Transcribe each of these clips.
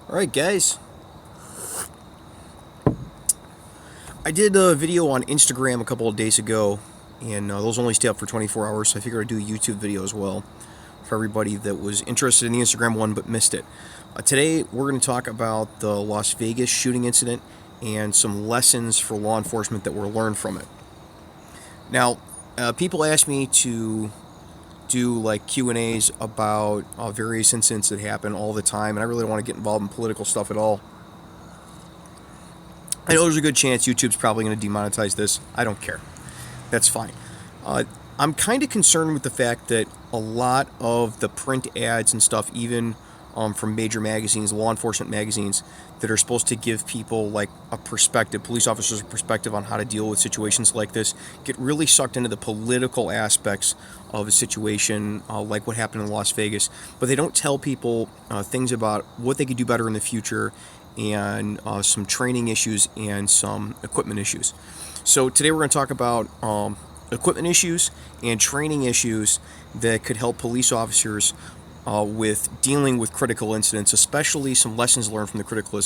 Alright guys, I did a video on Instagram a couple of days ago, and those only stay up for 24 hours, so I figured I'd do a YouTube video as well for everybody that was interested in the Instagram one but missed it. Today we're going to talk about the Las Vegas shooting incident and some lessons for law enforcement that were learned from it. Now, people ask me to do like Q&As about various incidents that happen all the time, and I really don't want to get involved in political stuff at all. I know there's a good chance YouTube's probably going to demonetize this. I don't care. That's fine. I'm kind of concerned with the fact that a lot of the print ads and stuff, even from major magazines, law enforcement magazines, that are supposed to give people like a perspective, police officers a perspective on how to deal with situations like this, get really sucked into the political aspects of a situation like what happened in Las Vegas. But they don't tell people things about what they could do better in the future, and some training issues and some equipment issues. So today we're going to talk about equipment issues and training issues that could help police officers with dealing with critical incidents, especially some lessons learned from the critical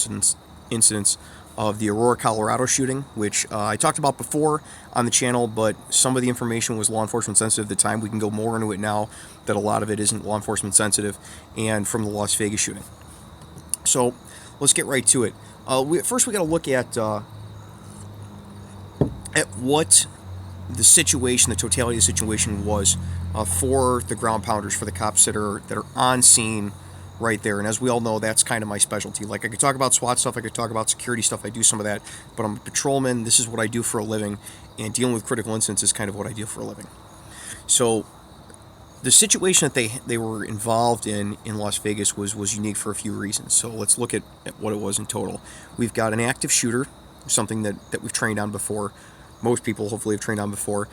incidents of the Aurora, Colorado shooting, which I talked about before on the channel, but some of the information was law enforcement sensitive at the time. We can go more into it now that a lot of it isn't law enforcement sensitive, and from the Las Vegas shooting. So let's get right to it. First, we got to look at what the situation, the totality of the situation was for the ground pounders, for the cops that are on scene right there. And as we all know, that's kind of my specialty. Like, I could talk about SWAT stuff, I could talk about security stuff, I do some of that, but I'm a patrolman. This is what I do for a living, and dealing with critical incidents is kind of what I do for a living. So the situation that they were involved in Las Vegas was unique for a few reasons. So let's look at what it was in total. We've got an active shooter, something that we've trained on before. Most people hopefully have trained on before,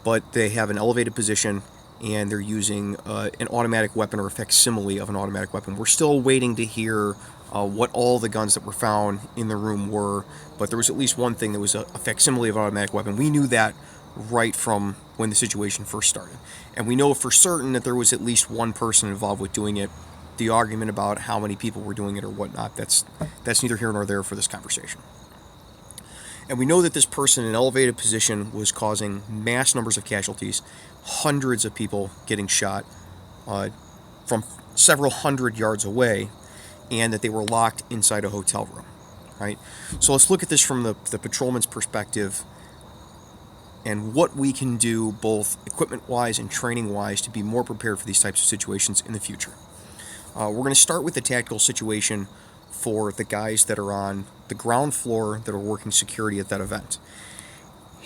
but they have an elevated position and they're using an automatic weapon or a facsimile of an automatic weapon. We're still waiting to hear what all the guns that were found in the room were, but there was at least one thing that was a facsimile of an automatic weapon. We knew that right from when the situation first started. And we know for certain that there was at least one person involved with doing it. The argument about how many people were doing it or whatnot, that's neither here nor there for this conversation. And we know that this person in an elevated position was causing mass numbers of casualties, hundreds of people getting shot from several hundred yards away, and that they were locked inside a hotel room, right? So let's look at this from the patrolman's perspective and what we can do both equipment-wise and training-wise to be more prepared for these types of situations in the future. We're going to start with the tactical situation for the guys that are on the ground floor that are working security at that event.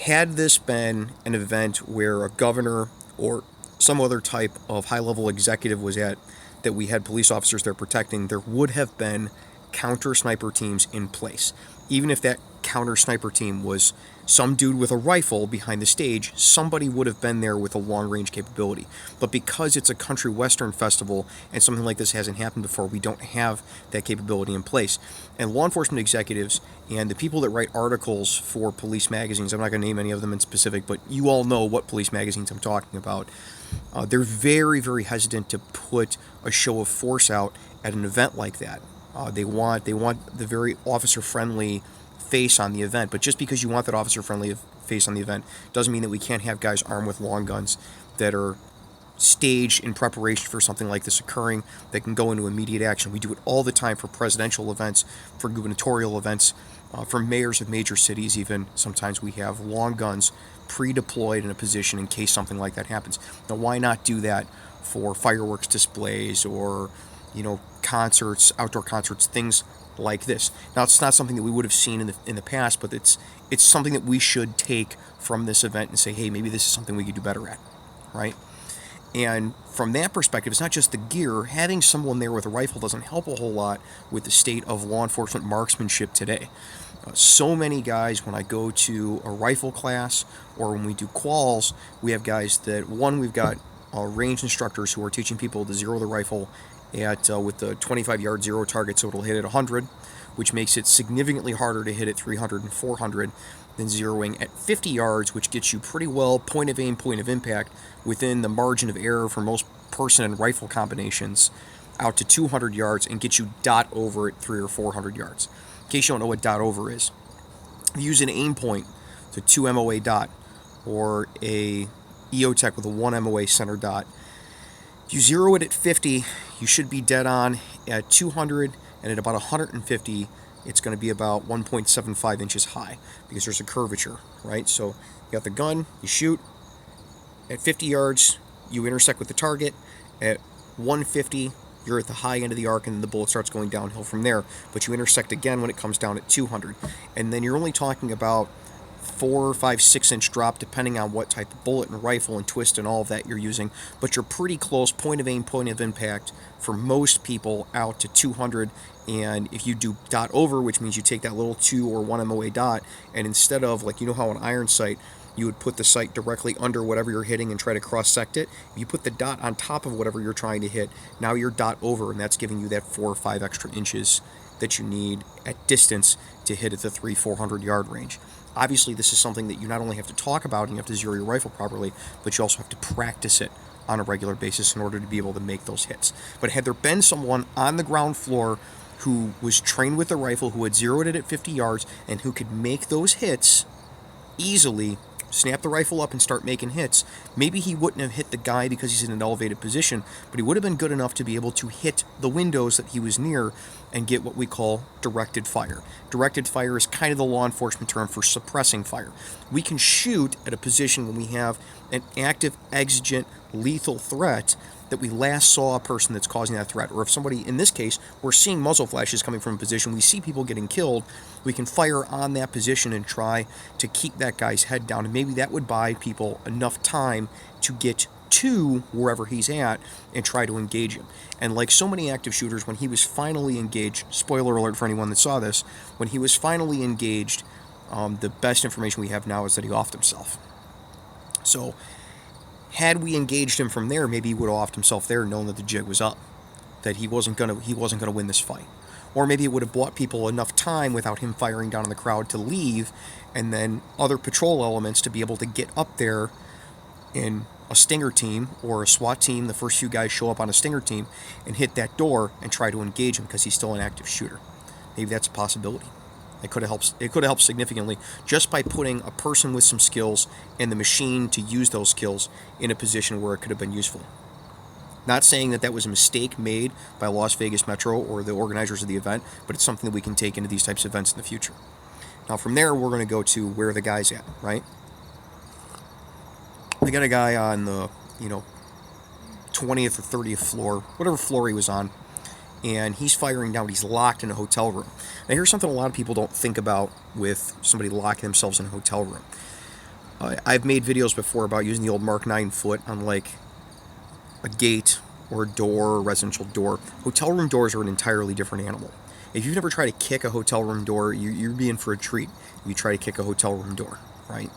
Had this been an event where a governor or some other type of high-level executive was at, that we had police officers there protecting, there would have been counter sniper teams in place. Even if that counter sniper team was some dude with a rifle behind the stage, somebody would have been there with a long-range capability. But because it's a country western festival and something like this hasn't happened before, we don't have that capability in place. And law enforcement executives and the people that write articles for police magazines, I'm not going to name any of them in specific, but you all know what police magazines I'm talking about, they're very, very hesitant to put a show of force out at an event like that. They want the very officer-friendly face on the event, but just because you want that officer-friendly face on the event doesn't mean that we can't have guys armed with long guns that are staged in preparation for something like this occurring, that can go into immediate action. We do it all the time for presidential events, for gubernatorial events, for mayors of major cities even. Sometimes we have long guns pre-deployed in a position in case something like that happens. Now, why not do that for fireworks displays or concerts, outdoor concerts, things like this? Now, it's not something that we would have seen in the past, but it's something that we should take from this event and say, hey, maybe this is something we could do better at, right? And from that perspective, it's not just the gear. Having someone there with a rifle doesn't help a whole lot with the state of law enforcement marksmanship today. So many guys, when I go to a rifle class or when we do quals, we have guys that, we've got range instructors who are teaching people to zero the rifle with the 25-yard zero target, so it'll hit at 100, which makes it significantly harder to hit at 300 and 400 than zeroing at 50 yards, which gets you pretty well point of aim, point of impact within the margin of error for most person and rifle combinations out to 200 yards and get you dot over at 300 or 400 yards. In case you don't know what dot over is, use an aim point to 2 MOA dot or a EOTech with a 1 MOA center dot. If you zero it at 50, you should be dead on. At 200 and at about 150, it's going to be about 1.75 inches high because there's a curvature, right? So you got the gun, you shoot. At 50 yards, you intersect with the target. At 150, you're at the high end of the arc, and then the bullet starts going downhill from there. But you intersect again when it comes down at 200. And then you're only talking about 4, 5, 6 inch drop, depending on what type of bullet and rifle and twist and all of that you're using. But you're pretty close, point of aim, point of impact, for most people out to 200. And if you do dot over, which means you take that little 2 or 1 MOA dot, and instead of, like, you know how an iron sight, you would put the sight directly under whatever you're hitting and try to cross-sect it. If you put the dot on top of whatever you're trying to hit, now you're dot over, and that's giving you that 4 or 5 extra inches that you need at distance to hit at the 300-400 yard range. Obviously, this is something that you not only have to talk about and you have to zero your rifle properly, but you also have to practice it on a regular basis in order to be able to make those hits. But had there been someone on the ground floor who was trained with a rifle, who had zeroed it at 50 yards, and who could make those hits easily, snap the rifle up and start making hits, maybe he wouldn't have hit the guy because he's in an elevated position, but he would have been good enough to be able to hit the windows that he was near and get what we call directed fire. Directed fire is kind of the law enforcement term for suppressing fire. We can shoot at a position when we have an active, exigent, lethal threat that we last saw a person that's causing that threat. Or if somebody, in this case, we're seeing muzzle flashes coming from a position, we see people getting killed, we can fire on that position and try to keep that guy's head down. And maybe that would buy people enough time to get to wherever he's at and try to engage him. And like so many active shooters, when he was finally engaged, spoiler alert for anyone that saw this, when he was finally engaged, the best information we have now is that he offed himself. So had we engaged him from there, maybe he would have offed himself there, knowing that the jig was up, that he wasn't gonna win this fight. Or maybe it would have bought people enough time without him firing down on the crowd to leave, and then other patrol elements to be able to get up there in a stinger team or a SWAT team. The first few guys show up on a stinger team and hit that door and try to engage him because he's still an active shooter. Maybe that's a possibility. It could have helped significantly just by putting a person with some skills and the machine to use those skills in a position where it could have been useful. Not saying that that was a mistake made by Las Vegas Metro or the organizers of the event, but it's something that we can take into these types of events in the future. Now from there, we're going to go to where the guy's at, right? I got a guy on the, 20th or 30th floor, whatever floor he was on, and he's firing down. He's locked in a hotel room. Now here's something a lot of people don't think about with somebody locking themselves in a hotel room. I've made videos before about using the old Mark 9 foot on like a gate or a door or a residential door. Hotel room doors are an entirely different animal. If you've never tried to kick a hotel room door, you're being for a treat. You try to kick a hotel room door, right?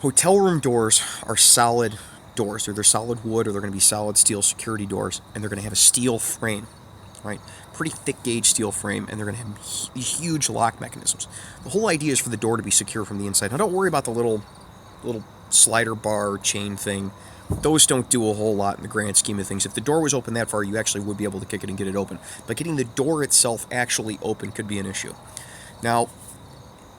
Hotel room doors are solid doors. They're solid wood or they're going to be solid steel security doors, and they're going to have a steel frame, right? Pretty thick gauge steel frame, and they're going to have huge lock mechanisms. The whole idea is for the door to be secure from the inside. Now don't worry about the little slider bar chain thing. Those don't do a whole lot in the grand scheme of things. If the door was open that far, you actually would be able to kick it and get it open. But getting the door itself actually open could be an issue. Now,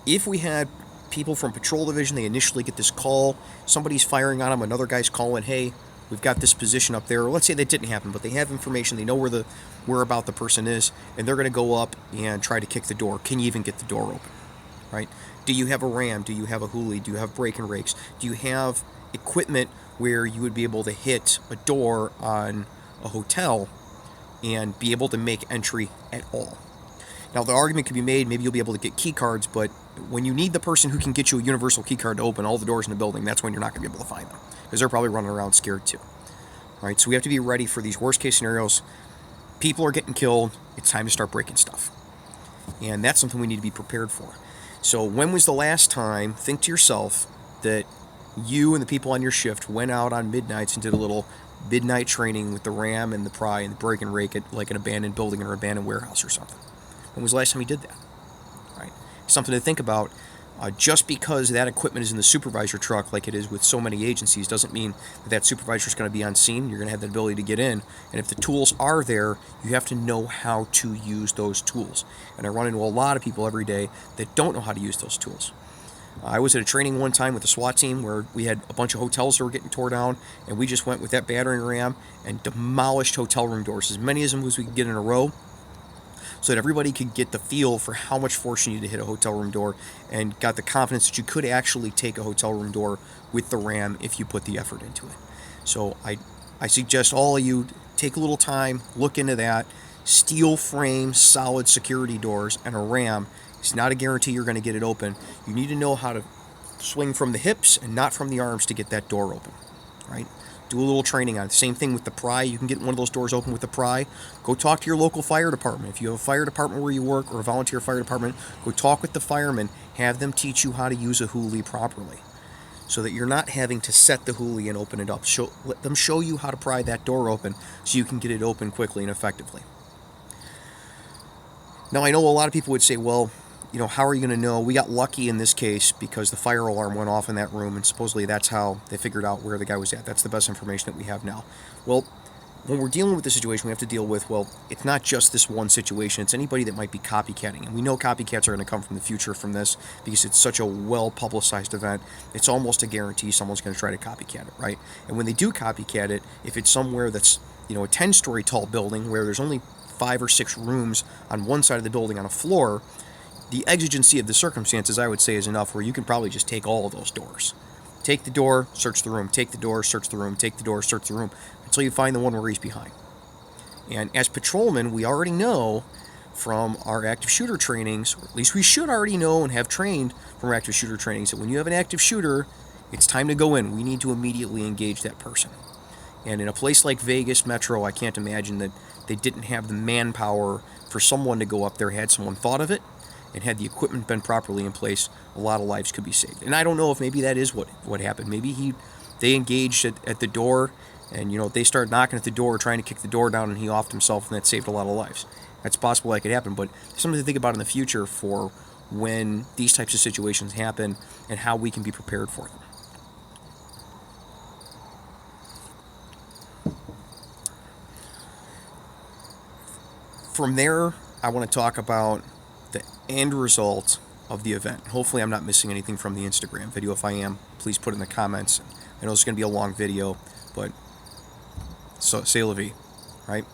if we had people from Patrol Division, they initially get this call, somebody's firing on them, another guy's calling, hey, we've got this position up there. Or let's say that didn't happen, but they have information, they know where about the person is, and they're going to go up and try to kick the door. Can you even get the door open, right? Do you have a ram? Do you have a hoolie? Do you have brake and rakes? Do you have equipment where you would be able to hit a door on a hotel and be able to make entry at all? Now, the argument could be made, maybe you'll be able to get key cards, but when you need the person who can get you a universal key card to open all the doors in the building, that's when you're not going to be able to find them, because they're probably running around scared too. All right, so we have to be ready for these worst case scenarios. People are getting killed. It's time to start breaking stuff. And that's something we need to be prepared for. So when was the last time, think to yourself, that you and the people on your shift went out on midnights and did a little midnight training with the ram and the pry and the break and rake at like an abandoned building or abandoned warehouse or something? When was the last time you did that? Right? Something to think about. Just because that equipment is in the supervisor truck, like it is with so many agencies, doesn't mean that that supervisor is going to be on scene. You're going to have the ability to get in. And if the tools are there, you have to know how to use those tools. And I run into a lot of people every day that don't know how to use those tools. I was at a training one time with the SWAT team where we had a bunch of hotels that were getting tore down, and we just went with that battering ram and demolished hotel room doors, as many of them as we could get in a row, so that everybody could get the feel for how much force you need to hit a hotel room door, and got the confidence that you could actually take a hotel room door with the ram if you put the effort into it. So I suggest all of you take a little time, look into that. Steel frame, solid security doors and a ram. It's not a guarantee you're going to get it open. You need to know how to swing from the hips and not from the arms to get that door open, right? Do a little training on it. Same thing with the pry. You can get one of those doors open with the pry. Go talk to your local fire department. If you have a fire department where you work or a volunteer fire department, go talk with the firemen. Have them teach you how to use a hoolie properly so that you're not having to set the hoolie and open it up. Let them show you how to pry that door open so you can get it open quickly and effectively. Now, I know a lot of people would say, well, you know, how are you going to know? We got lucky in this case because the fire alarm went off in that room, and supposedly that's how they figured out where the guy was at. That's the best information that we have now. Well, when we're dealing with this situation, we have to deal with, well, it's not just this one situation. It's anybody that might be copycatting. And we know copycats are going to come from the future from this because it's such a well-publicized event. It's almost a guarantee someone's going to try to copycat it, right? And when they do copycat it, if it's somewhere that's, you know, a 10-story tall building where there's only 5 or 6 rooms on one side of the building on a floor, the exigency of the circumstances, I would say, is enough where you can probably just take all of those doors. Take the door, search the room. Take the door, search the room. Take the door, search the room, until you find the one where he's behind. And as patrolmen, we already know from our active shooter trainings, or at least we should already know and have trained from our active shooter trainings, that when you have an active shooter, it's time to go in. We need to immediately engage that person. And in a place like Vegas Metro, I can't imagine that they didn't have the manpower for someone to go up there. Had someone thought of it, and had the equipment been properly in place, a lot of lives could be saved. And I don't know if maybe that is what happened. Maybe they engaged at the door, and you know they started knocking at the door, trying to kick the door down, and he offed himself, and that saved a lot of lives. That's possible that could happen, but something to think about in the future for when these types of situations happen and how we can be prepared for them. From there, I want to talk about the end result of the event. Hopefully I'm not missing anything from the Instagram video. If I am, please put in the comments. I know it's going to be a long video, but so c'est la vie, right?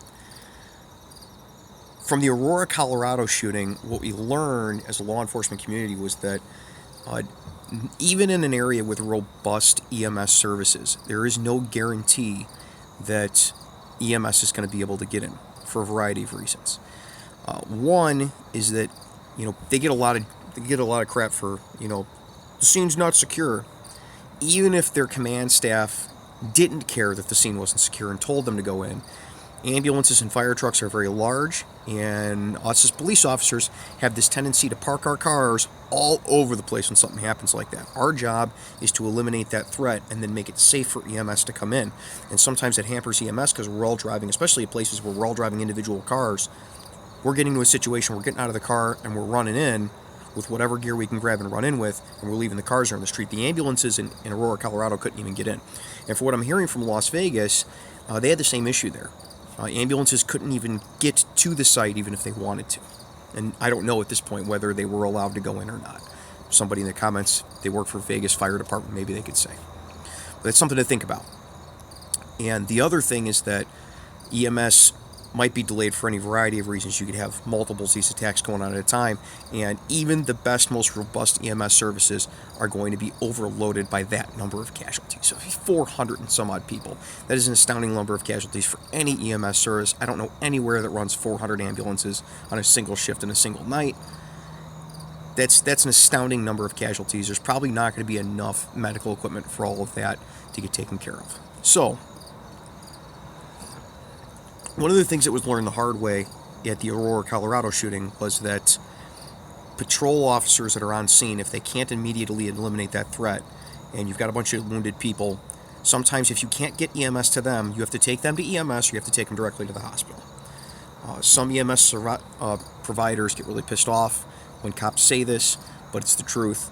From the Aurora, Colorado shooting, what we learned as a law enforcement community was that even in an area with robust EMS services, there is no guarantee that EMS is going to be able to get in for a variety of reasons. One is that, you know, they get a lot of crap for, you know, the scene's not secure, even if their command staff didn't care that the scene wasn't secure and told them to go in. Ambulances and fire trucks are very large, and us as police officers have this tendency to park our cars all over the place when something happens like that. Our job is to eliminate that threat and then make it safe for EMS to come in. And sometimes it hampers EMS because we're all driving, especially at places where we're all driving individual cars. We're getting to a situation, we're getting out of the car and we're running in with whatever gear we can grab and run in with, and we're leaving the cars there on the street. The ambulances in Aurora, Colorado couldn't even get in. And for what I'm hearing from Las Vegas, they had the same issue there. Ambulances couldn't even get to the site even if they wanted to. And I don't know at this point whether they were allowed to go in or not. Somebody in the comments, they work for Vegas Fire Department, maybe they could say. But that's something to think about. And the other thing is that EMS might be delayed for any variety of reasons. You could have multiple of these attacks going on at a time, and even the best, most robust EMS services are going to be overloaded by that number of casualties. So 400 and some odd people. That is an astounding number of casualties for any EMS service. I don't know anywhere that runs 400 ambulances on a single shift in a single night. That's an astounding number of casualties. There's probably not going to be enough medical equipment for all of that to get taken care of. So one of the things that was learned the hard way at the Aurora, Colorado shooting was that patrol officers that are on scene, if they can't immediately eliminate that threat, and you've got a bunch of wounded people, sometimes if you can't get EMS to them, you have to take them to EMS or you have to take them directly to the hospital. Some EMS providers get really pissed off when cops say this, but it's the truth.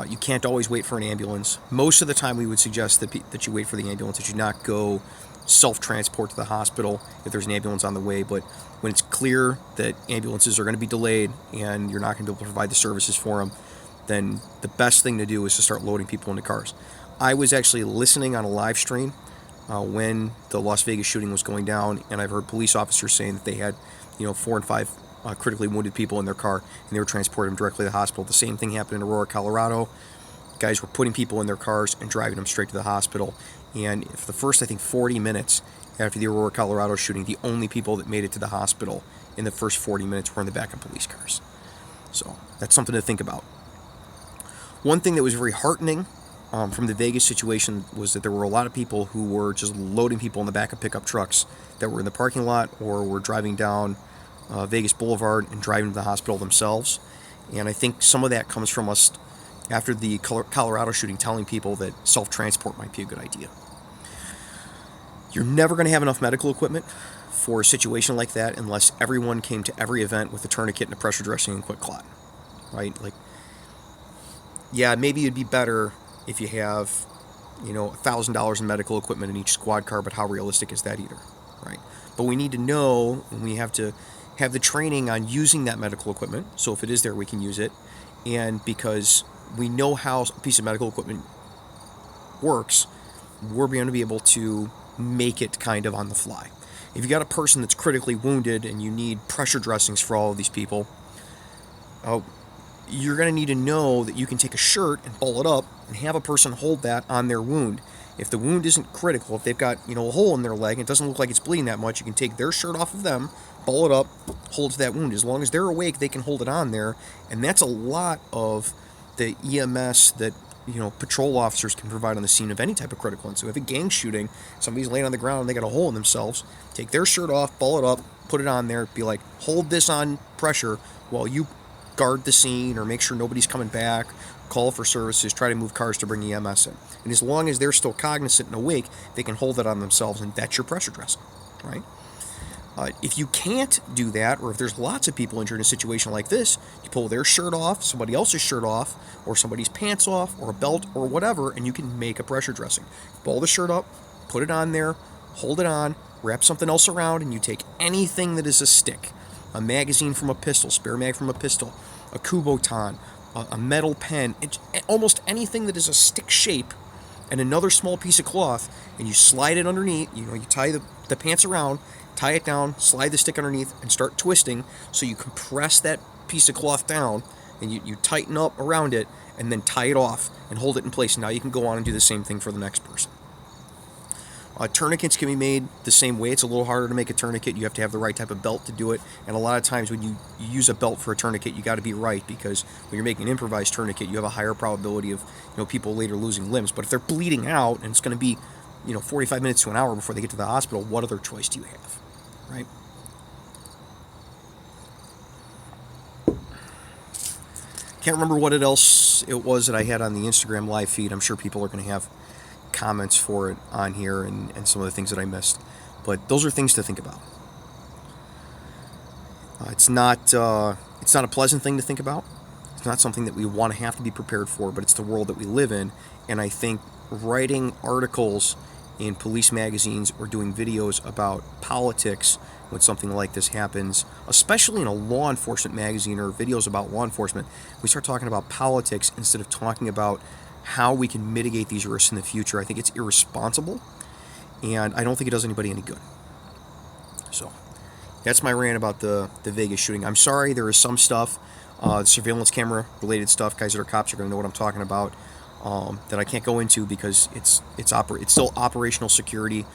You can't always wait for an ambulance. Most of the time we would suggest that you wait for the ambulance, that you not go self-transport to the hospital if there's an ambulance on the way. But when it's clear that ambulances are going to be delayed and you're not going to be able to provide the services for them, then the best thing to do is to start loading people into cars. I was actually listening on a live stream when the Las Vegas shooting was going down, and I've heard police officers saying that they had 4 and 5 critically wounded people in their car, and they were transporting them directly to the hospital. The same thing happened in Aurora, Colorado. Guys were putting people in their cars and driving them straight to the hospital. And for the first, I think, 40 minutes after the Aurora, Colorado shooting, the only people that made it to the hospital in the first 40 minutes were in the back of police cars. So that's something to think about. One thing that was very heartening from the Vegas situation was that there were a lot of people who were just loading people in the back of pickup trucks that were in the parking lot or were driving down Vegas Boulevard and driving to the hospital themselves. And I think some of that comes from us after the Colorado shooting telling people that self-transport might be a good idea. You're never going to have enough medical equipment for a situation like that unless everyone came to every event with a tourniquet and a pressure dressing and quick clot, right? Like, yeah, maybe it'd be better if you have, $1,000 in medical equipment in each squad car, but how realistic is that either, right? But we need to know, and we have to have the training on using that medical equipment, so if it is there, we can use it, and because we know how a piece of medical equipment works, we're going to be able to make it kind of on the fly. If you got a person that's critically wounded and you need pressure dressings for all of these people, you're going to need to know that you can take a shirt and ball it up and have a person hold that on their wound. If the wound isn't critical, if they've got a hole in their leg and it doesn't look like it's bleeding that much, you can take their shirt off of them, ball it up, hold to that wound. As long as they're awake, they can hold it on there, and that's a lot of the EMS that patrol officers can provide on the scene of any type of critical incident. So if a gang shooting, somebody's laying on the ground and they got a hole in themselves, take their shirt off, ball it up, put it on there, be like, hold this on pressure while you guard the scene or make sure nobody's coming back, call for services, try to move cars to bring EMS in. And as long as they're still cognizant and awake, they can hold it on themselves, and that's your pressure dressing, right? If you can't do that, or if there's lots of people injured in a situation like this, you pull their shirt off, somebody else's shirt off, or somebody's pants off, or a belt, or whatever, and you can make a pressure dressing. Ball the shirt up, put it on there, hold it on, wrap something else around, and you take anything that is a stick, a magazine from a pistol, spare mag from a pistol, a Kubotan, a metal pen, almost anything that is a stick shape, and another small piece of cloth, and you slide it underneath, you tie the pants around, tie it down, slide the stick underneath, and start twisting, so you compress that piece of cloth down, and you tighten up around it, and then tie it off, and hold it in place. Now you can go on and do the same thing for the next person. Tourniquets can be made the same way. It's a little harder to make a tourniquet. You have to have the right type of belt to do it, and a lot of times when you use a belt for a tourniquet, you got to be right, because when you're making an improvised tourniquet, you have a higher probability of people later losing limbs. But if they're bleeding out and it's going to be 45 minutes to an hour before they get to the hospital, what other choice do you have, right? Can't remember what else it was that I had on the Instagram live feed. I'm sure people are going to have comments for it on here and some of the things that I missed, but those are things to think about. It's not a pleasant thing to think about. It's not something that we want to have to be prepared for, but it's the world that we live in. And I think writing articles in police magazines or doing videos about politics when something like this happens, especially in a law enforcement magazine or videos about law enforcement, we start talking about politics instead of talking about how we can mitigate these risks in the future. I think it's irresponsible, and I don't think it does anybody any good. So that's my rant about the Vegas shooting. I'm sorry, there is some stuff, surveillance camera related stuff, guys that are cops are going to know what I'm talking about, that I can't go into because it's still operational security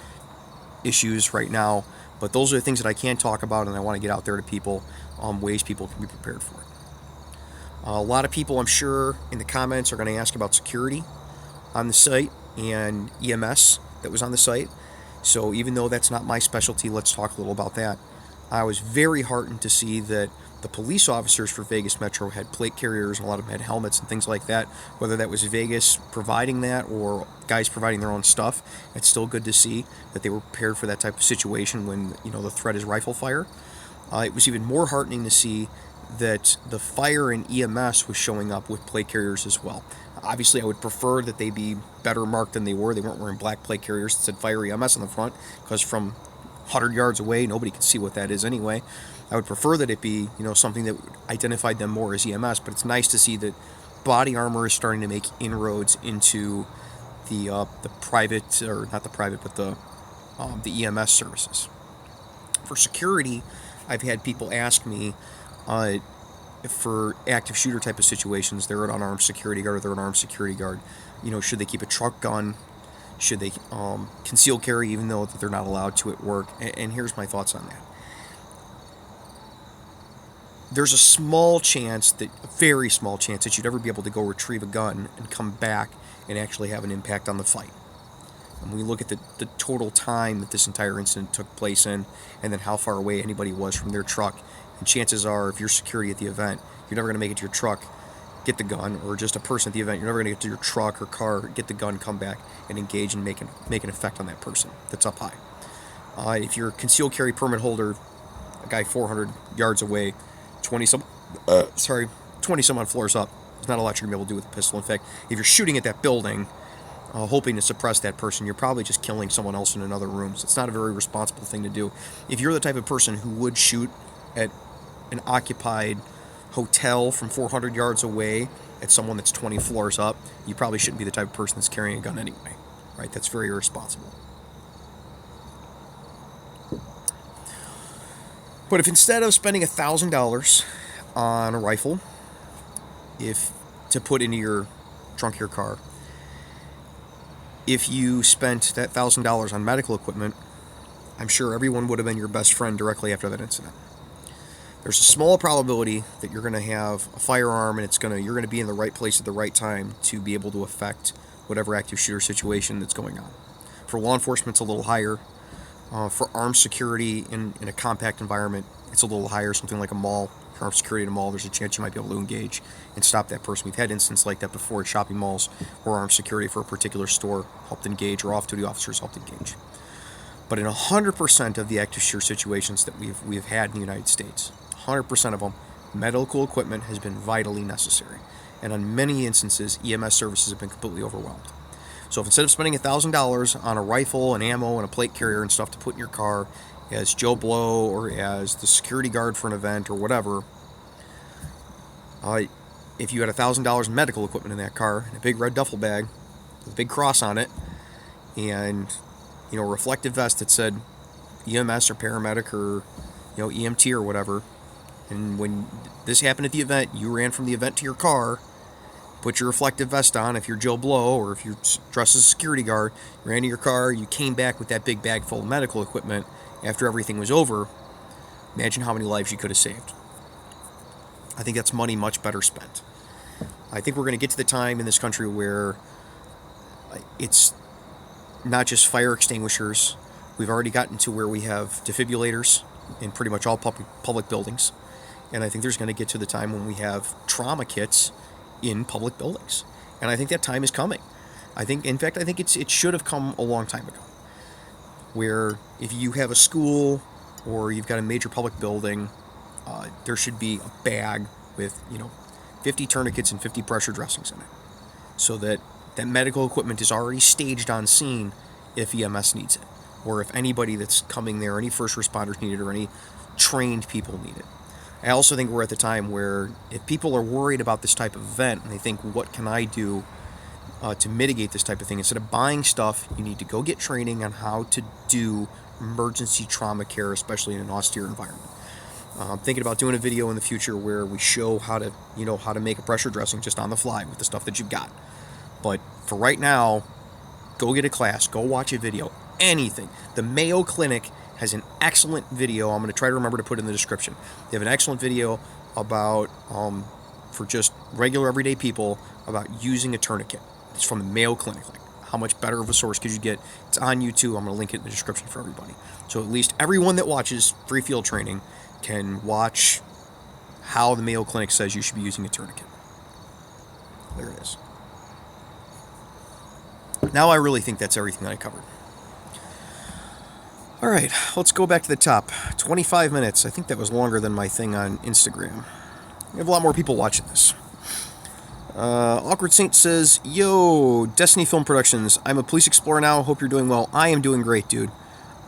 issues right now, but those are the things that I can talk about, and I want to get out there to people, ways people can be prepared for it. A lot of people, I'm sure, in the comments are going to ask about security on the site and EMS that was on the site. So even though that's not my specialty, let's talk a little about that. I was very heartened to see that the police officers for Vegas Metro had plate carriers, and a lot of them had helmets and things like that. Whether that was Vegas providing that or guys providing their own stuff, it's still good to see that they were prepared for that type of situation when the threat is rifle fire. It was even more heartening to see that the fire and EMS was showing up with plate carriers as well. Obviously, I would prefer that they be better marked than they were. They weren't wearing black plate carriers that said Fire EMS on the front, because from 100 yards away, nobody could see what that is anyway. I would prefer that it be, something that identified them more as EMS, but it's nice to see that body armor is starting to make inroads into the private, or not the private, but the EMS services. For security, I've had people ask me, for active shooter type of situations, they're an unarmed security guard or they're an armed security guard. Should they keep a truck gun? Should they conceal carry, even though they're not allowed to at work? And here's my thoughts on that. There's a very small chance that you'd ever be able to go retrieve a gun and come back and actually have an impact on the fight. And when we look at the total time that this entire incident took place in, and then how far away anybody was from their truck, and chances are, if you're security at the event, you're never going to make it to your truck, get the gun, or just a person at the event, you're never going to get to your truck or car, get the gun, come back, and engage and make an effect on that person that's up high. If you're a concealed carry permit holder, a guy 400 yards away, 20 some odd floors up, there's not a lot you're going to be able to do with a pistol. In fact, if you're shooting at that building, hoping to suppress that person, you're probably just killing someone else in another room. So it's not a very responsible thing to do. If you're the type of person who would shoot at an occupied hotel from 400 yards away at someone that's 20 floors up, you probably shouldn't be the type of person that's carrying a gun anyway, right? That's very irresponsible. But if instead of spending $1,000 on a rifle, to put into your trunk of your car, if you spent that $1,000 on medical equipment, I'm sure everyone would have been your best friend directly after that incident. There's a small probability that you're going to have a firearm, and you're going to be in the right place at the right time to be able to affect whatever active shooter situation that's going on. For law enforcement, it's a little higher. For armed security in a compact environment, it's a little higher. Something like a mall. For armed security in a mall, there's a chance you might be able to engage and stop that person. We've had instances like that before at shopping malls where armed security for a particular store helped engage, or off-duty officers helped engage. But in 100% of the active shooter situations that we've had in the United States, 100% of them, medical equipment has been vitally necessary. And on many instances, EMS services have been completely overwhelmed. So if instead of spending $1,000 on a rifle and ammo and a plate carrier and stuff to put in your car as Joe Blow or as the security guard for an event or whatever, if you had $1,000 in medical equipment in that car, and a big red duffel bag with a big cross on it, and a reflective vest that said EMS or paramedic or EMT or whatever, and when this happened at the event, you ran from the event to your car, put your reflective vest on if you're Joe Blow, or if you're dressed as a security guard, you ran to your car, you came back with that big bag full of medical equipment after everything was over. Imagine how many lives you could have saved. I think that's money much better spent. I think we're going to get to the time in this country where it's not just fire extinguishers. We've already gotten to where we have defibrillators in pretty much all public buildings. And I think there's going to get to the time when we have trauma kits in public buildings. And I think that time is coming. I think it should have come a long time ago. Where if you have a school or you've got a major public building, there should be a bag with 50 tourniquets and 50 pressure dressings in it, so that medical equipment is already staged on scene if EMS needs it, or if anybody that's coming there, any first responders need it, or any trained people need it. I also think we're at the time where if people are worried about this type of event and they think, what can I do to mitigate this type of thing? Instead of buying stuff, you need to go get training on how to do emergency trauma care, especially in an austere environment. I'm thinking about doing a video in the future where we show how to make a pressure dressing just on the fly with the stuff that you've got. But for right now, go get a class, go watch a video, anything. The Mayo Clinic has an excellent video. I'm going to try to remember to put it in the description. They have an excellent video about, for just regular everyday people, about using a tourniquet. It's from the Mayo Clinic. Like, how much better of a source could you get? It's on YouTube. I'm going to link it in the description for everybody. So at least everyone that watches free field training can watch how the Mayo Clinic says you should be using a tourniquet. There it is. Now I really think that's everything that I covered. All right, let's go back to the top. 25 minutes. I think that was longer than my thing on Instagram. We have a lot more people watching this. Awkward Saint says, "Yo, Destiny Film Productions. I'm a police explorer now. Hope you're doing well. I am doing great, dude."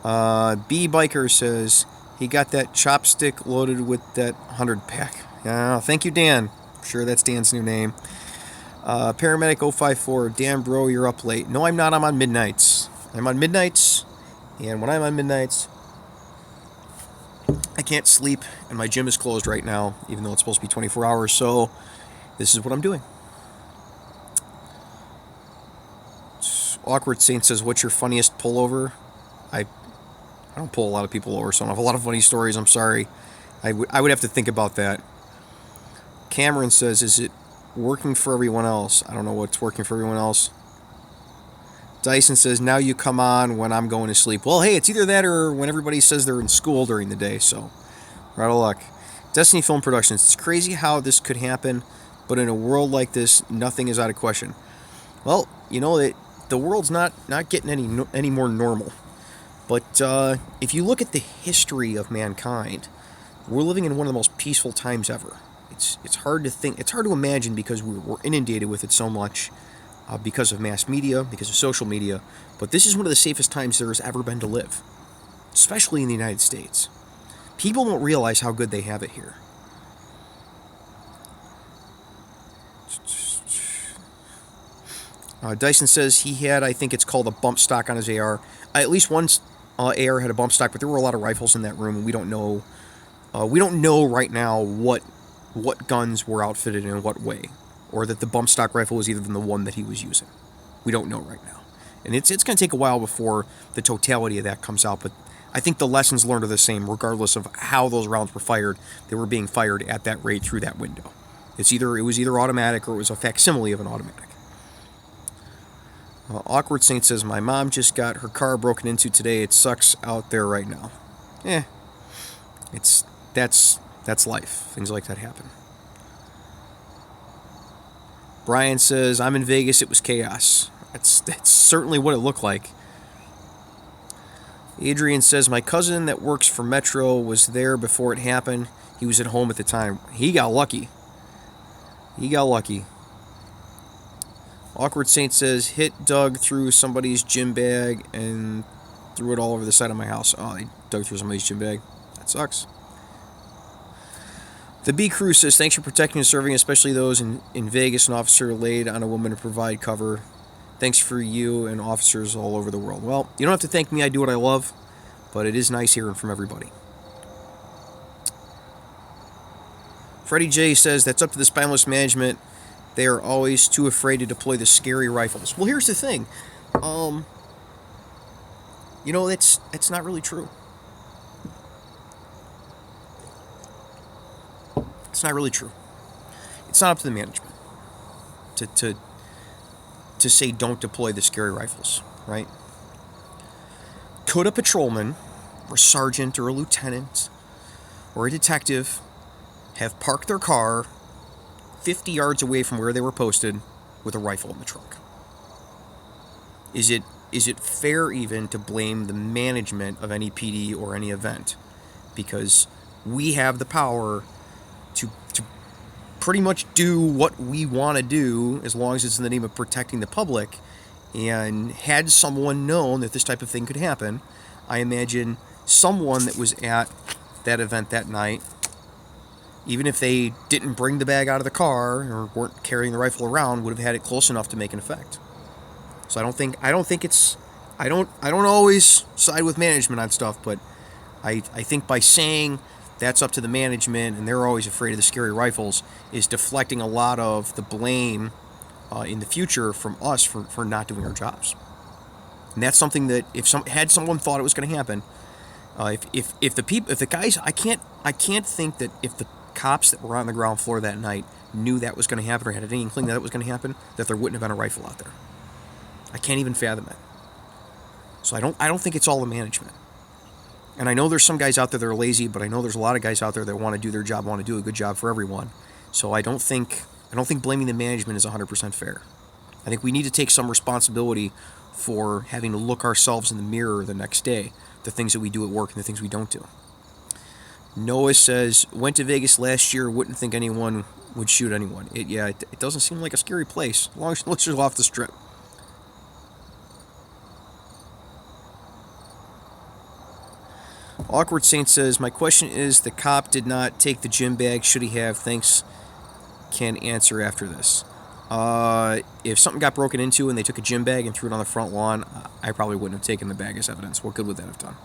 B Biker says he got that chopstick loaded with that 100 pack. Thank you, Dan. I'm sure that's Dan's new name. Paramedic 054. Dan, bro, you're up late. No, I'm not. I'm on midnights. I'm on midnights, and when I'm on midnights, I can't sleep, and my gym is closed right now, even though it's supposed to be 24 hours. So this is what I'm doing. Awkward Saint says, "What's your funniest pullover?" I don't pull a lot of people over, so I don't have a lot of funny stories. I'm sorry. I would have to think about that. Cameron says, "Is it working for everyone else?" I don't know what's working for everyone else. Dyson says, "Now you come on when I'm going to sleep." Well, hey, it's either that or when everybody says they're in school during the day, so right of luck. Destiny Film Productions. It's crazy how this could happen, but in a world like this, nothing is out of question. Well, you know, the world's not getting any more normal. But if you look at the history of mankind, we're living in one of the most peaceful times ever. It's hard to think, it's hard to imagine because we're inundated with it so much because of mass media, because of social media. But this is one of the safest times there has ever been to live, especially in the United States. People don't realize how good they have it here. Dyson says he had, I think it's called a bump stock on his AR. At least one AR had a bump stock, but there were a lot of rifles in that room, and we don't know. We don't know right now what guns were outfitted in what way, or that the bump stock rifle was either than the one that he was using. We don't know right now, and it's going to take a while before the totality of that comes out. But I think the lessons learned are the same, regardless of how those rounds were fired. They were being fired at that rate through that window. It was either automatic or it was a facsimile of an automatic. Awkward Saint says, "My mom just got her car broken into today. It sucks out there right now." That's life. Things like that happen. Brian says, "I'm in Vegas. It was chaos." That's certainly what it looked like. Adrian says, "My cousin that works for Metro was there before it happened. He was at home at the time. He got lucky. Awkward Saint says, "Hit dug through somebody's gym bag and threw it all over the side of my house." Oh, they dug through somebody's gym bag. That sucks. The B Crew says, "Thanks for protecting and serving, especially those in Vegas. An officer laid on a woman to provide cover. Thanks for you and officers all over the world." Well, you don't have to thank me. I do what I love, but it is nice hearing from everybody. Freddie J says, "That's up to the spineless management. They are always too afraid to deploy the scary rifles." Well, here's the thing. That's not really true. It's not really true. It's not up to the management to say don't deploy the scary rifles, right? Could a patrolman, or a sergeant, or a lieutenant, or a detective have parked their car 50 yards away from where they were posted with a rifle in the trunk? Is it fair even to blame the management of any PD or any event? Because we have the power to pretty much do what we want to do as long as it's in the name of protecting the public. And had someone known that this type of thing could happen, I imagine someone that was at that event that night, even if they didn't bring the bag out of the car or weren't carrying the rifle around, would have had it close enough to make an effect. So I don't always side with management on stuff, but I think by saying that's up to the management and they're always afraid of the scary rifles is deflecting a lot of the blame in the future from us for not doing our jobs. And that's something that had someone thought it was going to happen, if the guys, I can't think that if the cops that were on the ground floor that night knew that was going to happen or had any inkling that it was going to happen, that there wouldn't have been a rifle out there. I can't even fathom it. So I don't think it's all the management. And I know there's some guys out there that are lazy, but I know there's a lot of guys out there that want to do their job, want to do a good job for everyone. So I don't think blaming the management is 100% fair. I think we need to take some responsibility for having to look ourselves in the mirror the next day, the things that we do at work and the things we don't do. Noah says, "Went to Vegas last year, wouldn't think anyone would shoot anyone. It doesn't seem like a scary place, as long as you're off the strip. Awkward Saint says, my question is, the cop did not take the gym bag. Should he have? Thanks. Can answer after this. If something got broken into and they took a gym bag and threw it on the front lawn, I probably wouldn't have taken the bag as evidence. What good would that have done?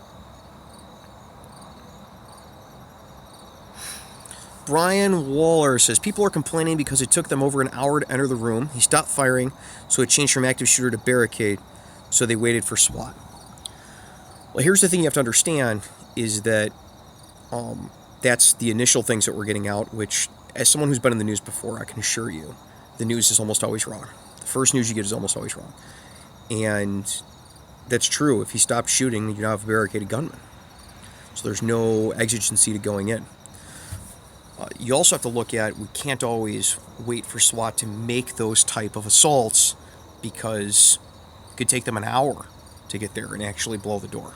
Brian Waller says, people are complaining because it took them over an hour to enter the room. He stopped firing, so it changed from active shooter to barricade, so they waited for SWAT. Well, here's the thing you have to understand is that that's the initial things that we're getting out, which, as someone who's been in the news before, I can assure you, the news is almost always wrong. The first news you get is almost always wrong. And that's true. If he stopped shooting, you now have a barricaded gunman. So there's no exigency to going in. You also have to look at, we can't always wait for SWAT to make those type of assaults, because it could take them an hour to get there and actually blow the door.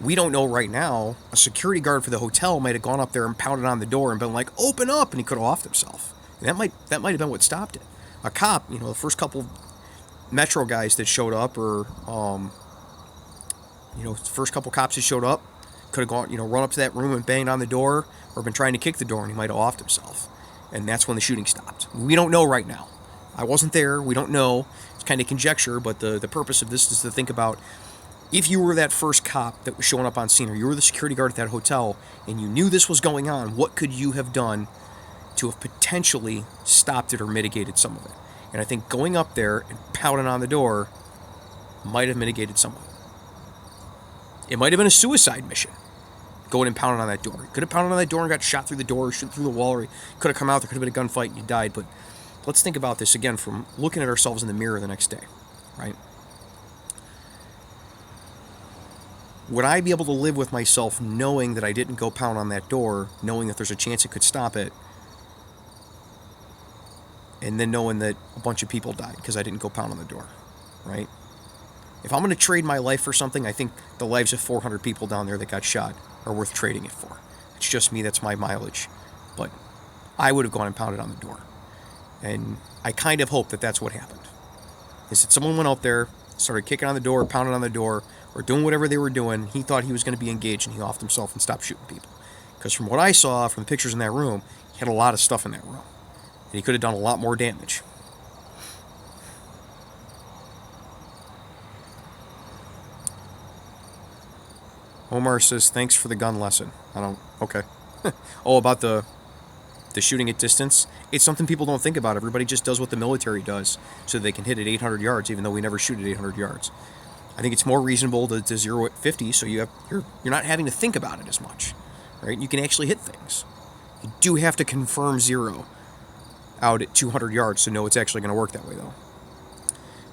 We don't know right now. A security guard for the hotel might have gone up there and pounded on the door and been like, open up, and he could have offed himself. And that might have been what stopped it. A cop, the first couple Metro guys that showed up, or the first couple cops that showed up, could have gone, run up to that room and banged on the door, or been trying to kick the door, and he might have offed himself. And that's when the shooting stopped. We don't know right now. I wasn't there. We don't know. It's kind of conjecture, but the purpose of this is to think about, if you were that first cop that was showing up on scene, or you were the security guard at that hotel, and you knew this was going on, what could you have done to have potentially stopped it or mitigated some of it? And I think going up there and pounding on the door might have mitigated some of it. It might have been a suicide mission, going and pounding on that door. He could have pounded on that door and got shot through the door, or shot through the wall, or he could have come out, there could have been a gunfight and you died. But let's think about this again from looking at ourselves in the mirror the next day, right? Would I be able to live with myself knowing that I didn't go pound on that door, knowing that there's a chance it could stop it, and then knowing that a bunch of people died because I didn't go pound on the door, right? If I'm going to trade my life for something, I think the lives of 400 people down there that got shot are worth trading it for. It's just me, that's my mileage. But I would have gone and pounded on the door. And I kind of hope that that's what happened. Is that someone went out there, started kicking on the door, pounding on the door, or doing whatever they were doing. He thought he was going to be engaged, and he offed himself and stopped shooting people. Because from what I saw from the pictures in that room, he had a lot of stuff in that room. And he could have done a lot more damage. Omar says, thanks for the gun lesson. Okay. About the shooting at distance. It's something people don't think about. Everybody just does what the military does so they can hit at 800 yards, even though we never shoot at 800 yards. I think it's more reasonable to zero at 50, so you're not having to think about it as much, right? You can actually hit things. You do have to confirm zero out at 200 yards to know it's actually going to work that way, though.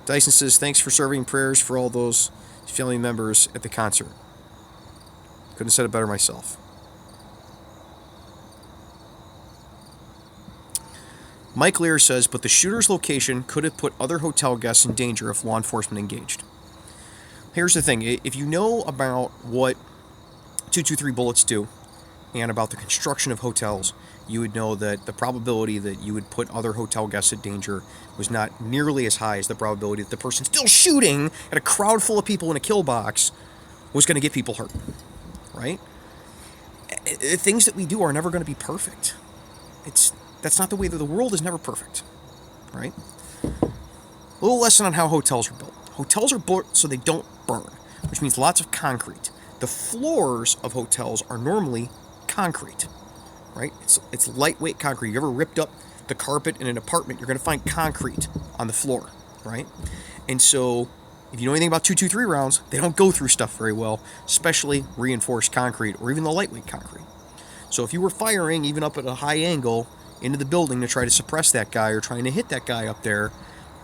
Dyson says, thanks for serving prayers for all those family members at the concert. Couldn't have said it better myself. Mike Lear says, but the shooter's location could have put other hotel guests in danger if law enforcement engaged. Here's the thing. If you know about what 223 bullets do and about the construction of hotels, you would know that the probability that you would put other hotel guests at danger was not nearly as high as the probability that the person still shooting at a crowd full of people in a kill box was going to get people hurt, right? Things that we do are never going to be perfect. That's not the way that the world is never perfect, right? A little lesson on how hotels are built. Hotels are built so they don't burn, which means lots of concrete. The floors of hotels are normally concrete, right? It's lightweight concrete. You ever ripped up the carpet in an apartment, you're going to find concrete on the floor, right? And so if you know anything about 223 rounds, they don't go through stuff very well, especially reinforced concrete or even the lightweight concrete. So if you were firing even up at a high angle into the building to try to suppress that guy or trying to hit that guy up there,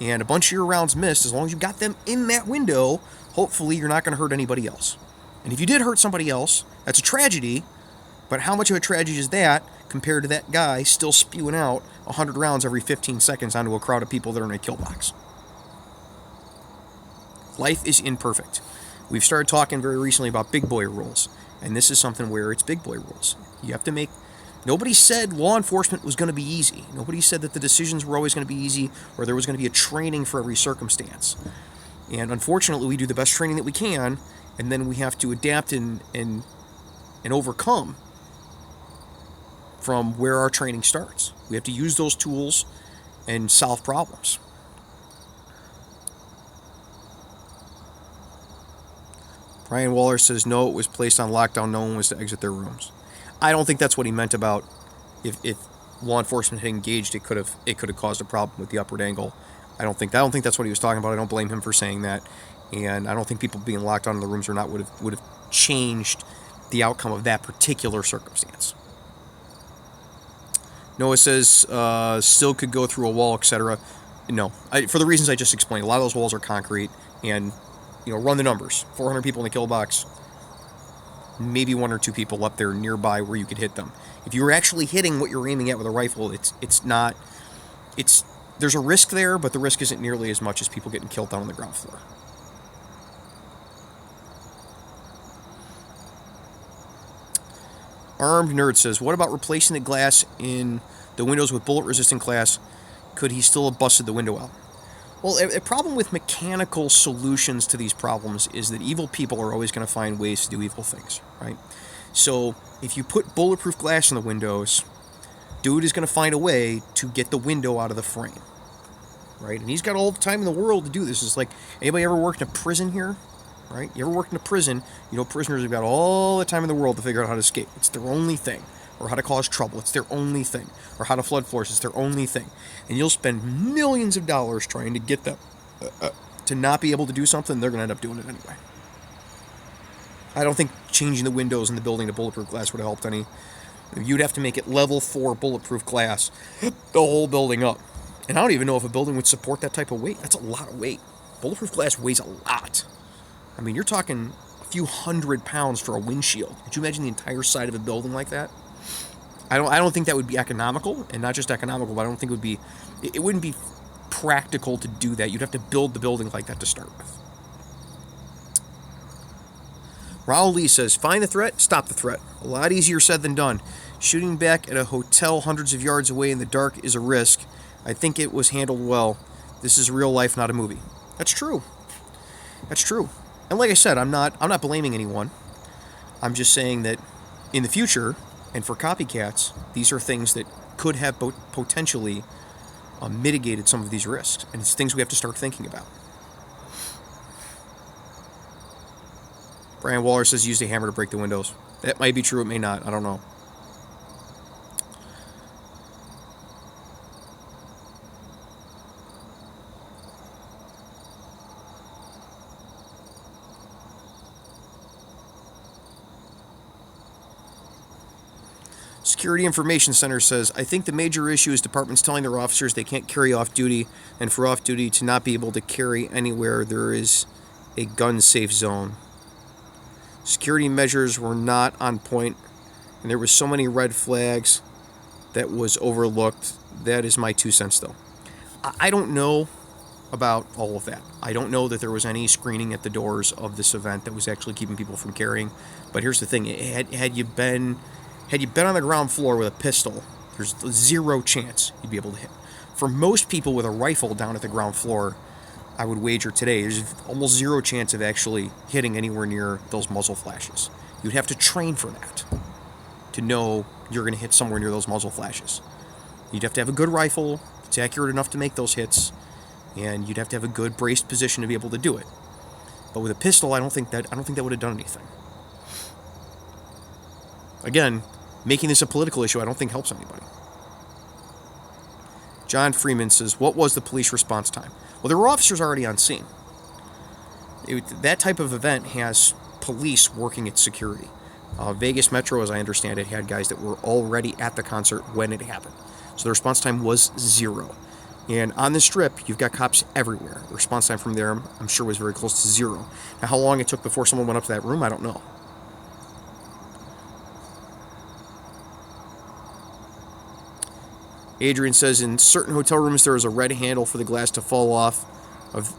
and a bunch of your rounds missed, as long as you got them in that window, hopefully you're not going to hurt anybody else. And if you did hurt somebody else, that's a tragedy, but how much of a tragedy is that compared to that guy still spewing out 100 rounds every 15 seconds onto a crowd of people that are in a kill box? Life is imperfect. We've started talking very recently about big boy rules, and this is something where it's big boy rules. You have to make Nobody said law enforcement was going to be easy. Nobody said that the decisions were always going to be easy or there was going to be a training for every circumstance. And unfortunately, we do the best training that we can, and then we have to adapt and overcome from where our training starts. We have to use those tools and solve problems. Brian Waller says, no, it was placed on lockdown. No one was to exit their rooms. I don't think that's what he meant about if law enforcement had engaged, it could have caused a problem with the upward angle. I don't think that's what he was talking about. I don't blame him for saying that, and I don't think people being locked down in the rooms or not would have changed the outcome of that particular circumstance. Noah says still could go through a wall, etc. No, for the reasons I just explained. A lot of those walls are concrete, and run the numbers. 400 people in the kill box, maybe 1 or 2 people up there nearby where you could hit them. If you were actually hitting what you're aiming at with a rifle, there's a risk there, but the risk isn't nearly as much as people getting killed down on the ground floor. Armed Nerd says, what about replacing the glass in the windows with bullet-resistant glass? Could he still have busted the window out? Well, a problem with mechanical solutions to these problems is that evil people are always going to find ways to do evil things, right? So if you put bulletproof glass in the windows, dude is going to find a way to get the window out of the frame, right? And he's got all the time in the world to do this. It's like, anybody ever worked in a prison here, right? You ever worked in a prison, prisoners have got all the time in the world to figure out how to escape. It's their only thing. Or how to cause trouble. It's their only thing. Or how to flood floors. It's their only thing. And you'll spend millions of dollars trying to get them to not be able to do something. They're going to end up doing it anyway. I don't think changing the windows in the building to bulletproof glass would have helped any. You'd have to make it level 4 bulletproof glass the whole building up. And I don't even know if a building would support that type of weight. That's a lot of weight. Bulletproof glass weighs a lot. I mean, you're talking a few 100 pounds for a windshield. Could you imagine the entire side of a building like that? I don't think that would be economical, and not just economical, but I don't think it wouldn't be practical to do that. You'd have to build the building like that to start with. Raul Lee says, find the threat, stop the threat. A lot easier said than done. Shooting back at a hotel hundreds of yards away in the dark is a risk. I think it was handled well. This is real life, not a movie. That's true. That's true. And like I said, I'm not blaming anyone. I'm just saying that in the future, and for copycats, these are things that could have potentially mitigated some of these risks. And it's things we have to start thinking about. Brian Waller says used a hammer to break the windows. That might be true, it may not. I don't know. Security Information Center says, I think the major issue is departments telling their officers they can't carry off duty, and for off duty to not be able to carry anywhere there is a gun safe zone. Security measures were not on point, and there was so many red flags that was overlooked. That is my 2 cents, though. I don't know about all of that. I don't know that there was any screening at the doors of this event that was actually keeping people from carrying. But here's the thing: had you been on the ground floor with a pistol, there's 0 chance you'd be able to hit. For most people with a rifle down at the ground floor, I would wager today, there's almost 0 chance of actually hitting anywhere near those muzzle flashes. You'd have to train for that to know you're going to hit somewhere near those muzzle flashes. You'd have to have a good rifle that's accurate enough to make those hits, and you'd have to have a good braced position to be able to do it. But with a pistol, I don't think that would have done anything. Again, making this a political issue, I don't think helps anybody. John Freeman says, what was the police response time? Well, there were officers already on scene. That type of event has police working at security. Vegas Metro, as I understand it, had guys that were already at the concert when it happened. So the response time was 0. And on the Strip, you've got cops everywhere. The response time from there, I'm sure, was very close to 0. Now, how long it took before someone went up to that room, I don't know. Adrian says, in certain hotel rooms, there is a red handle for the glass to fall off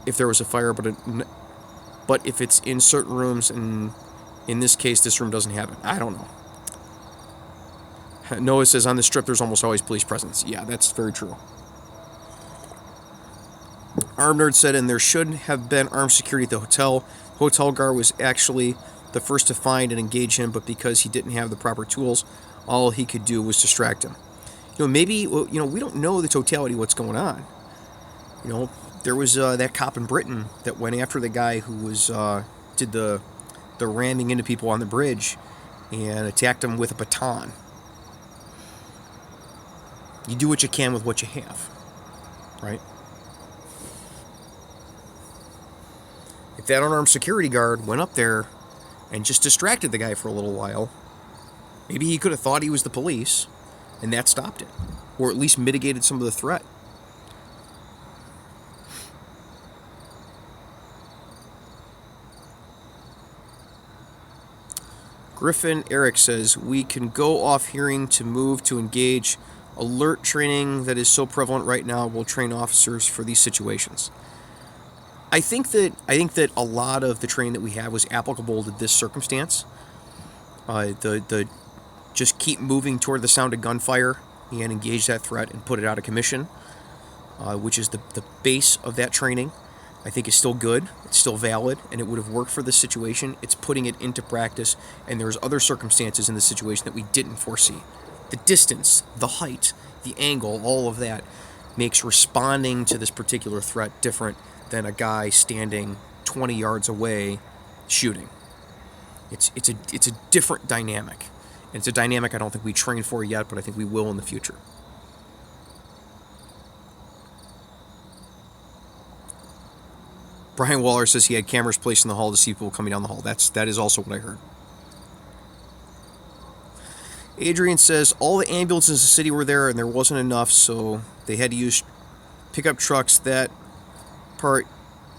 if there was a fire, but if it's in certain rooms, and in this case, this room doesn't have it. I don't know. Noah says, on the strip, there's almost always police presence. Yeah, that's very true. Arm Nerd said, and there should have been armed security at the hotel. Hotel guard was actually the first to find and engage him, but because he didn't have the proper tools, all he could do was distract him. Maybe, we don't know the totality of what's going on. There was that cop in Britain that went after the guy who did the ramming into people on the bridge and attacked him with a baton. You do what you can with what you have, right? If that unarmed security guard went up there and just distracted the guy for a little while, maybe he could have thought he was the police, and that stopped it, or at least mitigated some of the threat. Griffin Eric says, we can go off hearing to move to engage. Alert training that is so prevalent right now will train officers for these situations. I think that a lot of the training that we have was applicable to this circumstance. The just keep moving toward the sound of gunfire and engage that threat and put it out of commission, which is the base of that training. I think is still good, it's still valid, and it would have worked for this situation. It's putting it into practice, and there's other circumstances in the situation that we didn't foresee. The distance, the height, the angle, all of that makes responding to this particular threat different than a guy standing 20 yards away shooting. It's a different dynamic. And it's a dynamic I don't think we train for yet, but I think we will in the future. Brian Waller says he had cameras placed in the hall to see people coming down the hall. That is also what I heard. Adrian says all the ambulances in the city were there and there wasn't enough, so they had to use pickup trucks. That part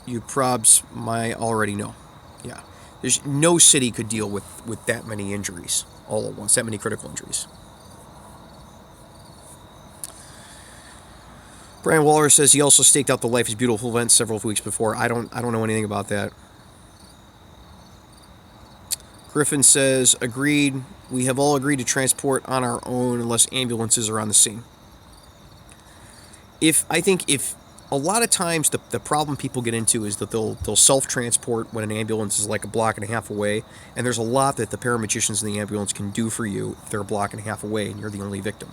you probs might already know. Yeah. There's no city could deal with that many injuries all at once, that many critical injuries. Brian Waller says he also staked out the Life is Beautiful event several weeks before. I don't know anything about that. Griffin says, agreed. We have all agreed to transport on our own unless ambulances are on the scene. I think a lot of times the problem people get into is that they'll self-transport when an ambulance is like a block and a half away, and there's a lot that the paramagicians in the ambulance can do for you if they're a block and a half away and you're the only victim.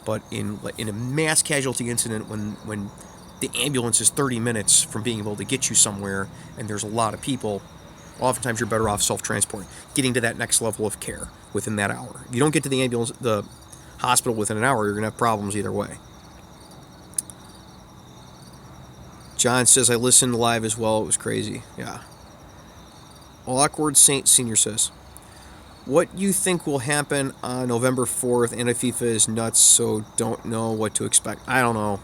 But in a mass casualty incident, when the ambulance is 30 minutes from being able to get you somewhere and there's a lot of people, oftentimes you're better off self-transporting, getting to that next level of care within that hour. If you don't get to the hospital within an hour, you're going to have problems either way. John says, I listened live as well. It was crazy. Yeah. Awkward Saint Senior says, what you think will happen on November 4th? Antifa is nuts, so don't know what to expect. I don't know.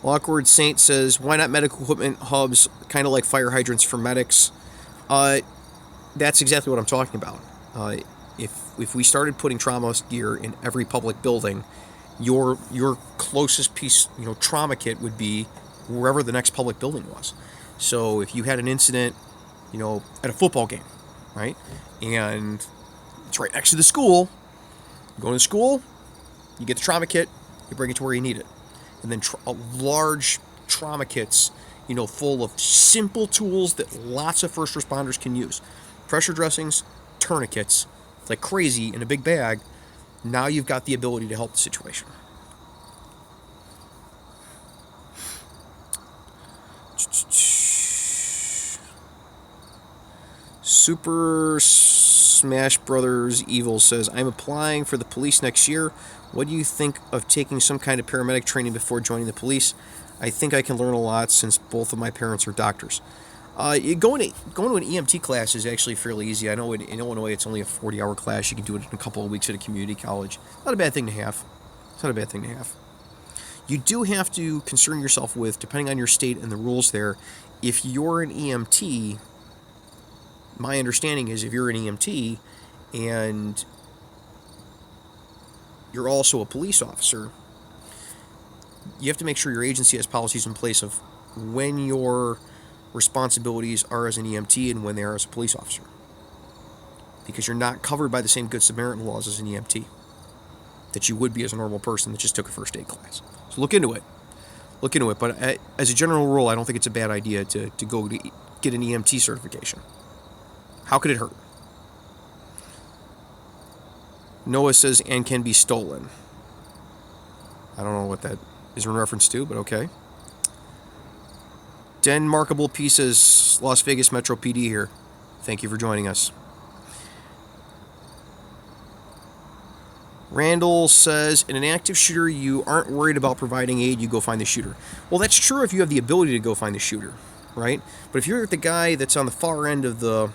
Awkward Saint says, why not medical equipment hubs, kind of like fire hydrants for medics? That's exactly what I'm talking about. If we started putting trauma gear in every public building, your closest piece, trauma kit would be wherever the next public building was. So if you had an incident, at a football game, right, and it's right next to the school, you go to the school, you get the trauma kit, you bring it to where you need it. And then large trauma kits, full of simple tools that lots of first responders can use. Pressure dressings, tourniquets, like crazy in a big bag. Now you've got the ability to help the situation. Super Smash Brothers Evil says, I'm applying for the police next year. What do you think of taking some kind of paramedic training before joining the police? I think I can learn a lot since both of my parents are doctors. Going to an EMT class is actually fairly easy. I know in Illinois it's only a 40-hour class. You can do it in a couple of weeks at a community college. Not a bad thing to have. It's not a bad thing to have. You do have to concern yourself with, depending on your state and the rules there, if you're an EMT, my understanding is if you're an EMT and you're also a police officer, you have to make sure your agency has policies in place of when your responsibilities are as an EMT and when they are as a police officer. because you're not covered by the same Good Samaritan laws as an EMT that you would be as a normal person that just took a first aid class. So look into it. Look into it. But as a general rule, I don't think it's a bad idea to go to get an EMT certification. How could it hurt? Noah says, and can be stolen. I don't know what that is in reference to, but okay. Denmarkable P says, Las Vegas Metro PD here. Thank you for joining us. Randall says, in an active shooter, you aren't worried about providing aid, you go find the shooter. Well, that's true if you have the ability to go find the shooter, right? But if you're the guy that's on the far end of the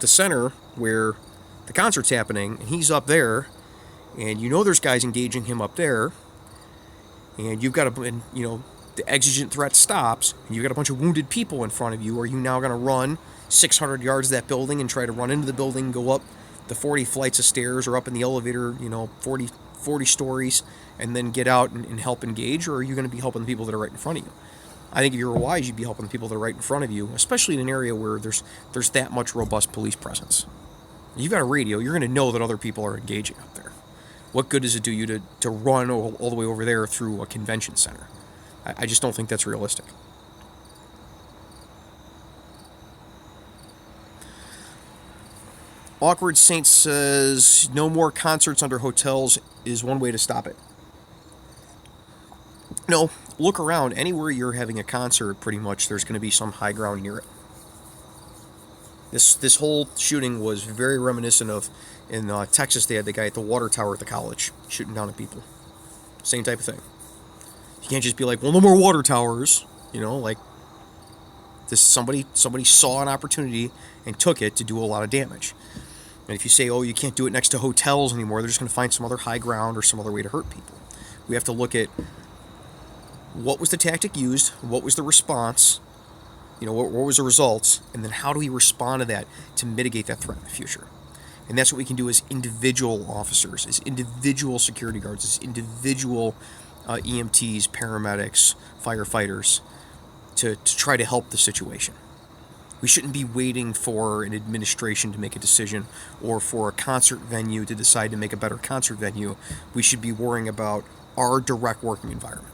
center where the concert's happening, and he's up there, and you know there's guys engaging him up there, and you've got the exigent threat stops, and you've got a bunch of wounded people in front of you, are you now going to run 600 yards to that building and try to run into the building, go up the 40 flights of stairs or up in the elevator, 40 stories, and then get out and help engage? Or are you going to be helping the people that are right in front of you? I think if you were wise, you'd be helping the people that are right in front of you, especially in an area where there's that much robust police presence. You've got a radio, you're going to know that other people are engaging up there. What good does it do you to run all the way over there through a convention center? I just don't think that's realistic. Awkward Saint says, no more concerts under hotels is one way to stop it. No, look around. Anywhere you're having a concert, pretty much, there's going to be some high ground near it. This whole shooting was very reminiscent of, in Texas, they had the guy at the water tower at the college shooting down at people. Same type of thing. You can't just be like, well, no more water towers. This somebody saw an opportunity and took it to do a lot of damage. And if you say, oh, you can't do it next to hotels anymore, they're just going to find some other high ground or some other way to hurt people. We have to look at what was the tactic used, what was the response, what was the results, and then how do we respond to that to mitigate that threat in the future. And that's what we can do as individual officers, as individual security guards, as individual EMTs, paramedics, firefighters, to try to help the situation. We shouldn't be waiting for an administration to make a decision or for a concert venue to decide to make a better concert venue. We should be worrying about our direct working environment.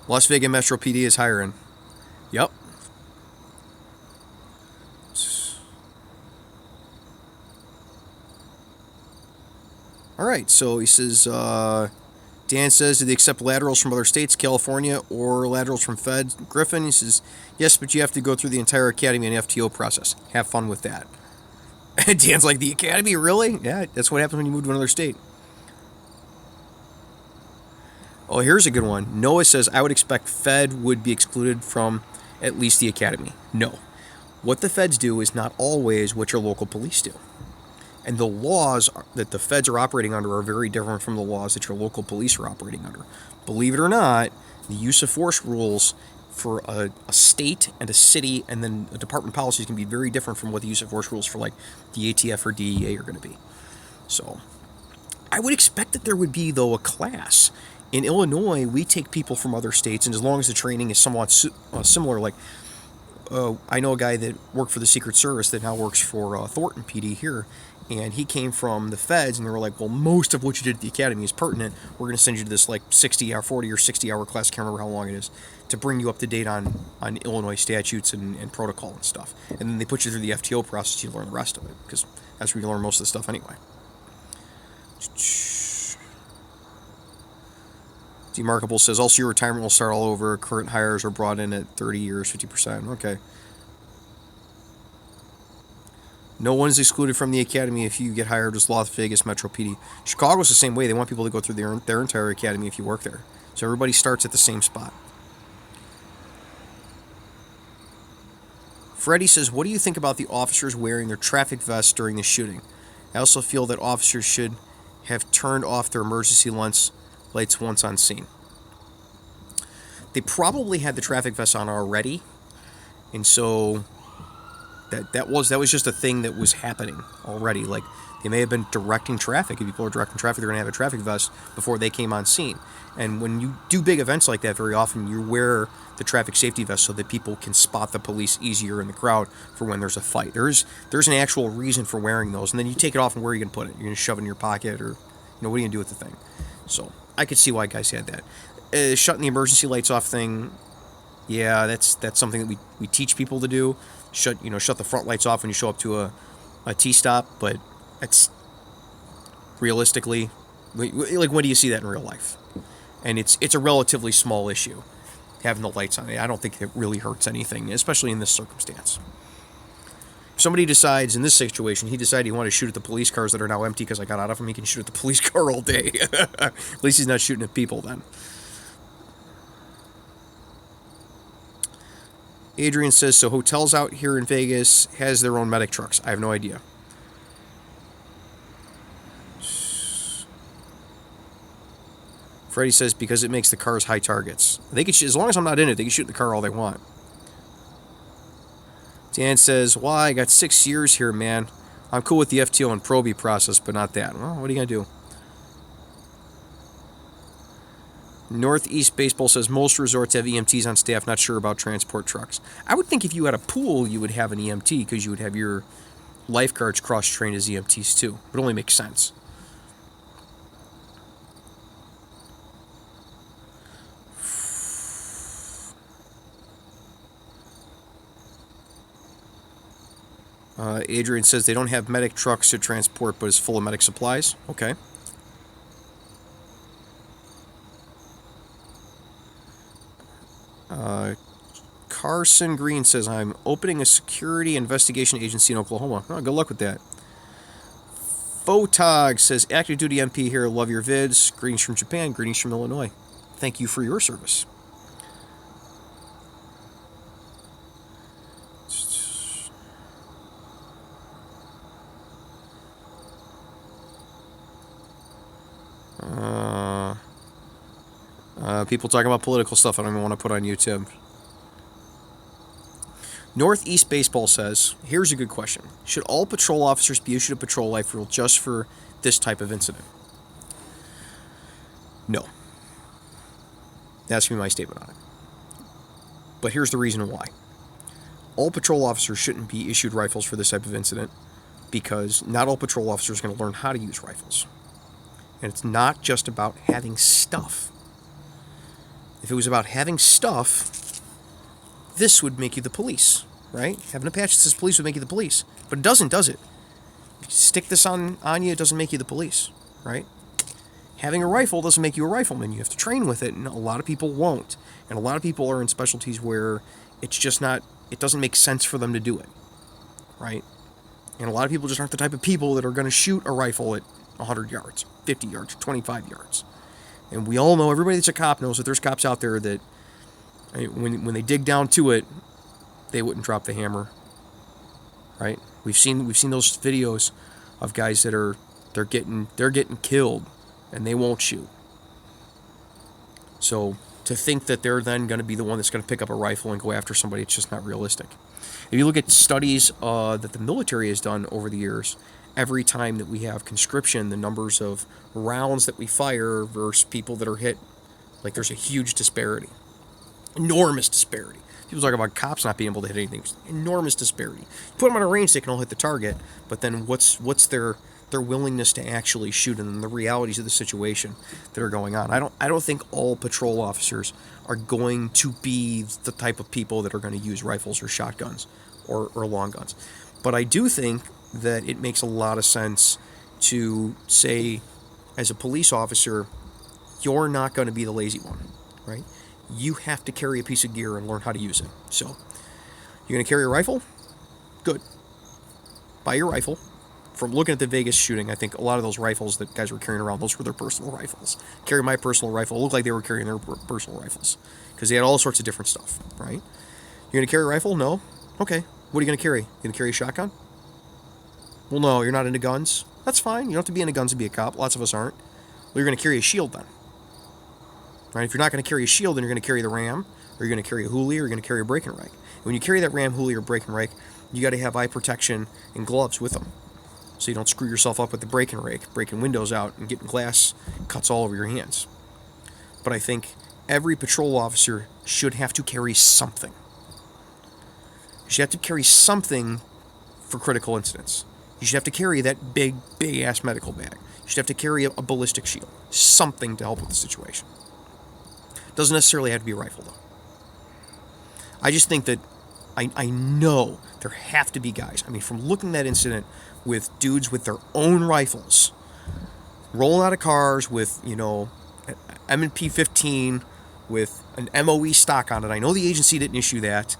Las Vegas Metro PD is hiring. Yep. All right, so he says, Dan says, do they accept laterals from other states, California, or laterals from Fed? Griffin, he says, yes, but you have to go through the entire academy and FTO process. Have fun with that. Dan's like, the academy, really? Yeah, that's what happens when you move to another state. Oh, here's a good one. Noah says, I would expect Fed would be excluded from at least the academy. No. What the feds do is not always what your local police do. And the laws that the feds are operating under are very different from the laws that your local police are operating under. Believe it or not, the use of force rules for a state and a city and then a department policies can be very different from what the use of force rules for like the ATF or DEA are going to be. So I would expect that there would be, though, a class. In Illinois, we take people from other states, and as long as the training is somewhat similar, like I know a guy that worked for the Secret Service that now works for Thornton PD here, and he came from the feds, and they were like, well, most of what you did at the academy is pertinent. We're going to send you to this like 40 or 60-hour class, can't remember how long it is, to bring you up to date on Illinois statutes and protocol and stuff. And then they put you through the FTO process to learn the rest of it, because that's where you learn most of the stuff anyway. Demarkable says, also your retirement will start all over. Current hires are brought in at 30 years, 50%. Okay. No one is excluded from the academy if you get hired as Las Vegas Metro PD. Chicago's the same way. They want people to go through their entire academy if you work there. So everybody starts at the same spot. Freddie says, what do you think about the officers wearing their traffic vests during the shooting? I also feel that officers should have turned off their emergency lights once on scene. They probably had the traffic vests on already, and so that was just a thing that was happening already. Like They may have been directing traffic. If people are directing traffic, they're going to have a traffic vest before they came on scene. And when you do big events like that, very often you wear the traffic safety vest so that people can spot the police easier in the crowd for when there's a fight. There's an actual reason for wearing those. And then you take it off, and where are you going to put it? You're going to shove it in your pocket, or what are you going to do with the thing? So I could see why guys had that. Shutting the emergency lights off thing, yeah, that's something that we teach people to do. Shut the front lights off when you show up to a T-stop, but it's realistically, like, when do you see that in real life? And it's a relatively small issue, having the lights on. I don't think it really hurts anything, especially in this circumstance. If somebody decides in this situation, he decided he wanted to shoot at the police cars that are now empty because I got out of them, he can shoot at the police car all day. At least he's not shooting at people then. Adrian says, so hotels out here in Vegas has their own medic trucks. I have no idea. Freddie says, because it makes the cars high targets. They can, as long as I'm not in it, they can shoot the car all they want. Dan says, well, I got 6 years here, man. I'm cool with the FTO and probie process, but not that. Well, what are you going to do? Northeast Baseball says, most resorts have EMTs on staff, not sure about transport trucks. I would think if you had a pool, you would have an EMT, because you would have your lifeguards cross-trained as EMTs too. It only makes sense. Adrian says they don't have medic trucks to transport, but it's full of medic supplies. Okay. Carson Green says, I'm opening a security investigation agency in Oklahoma. Oh, good luck with that. Photog says, active duty MP here. Love your vids. Greetings from Japan. Greetings from Illinois. Thank you for your service. People talking about political stuff I don't even want to put on YouTube. Northeast Baseball says, here's a good question. Should all patrol officers be issued a patrol life rule just for this type of incident? No. That's going to be my statement on it. But here's the reason why. All patrol officers shouldn't be issued rifles for this type of incident, because not all patrol officers are going to learn how to use rifles. And it's not just about having stuff. If it was about having stuff, this would make you the police, right? Having a patch that says police would make you the police. But it doesn't, does it? If you stick this on you, it doesn't make you the police, right? Having a rifle doesn't make you a rifleman. You have to train with it, and a lot of people won't. And a lot of people are in specialties where it's just not, it doesn't make sense for them to do it, right? And a lot of people just aren't the type of people that are going to shoot a rifle at 100 yards, 50 yards, 25 yards. And we all know, everybody that's a cop knows that there's cops out there that when they dig down to it, they wouldn't drop the hammer, right? We've seen those videos of guys that they're getting killed and they won't shoot. So to think that they're then going to be the one that's going to pick up a rifle and go after somebody, it's just not realistic. If you look at studies that the military has done over the years, every time that we have conscription, the numbers of rounds that we fire versus people that are hit, like, there's a huge disparity. Enormous disparity. People talk about cops not being able to hit anything. Enormous disparity. You put them on a range, they can all hit the target, but then what's their willingness to actually shoot, and the realities of the situation that are going on. I don't think all patrol officers are going to be the type of people that are going to use rifles or shotguns or long guns. But I do think that it makes a lot of sense to say, as a police officer, you're not going to be the lazy one, right? You have to carry a piece of gear and learn how to use it. So, you're going to carry a rifle? Good. Buy your rifle. From looking at the Vegas shooting, I think a lot of those rifles that guys were carrying around, those were their personal rifles. Carry my personal rifle. It looked like they were carrying their personal rifles, because they had all sorts of different stuff, right? You're going to carry a rifle? No? Okay. What are you going to carry? You going to carry a shotgun? Well, no, you're not into guns. That's fine. You don't have to be into guns to be a cop. Lots of us aren't. Well, you're going to carry a shield then. Right? If you're not going to carry a shield, then you're going to carry the RAM, or you're going to carry a hoolie, or you're going to carry a break and rake. When you carry that RAM, hoolie, or break and rake, you got to have eye protection and gloves with them. so you don't screw yourself up with the break and rake, breaking windows out and getting glass cuts all over your hands. But I think every patrol officer should have to carry something. You should have to carry something for critical incidents. You should have to carry that big ass medical bag. You should have to carry a ballistic shield. Something to help with the situation. Doesn't necessarily have to be a rifle, though. I just think that I know there have to be guys. I mean, from looking at that incident with dudes with their own rifles, rolling out of cars with, an M&P 15 with an MOE stock on it. I know the agency didn't issue that.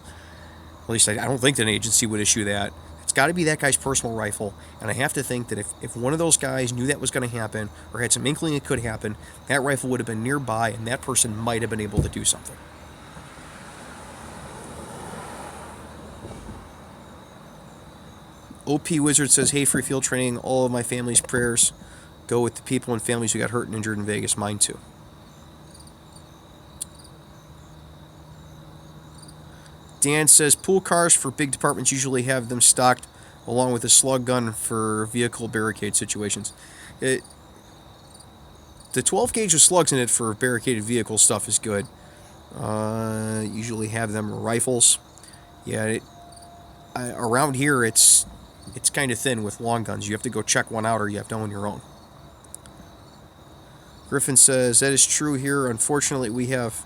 At least I don't think that an agency would issue that. It's got to be that guy's personal rifle. And I have to think that if one of those guys knew that was going to happen or had some inkling it could happen, that rifle would have been nearby and that person might have been able to do something. OP Wizard says, hey, free field training, all of my family's prayers go with the people and families who got hurt and injured in Vegas. Mine too. Dan says, pool cars for big departments usually have them stocked along with a slug gun for vehicle barricade situations. The 12 gauge with slugs in it for barricaded vehicle stuff is good. Usually have them rifles. Yeah, around here it's kind of thin with long guns. You have to go check one out or you have to own your own. Griffin says, that is true here. Unfortunately, we have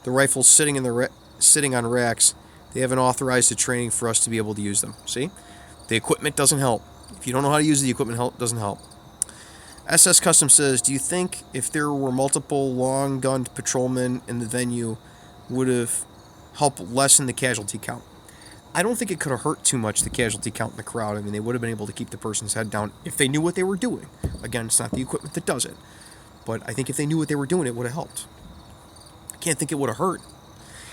the rifles sitting on racks. They haven't authorized the training for us to be able to use them. See? The equipment doesn't help. If you don't know how to use the equipment, it doesn't help. SS Custom says, do you think if there were multiple long-gunned patrolmen in the venue would have helped lessen the casualty count? I don't think it could have hurt too much, the casualty count in the crowd. I mean, they would have been able to keep the person's head down if they knew what they were doing. Again, it's not the equipment that does it. But I think if they knew what they were doing, it would have helped. I can't think it would have hurt.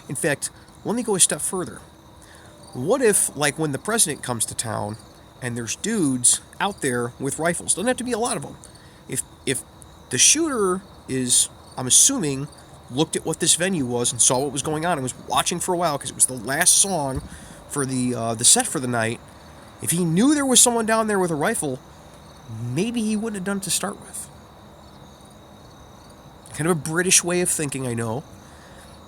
In fact, let me go a step further. What if, like when the president comes to town and there's dudes out there with rifles? Doesn't have to be a lot of them. If the shooter is, I'm assuming, looked at what this venue was and saw what was going on and was watching for a while because it was the last song for the set for the night, if he knew there was someone down there with a rifle, maybe he wouldn't have done it to start with. Kind of a British way of thinking, I know.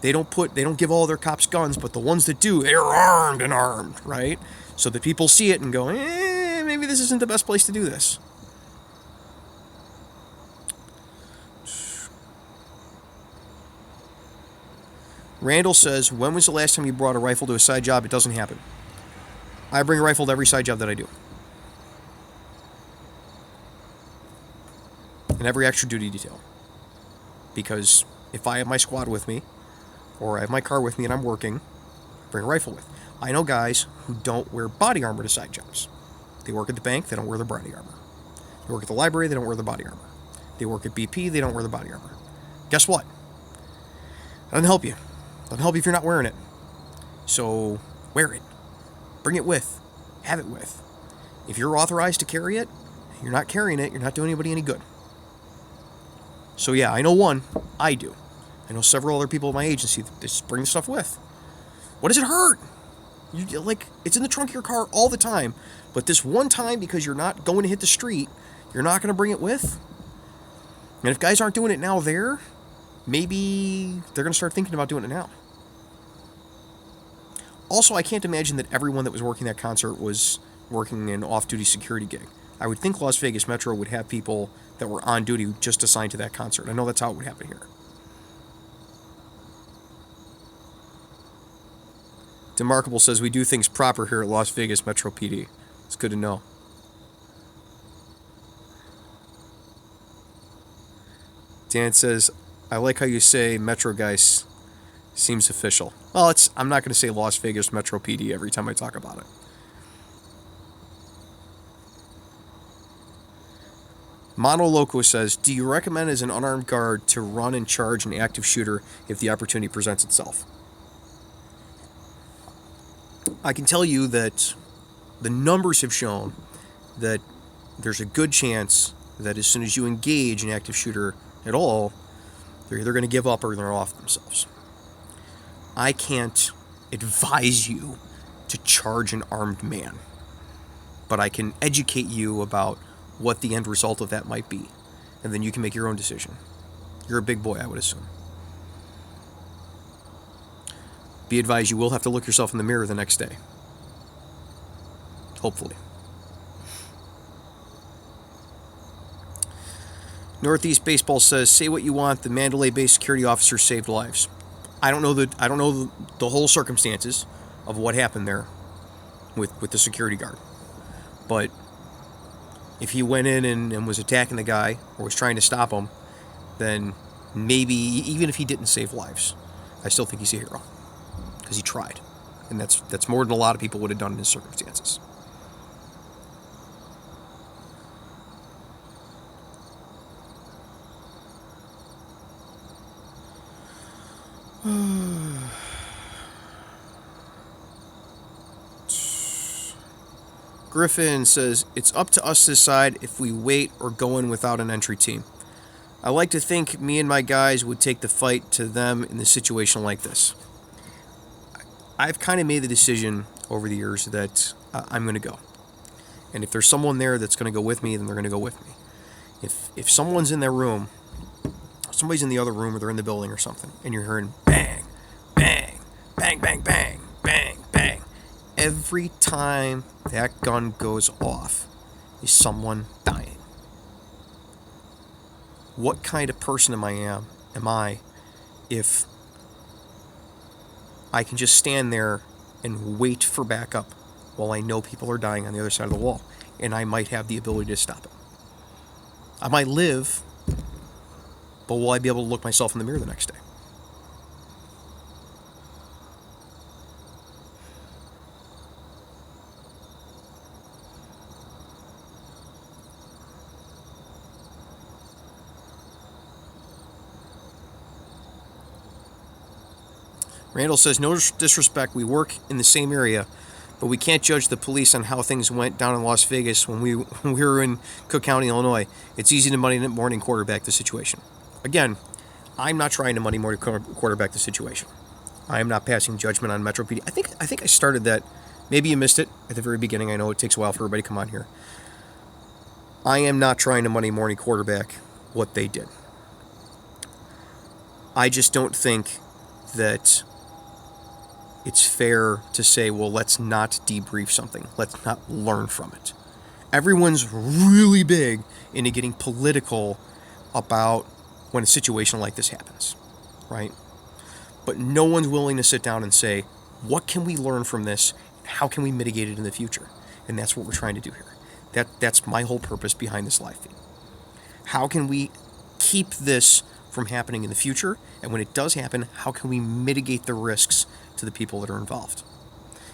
They don't give all their cops guns, but the ones that do, they're armed, right? So that people see it and go, maybe this isn't the best place to do this. Randall says, when was the last time you brought a rifle to a side job? It doesn't happen. I bring a rifle to every side job that I do. And every extra duty detail. Because if I have my squad with me, or I have my car with me and I'm working, I bring a rifle with. I know guys who don't wear body armor to side jobs. They work at the bank, they don't wear their body armor. They work at the library, they don't wear the body armor. They work at BP, they don't wear the body armor. Guess what? That doesn't help you. Doesn't help you if you're not wearing it. So, wear it. Bring it with. Have it with. If you're authorized to carry it, you're not carrying it, you're not doing anybody any good. So yeah, I know one. I do. I know several other people at my agency that just bring stuff with. What does it hurt? It's in the trunk of your car all the time. But this one time, because you're not going to hit the street, you're not going to bring it with. And if guys aren't doing it now there, maybe they're going to start thinking about doing it now. Also, I can't imagine that everyone that was working that concert was working an off-duty security gig. I would think Las Vegas Metro would have people that were on duty just assigned to that concert. I know that's how it would happen here. Demarkable says, we do things proper here at Las Vegas Metro PD. It's good to know. Dan says, I like how you say Metro guys seems official. Well, I'm not going to say Las Vegas Metro PD every time I talk about it. Mono Loco says, do you recommend as an unarmed guard to run and charge an active shooter if the opportunity presents itself? I can tell you that the numbers have shown that there's a good chance that as soon as you engage an active shooter at all, they're either going to give up or they're off themselves. I can't advise you to charge an armed man. but I can educate you about what the end result of that might be, and then you can make your own decision. You're a big boy, I would assume. Be advised, you will have to look yourself in the mirror the next day. Hopefully. Northeast Baseball says, say what you want, the Mandalay-based security officer saved lives. I don't know the whole circumstances of what happened there with the security guard. But if he went in and was attacking the guy or was trying to stop him, then maybe, even if he didn't save lives, I still think he's a hero. Because he tried. And that's more than a lot of people would have done in his circumstances. Griffin says, it's up to us to decide if we wait or go in without an entry team. I like to think me and my guys would take the fight to them in a situation like this. I've kind of made the decision over the years that I'm going to go. And if there's someone there that's going to go with me, then they're going to go with me. If someone's in their room, somebody's in the other room or they're in the building or something, and you're hearing bang, bang, bang, bang, bang, bang, bang, every time that gun goes off is someone dying. What kind of person am I if I can just stand there and wait for backup while I know people are dying on the other side of the wall, and I might have the ability to stop it? I might live, but will I be able to look myself in the mirror the next day? Randall says, no disrespect, we work in the same area, but we can't judge the police on how things went down in Las Vegas when we were in Cook County, Illinois. It's easy to Monday morning quarterback the situation. Again, I'm not trying to Monday morning quarterback the situation. I am not passing judgment on Metro PD. I think I started that. Maybe you missed it at the very beginning. I know it takes a while for everybody to come on here. I am not trying to Monday morning quarterback what they did. I just don't think that it's fair to say, well, let's not debrief something. Let's not learn from it. Everyone's really big into getting political about when a situation like this happens, right? But no one's willing to sit down and say, what can we learn from this? How can we mitigate it in the future? And that's what we're trying to do here. That's my whole purpose behind this live feed. How can we keep this from happening in the future? And when it does happen, how can we mitigate the risks to the people that are involved?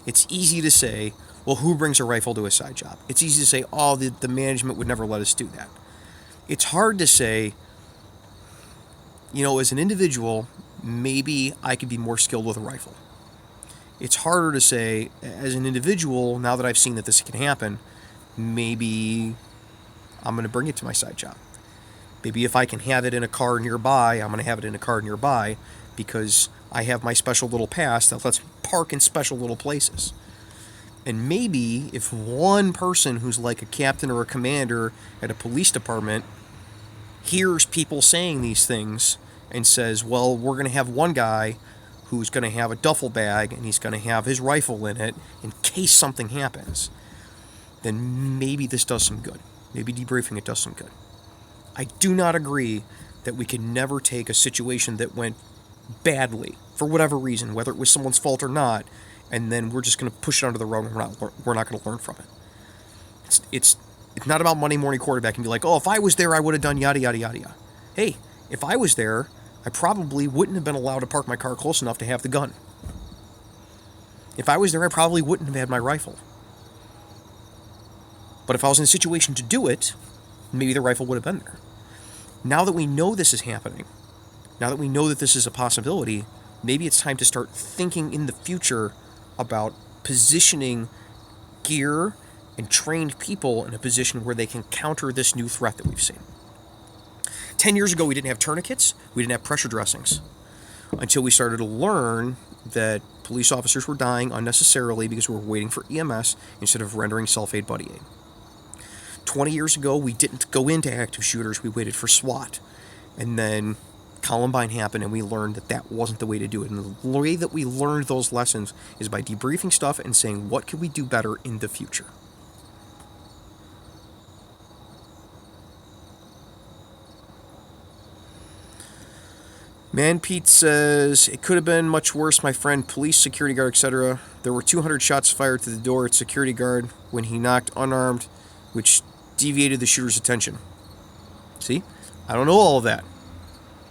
It's easy to say, well, who brings a rifle to a side job? It's easy to say, oh, the management would never let us do that. It's hard to say, as an individual, maybe I could be more skilled with a rifle. It's harder to say, as an individual, now that I've seen that this can happen, maybe I'm going to bring it to my side job. Maybe if I can have it in a car nearby, I'm going to have it in a car nearby because I have my special little pass that lets me park in special little places. And maybe if one person who's like a captain or a commander at a police department hears people saying these things and says, well, we're going to have one guy who's going to have a duffel bag and he's going to have his rifle in it in case something happens, then maybe this does some good. Maybe debriefing it does some good. I do not agree that we can never take a situation that went badly, for whatever reason, whether it was someone's fault or not, and then we're just going to push it under the rug and we're not going to learn from it. It's not about Monday morning quarterback and be like, oh, if I was there, I would have done yada, yada, yada, yada. Hey, if I was there, I probably wouldn't have been allowed to park my car close enough to have the gun. If I was there, I probably wouldn't have had my rifle. But if I was in a situation to do it, maybe the rifle would have been there. Now that we know this is happening, now that we know that this is a possibility, maybe it's time to start thinking in the future about positioning gear and trained people in a position where they can counter this new threat that we've seen. 10 years ago, we didn't have tourniquets, we didn't have pressure dressings, until we started to learn that police officers were dying unnecessarily because we were waiting for EMS instead of rendering self-aid buddy aid. 20 years ago, we didn't go into active shooters, we waited for SWAT. And then Columbine happened and we learned that that wasn't the way to do it. And the way that we learned those lessons is by debriefing stuff and saying, what can we do better in the future? Man Pete says, it could have been much worse, my friend. Police, security guard, etc. There were 200 shots fired to the door at security guard when he knocked unarmed, which deviated the shooter's attention. See? I don't know all of that.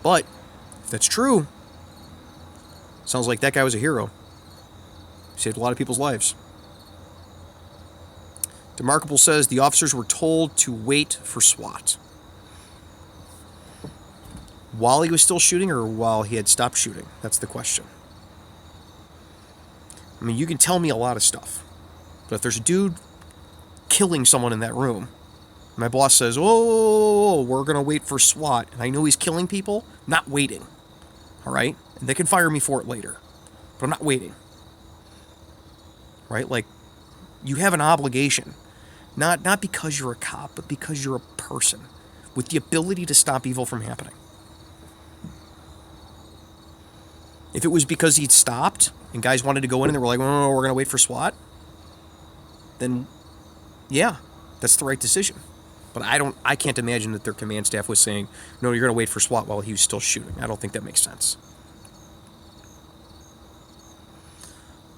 But, if that's true, sounds like that guy was a hero. He saved a lot of people's lives. Demarkable says, the officers were told to wait for SWAT. While he was still shooting or while he had stopped shooting? That's the question. I mean, you can tell me a lot of stuff. But if there's a dude killing someone in that room, my boss says, oh, we're going to wait for SWAT, and I know he's killing people, not waiting. All right? And they can fire me for it later. But I'm not waiting. Right? Like, you have an obligation. Not because you're a cop, but because you're a person with the ability to stop evil from happening. If it was because he'd stopped and guys wanted to go in and they were like, oh, we're going to wait for SWAT, then yeah, that's the right decision. But I can't imagine that their command staff was saying, no, you're going to wait for SWAT while he was still shooting. I don't think that makes sense.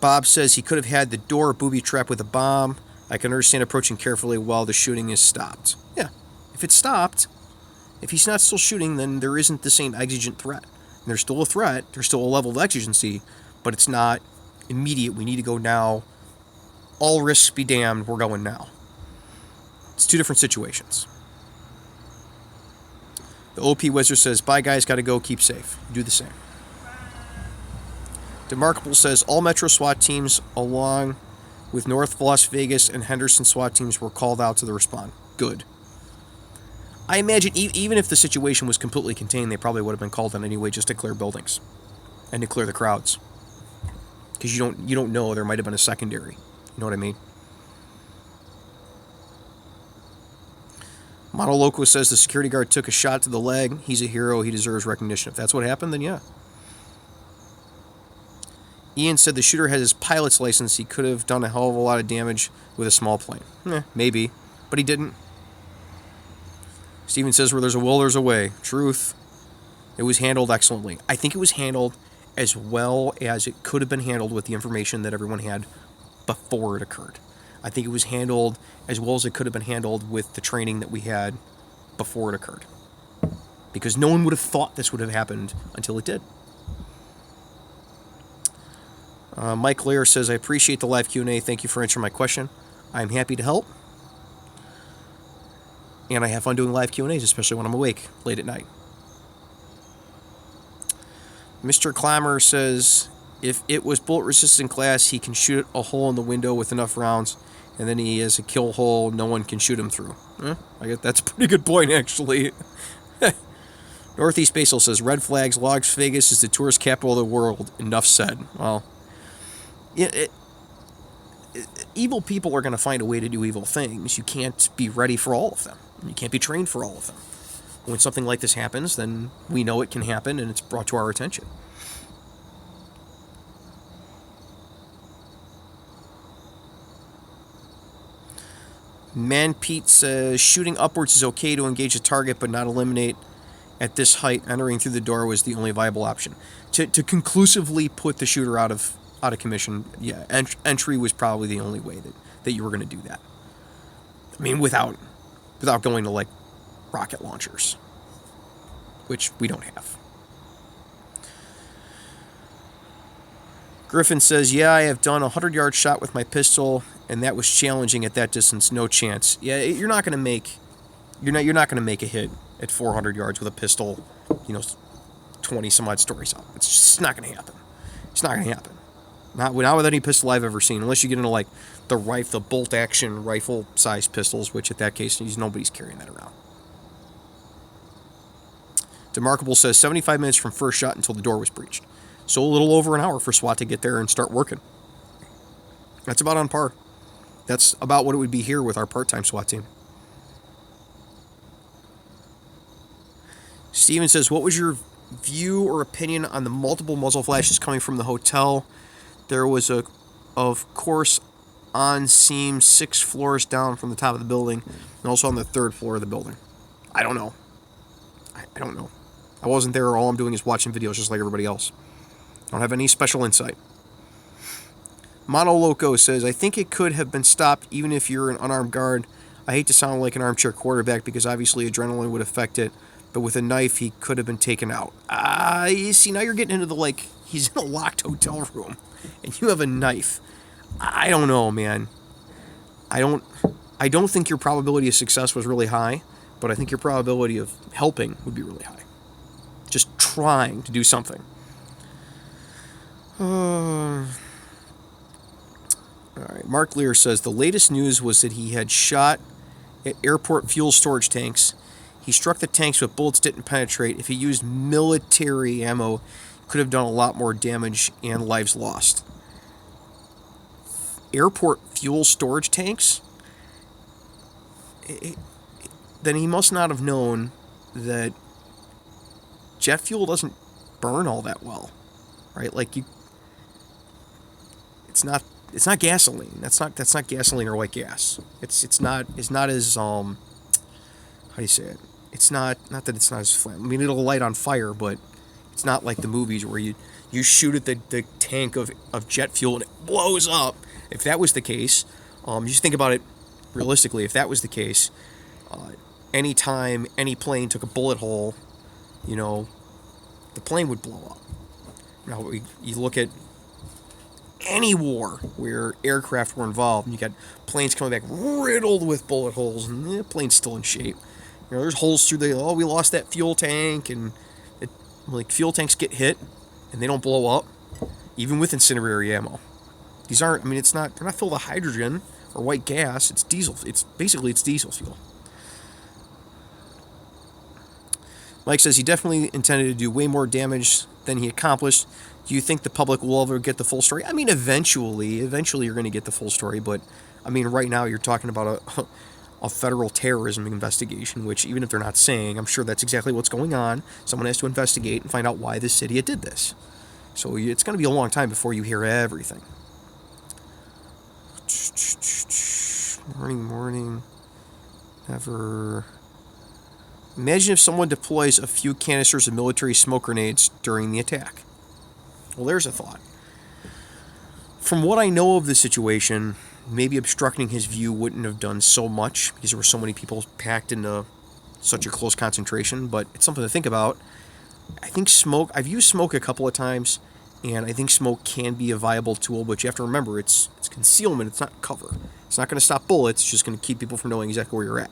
Bob says he could have had the door booby-trapped with a bomb. I can understand approaching carefully while the shooting is stopped. Yeah, if it's stopped, if he's not still shooting, then there isn't the same exigent threat. And there's still a threat, there's still a level of exigency, but it's not immediate. We need to go now. All risks be damned, we're going now. It's two different situations. The OP Wizard says, bye guys, gotta go, keep safe. Do the same. Demarkable says, all Metro SWAT teams along with North Las Vegas and Henderson SWAT teams were called out to the response. Good. I imagine even if the situation was completely contained, they probably would have been called on anyway just to clear buildings and to clear the crowds. Because you don't know, there might have been a secondary. You know what I mean? Monoloco says the security guard took a shot to the leg. He's a hero. He deserves recognition. If that's what happened, then yeah. Ian said the shooter had his pilot's license. He could have done a hell of a lot of damage with a small plane. Maybe. But he didn't. Steven says where there's a will, there's a way. Truth. It was handled excellently. I think it was handled as well as it could have been handled with the information that everyone had before it occurred. I think it was handled as well as it could have been handled with the training that we had before it occurred. Because no one would have thought this would have happened until it did. Mike Lear says, I appreciate the live Q&A. Thank you for answering my question. I'm happy to help. And I have fun doing live Q&As, especially when I'm awake late at night. Mr. Clamor says, if it was bullet-resistant glass, he can shoot a hole in the window with enough rounds, and then he has a kill hole no one can shoot him through. I guess that's a pretty good point, actually. Northeast Basel says, red flags, Las Vegas is the tourist capital of the world. Enough said. Well, evil people are going to find a way to do evil things. You can't be ready for all of them. You can't be trained for all of them. When something like this happens, then we know it can happen and it's brought to our attention. Man Pete says, shooting upwards is okay to engage a target but not eliminate at this height. Entering through the door was the only viable option. To conclusively put the shooter out of commission, yeah, entry was probably the only way that you were going to do that. I mean, without going to, like, rocket launchers, which we don't have. Griffin says, yeah, I have done a 100-yard shot with my pistol, and that was challenging at that distance. No chance. Yeah, you're not going to make a hit at 400 yards with a pistol, 20 some odd stories up. It's just not going to happen. It's not going to happen. Not with any pistol I've ever seen, unless you get into like the bolt action rifle size pistols, which at that case nobody's carrying that around. Demarkable says 75 minutes from first shot until the door was breached. So a little over an hour for SWAT to get there and start working. That's about on par. That's about what it would be here with our part-time SWAT team. Steven says, what was your view or opinion on the multiple muzzle flashes coming from the hotel? There was of course, on scene 6 floors down from the top of the building, and also on the 3rd floor of the building. I don't know. I don't know. I wasn't there. All I'm doing is watching videos just like everybody else. I don't have any special insight. Mono Loco says, I think it could have been stopped even if you're an unarmed guard. I hate to sound like an armchair quarterback because obviously adrenaline would affect it, but with a knife he could have been taken out. You see, now you're getting into the, like, he's in a locked hotel room and you have a knife. I don't know, man. I don't think your probability of success was really high, but I think your probability of helping would be really high. Just trying to do something. All right. Mark Lear says, the latest news was that he had shot at airport fuel storage tanks. He struck the tanks, but bullets didn't penetrate. If he used military ammo, he could have done a lot more damage and lives lost. Airport fuel storage tanks? Then he must not have known that jet fuel doesn't burn all that well, right? Like it's not gasoline. That's not gasoline or white gas. It's not as how do you say it? It's not that it's not as flammable. I mean, it'll light on fire, but it's not like the movies where you shoot at the tank of jet fuel and it blows up. If that was the case, just think about it realistically. If that was the case, anytime any plane took a bullet hole, the plane would blow up. Now, you look at any war where aircraft were involved, and you got planes coming back riddled with bullet holes, and the plane's still in shape. There's holes through we lost that fuel tank, and fuel tanks get hit, and they don't blow up, even with incendiary ammo. These aren't, they're not filled with hydrogen or white gas, it's diesel. It's diesel fuel. Mike says he definitely intended to do way more damage than he accomplished. Do you think the public will ever get the full story? Eventually you're going to get the full story, but right now you're talking about a federal terrorism investigation, which even if they're not saying, I'm sure that's exactly what's going on. Someone has to investigate and find out why this city did this. So it's going to be a long time before you hear everything. Morning. Never. Imagine if someone deploys a few canisters of military smoke grenades during the attack. Well, there's a thought. From what I know of the situation, maybe obstructing his view wouldn't have done so much because there were so many people packed into such a close concentration, but it's something to think about. I think smoke, I've used smoke a couple of times, and I think smoke can be a viable tool, but you have to remember it's concealment, it's not cover. It's not going to stop bullets, it's just going to keep people from knowing exactly where you're at.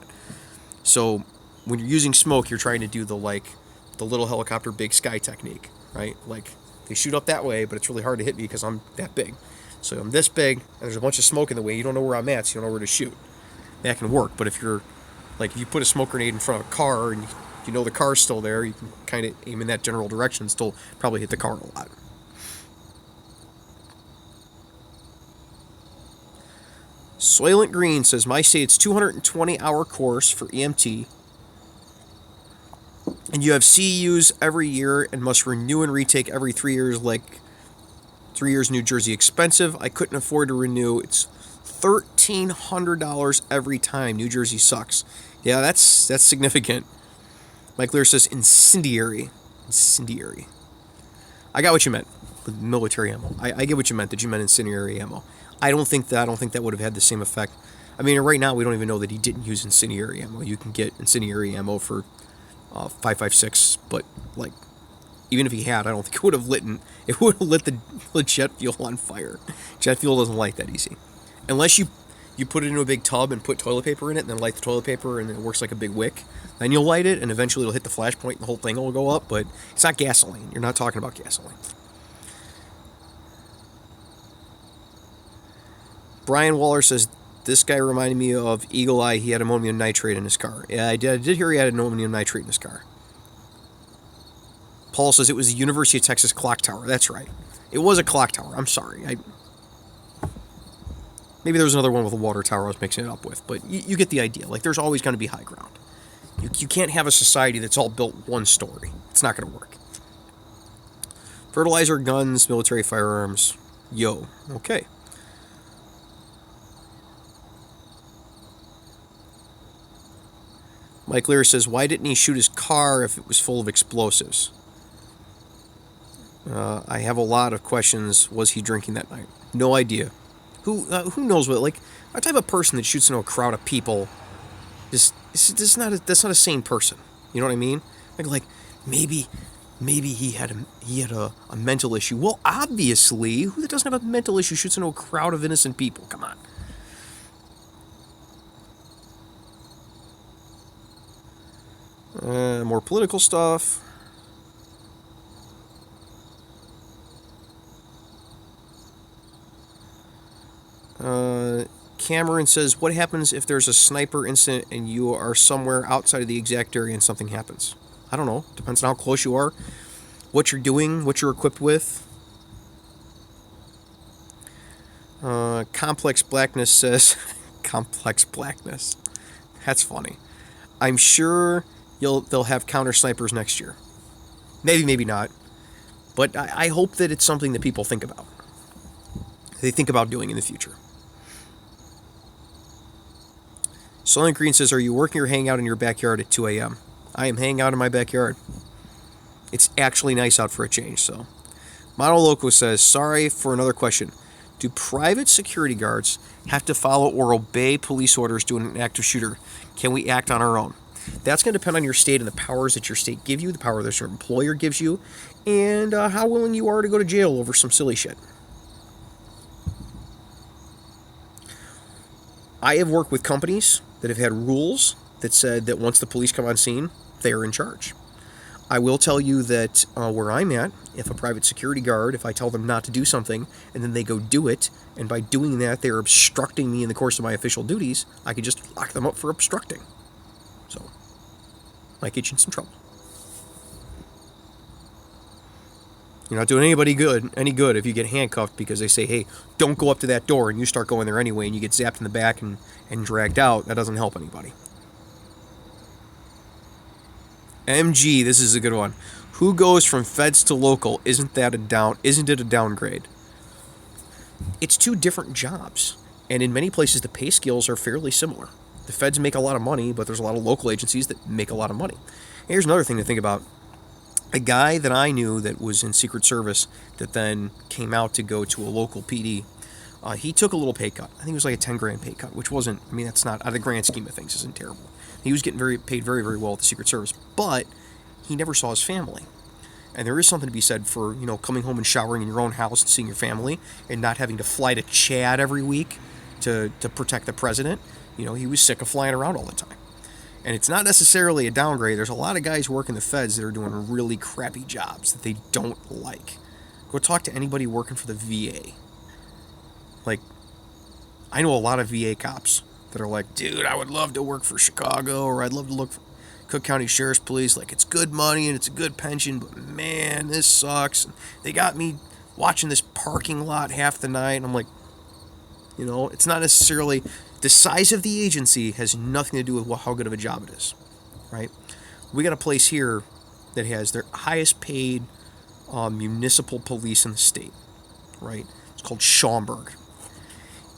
So when you're using smoke, you're trying to do the little helicopter big sky technique, right? Like they shoot up that way, but it's really hard to hit me because I'm that big. So I'm this big, and there's a bunch of smoke in the way. You don't know where I'm at, so you don't know where to shoot. That can work, but if you put a smoke grenade in front of a car and you know the car's still there, you can kind of aim in that general direction and still probably hit the car a lot. Soylent Green says, my state's 220-hour course for EMT, and you have CEUs every year and must renew and retake every 3 years, like 3 years New Jersey. Expensive. I couldn't afford to renew. It's $1,300 every time. New Jersey sucks. Yeah, that's significant. Mike Lear says incendiary. I got what you meant with military ammo. I get what you meant, that you meant incendiary ammo. I don't think that would have had the same effect. Right now we don't even know that he didn't use incendiary ammo. You can get incendiary ammo for 5.56, but even if he had, I don't think it would have lit the jet fuel on fire. Jet fuel doesn't light that easy. Unless you put it into a big tub and put toilet paper in it and then light the toilet paper and it works like a big wick. Then you'll light it and eventually it'll hit the flash point and the whole thing will go up, but it's not gasoline. You're not talking about gasoline. Brian Waller says, this guy reminded me of Eagle Eye. He had ammonium nitrate in his car. Yeah, I did hear he had ammonium nitrate in his car. Paul says it was the University of Texas clock tower. That's right. It was a clock tower. I'm sorry. Maybe there was another one with a water tower I was mixing it up with, but you get the idea. Like, there's always going to be high ground. You can't have a society that's all built one story. It's not going to work. Fertilizer, guns, military firearms. Yo. Okay. Mike Lear says, why didn't he shoot his car if it was full of explosives? I have a lot of questions. Was he drinking that night? No idea. Who knows what? Like, what type of person that shoots into a crowd of people? That's not a sane person. You know what I mean? Like maybe he had a mental issue. Well, obviously, who that doesn't have a mental issue shoots into a crowd of innocent people? Come on. More political stuff. Cameron says, what happens if there's a sniper incident and you are somewhere outside of the exact area and something happens? I don't know. Depends on how close you are, what you're doing, what you're equipped with. Complex Blackness says, Complex Blackness. That's funny. I'm sure they'll have counter snipers next year. Maybe not. But I hope that it's something that people think about. They think about doing in the future. Soylent Green says, are you working or hanging out in your backyard at 2 a.m.? I am hanging out in my backyard. It's actually nice out for a change, so. Mono Loco says, sorry for another question. Do private security guards have to follow or obey police orders during an active shooter? Can we act on our own? That's going to depend on your state and the powers that your state give you, the power that your employer gives you, and how willing you are to go to jail over some silly shit. I have worked with companies that have had rules that said that once the police come on scene, they are in charge. I will tell you that where I'm at, if a private security guard, if I tell them not to do something, and then they go do it, and by doing that they're obstructing me in the course of my official duties, I could just lock them up for obstructing. So, might get you in some trouble. You're not doing any good if you get handcuffed because they say, hey, don't go up to that door, and you start going there anyway, and you get zapped in the back and dragged out. That doesn't help anybody. MG, this is a good one. Who goes from feds to local? Isn't it a downgrade? It's two different jobs, and in many places the pay scales are fairly similar. The feds make a lot of money, but there's a lot of local agencies that make a lot of money. And here's another thing to think about. A guy that I knew that was in Secret Service that then came out to go to a local PD, he took a little pay cut. I think it was like a 10 grand pay cut, which wasn't, I mean, that's not, out of the grand scheme of things, isn't terrible. He was getting paid very, very well at the Secret Service, but he never saw his family. And there is something to be said for, coming home and showering in your own house and seeing your family and not having to fly to Chad every week to protect the president. He was sick of flying around all the time. And it's not necessarily a downgrade. There's a lot of guys working the feds that are doing really crappy jobs that they don't like. Go talk to anybody working for the VA. Like, I know a lot of VA cops that are like, dude, I would love to work for Chicago, or I'd love to look for Cook County Sheriff's Police. Like, it's good money and it's a good pension, but man, this sucks. And they got me watching this parking lot half the night, and I'm like, it's not necessarily... The size of the agency has nothing to do with how good of a job it is, right? We got a place here that has their highest paid municipal police in the state, right? It's called Schaumburg.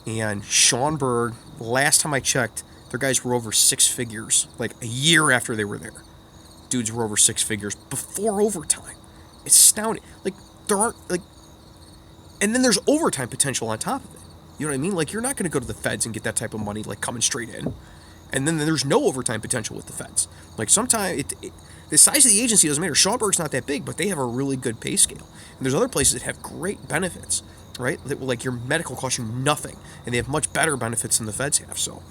And Schaumburg, last time I checked, their guys were over six figures, like a year after they were there. Dudes were over six figures before overtime. It's astounding. Like, there aren't, like, and then there's overtime potential on top of it. You know what I mean? Like, you're not going to go to the feds and get that type of money, like, coming straight in. And then there's no overtime potential with the feds. Like, sometimes, the size of the agency doesn't matter. Schaumburg's not that big, but they have a really good pay scale. And there's other places that have great benefits, right? That, like, your medical costs you nothing. And they have much better benefits than the feds have. So,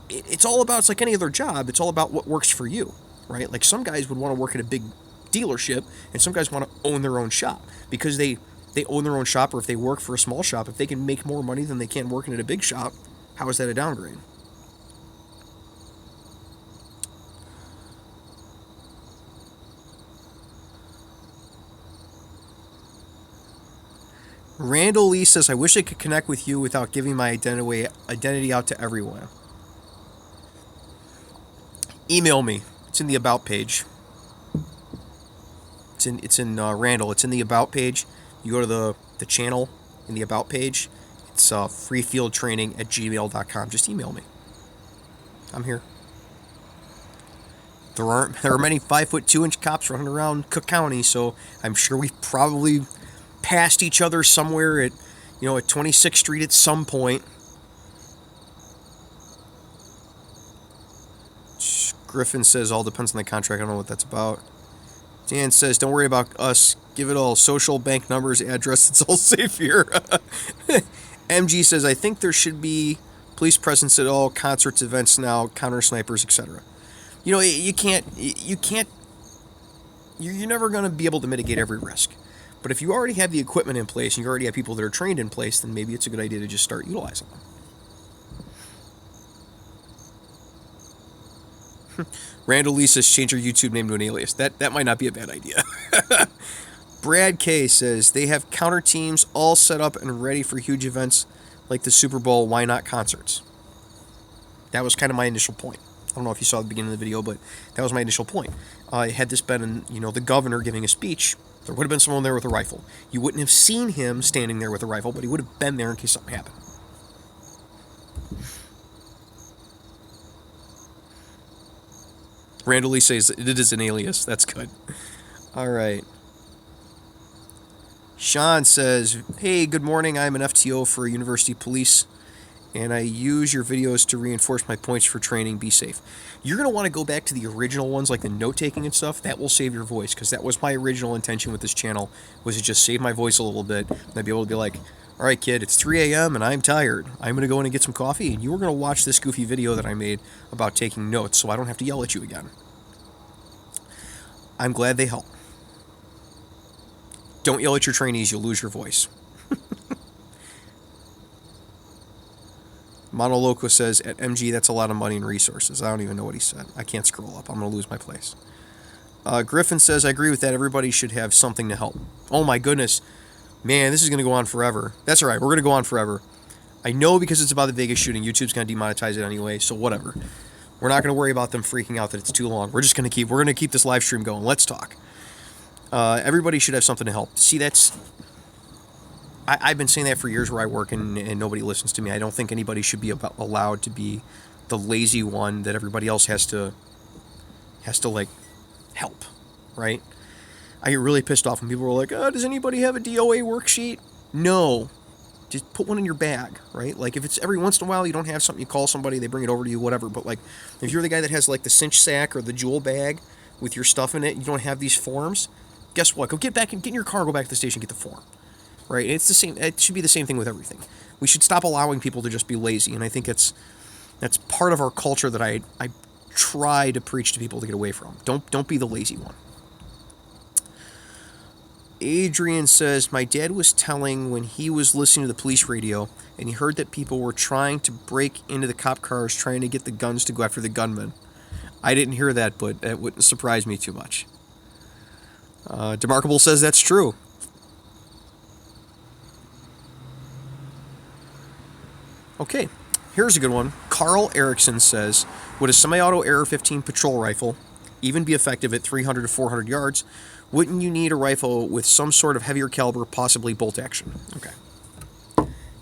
it's all about, it's like any other job, it's all about what works for you, right? Like, some guys would want to work at a big dealership, and some guys want to own their own shop. Because they own their own shop, or if they work for a small shop, if they can make more money than they can working at a big shop, how is that a downgrade? Randall Lee says, I wish I could connect with you without giving my identity out to everyone. Email me. It's in the About page. It's in Randall. It's in the About page. You go to the channel in the About page. It's freefieldtraining@gmail.com. Just email me. I'm here. There are many 5'2" cops running around Cook County, so I'm sure we've probably passed each other somewhere at 26th Street at some point. Griffin says all depends on the contract. I don't know what that's about. Dan says don't worry about us. Give it all social, bank numbers, address. It's all safe here. MG says I think there should be police presence at all concerts, events now, counter snipers, etc. You can't. You're never going to be able to mitigate every risk. But if you already have the equipment in place and you already have people that are trained in place, then maybe it's a good idea to just start utilizing them. Randall Lee says change your YouTube name to an alias. That might not be a bad idea. Brad K says they have counter teams all set up and ready for huge events like the Super Bowl. Why not concerts? That was kind of my initial point. I don't know if you saw the beginning of the video, but that was my initial point. Had this been, the governor giving a speech, there would have been someone there with a rifle. You wouldn't have seen him standing there with a rifle, but he would have been there in case something happened. Randall Lee says it is an alias. That's good. All right. Sean says, hey, good morning. I'm an FTO for University Police, and I use your videos to reinforce my points for training. Be safe. You're going to want to go back to the original ones, like the note-taking and stuff. That will save your voice, because that was my original intention with this channel, was to just save my voice a little bit, and I'd be able to be like, all right, kid, it's 3 a.m. and I'm tired. I'm going to go in and get some coffee, and you were going to watch this goofy video that I made about taking notes, so I don't have to yell at you again. I'm glad they help. Don't yell at your trainees, you'll lose your voice. Monoloco says, at MG, that's a lot of money and resources. I don't even know what he said. I can't scroll up. I'm going to lose my place. Griffin says, I agree with that. Everybody should have something to help. Oh my goodness. Man, this is going to go on forever. That's all right. We're going to go on forever. I know because it's about the Vegas shooting, YouTube's going to demonetize it anyway, so whatever. We're not going to worry about them freaking out that it's too long. We're going to keep this live stream going. Let's talk. Everybody should have something to help. See, I've been saying that for years where I work and nobody listens to me. I don't think anybody should be allowed to be the lazy one that everybody else has to like help, right? I get really pissed off when people are like, does anybody have a DOA worksheet? No. Just put one in your bag, right? Like if it's every once in a while you don't have something, you call somebody, they bring it over to you, whatever. But like if you're the guy that has like the cinch sack or the jewel bag with your stuff in it, you don't have these forms, guess what? Go get in your car, go back to the station, get the form. Right? It's the same. It should be the same thing with everything. We should stop allowing people to just be lazy, and I think that's part of our culture that I try to preach to people to get away from. Don't be the lazy one. Adrian says, my dad was telling when he was listening to the police radio, and he heard that people were trying to break into the cop cars, trying to get the guns to go after the gunmen. I didn't hear that, but it wouldn't surprise me too much. Demarkable says that's true. Okay, here's a good one. Carl Erickson says, would a semi-auto AR-15 patrol rifle even be effective at 300 to 400 yards? Wouldn't you need a rifle with some sort of heavier caliber, possibly bolt action? Okay.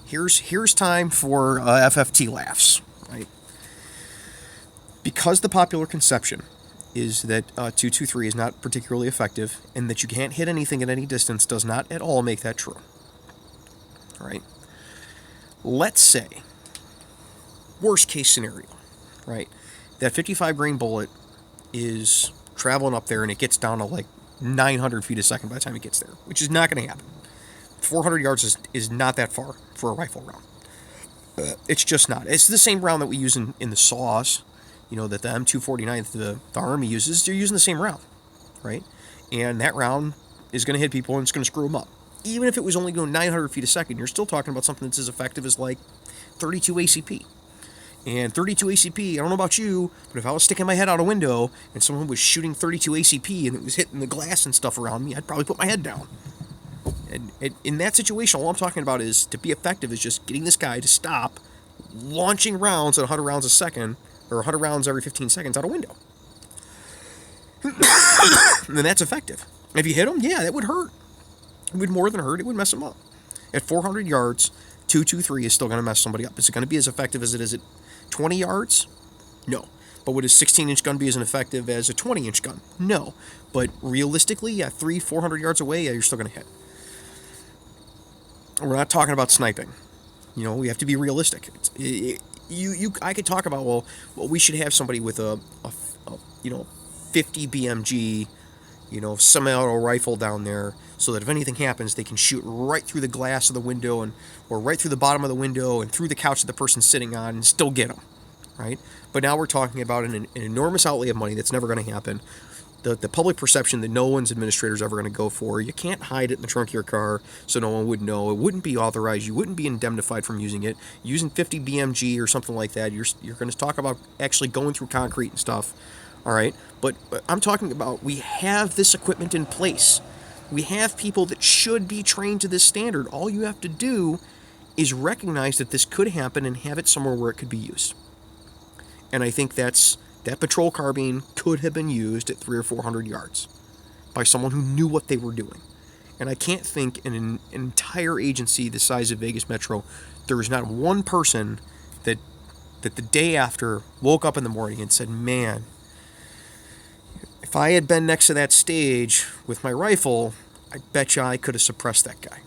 Here's time for FFT laughs, right? Because the popular conception is that 223 is not particularly effective and that you can't hit anything at any distance does not at all make that true. All right? Let's say, worst case scenario, right? That 55 grain bullet is traveling up there and it gets down to like 900 feet a second by the time it gets there, which is not going to happen. 400 yards is not that far for a rifle round. It's just not. It's the same round that we use in the saws, that the M249 the Army uses. They're using the same round, right? And that round is going to hit people and it's going to screw them up. Even if it was only going 900 feet a second, you're still talking about something that's as effective as like 32 ACP. And 32 ACP, I don't know about you, but if I was sticking my head out a window and someone was shooting 32 ACP and it was hitting the glass and stuff around me, I'd probably put my head down. And in that situation, all I'm talking about is, to be effective, is just getting this guy to stop launching rounds at 100 rounds a second, or 100 rounds every 15 seconds out a window. And then that's effective. If you hit him, yeah, that would hurt. It would more than hurt. It would mess him up. At 400 yards, 223 is still going to mess somebody up. Is it going to be as effective as it is at 20 yards? No. But would a 16-inch gun be as effective as a 20-inch gun? No. But realistically, yeah, 400 yards away, yeah, you're still going to hit. We're not talking about sniping. You know, we have to be realistic. I could talk about, well, we should have somebody with a 50 BMG, semi-auto rifle down there, so that if anything happens, they can shoot right through the glass of the window, or right through the bottom of the window and through the couch that the person's sitting on, and still get them, right? But now we're talking about an enormous outlay of money that's never going to happen. The public perception that no one's administrator is ever going to go for. You can't hide it in the trunk of your car so no one would know. It wouldn't be authorized. You wouldn't be indemnified from using it. Using 50 BMG or something like that, you're going to talk about actually going through concrete and stuff. All right, but I'm talking about, we have this equipment in place. We have people that should be trained to this standard. All you have to do is recognize that this could happen and have it somewhere where it could be used. And I think that patrol carbine could have been used at 300 or 400 yards by someone who knew what they were doing. And I can't think in an entire agency the size of Vegas Metro, there was not one person that the day after woke up in the morning and said, man, if I had been next to that stage with my rifle, I bet you I could have suppressed that guy.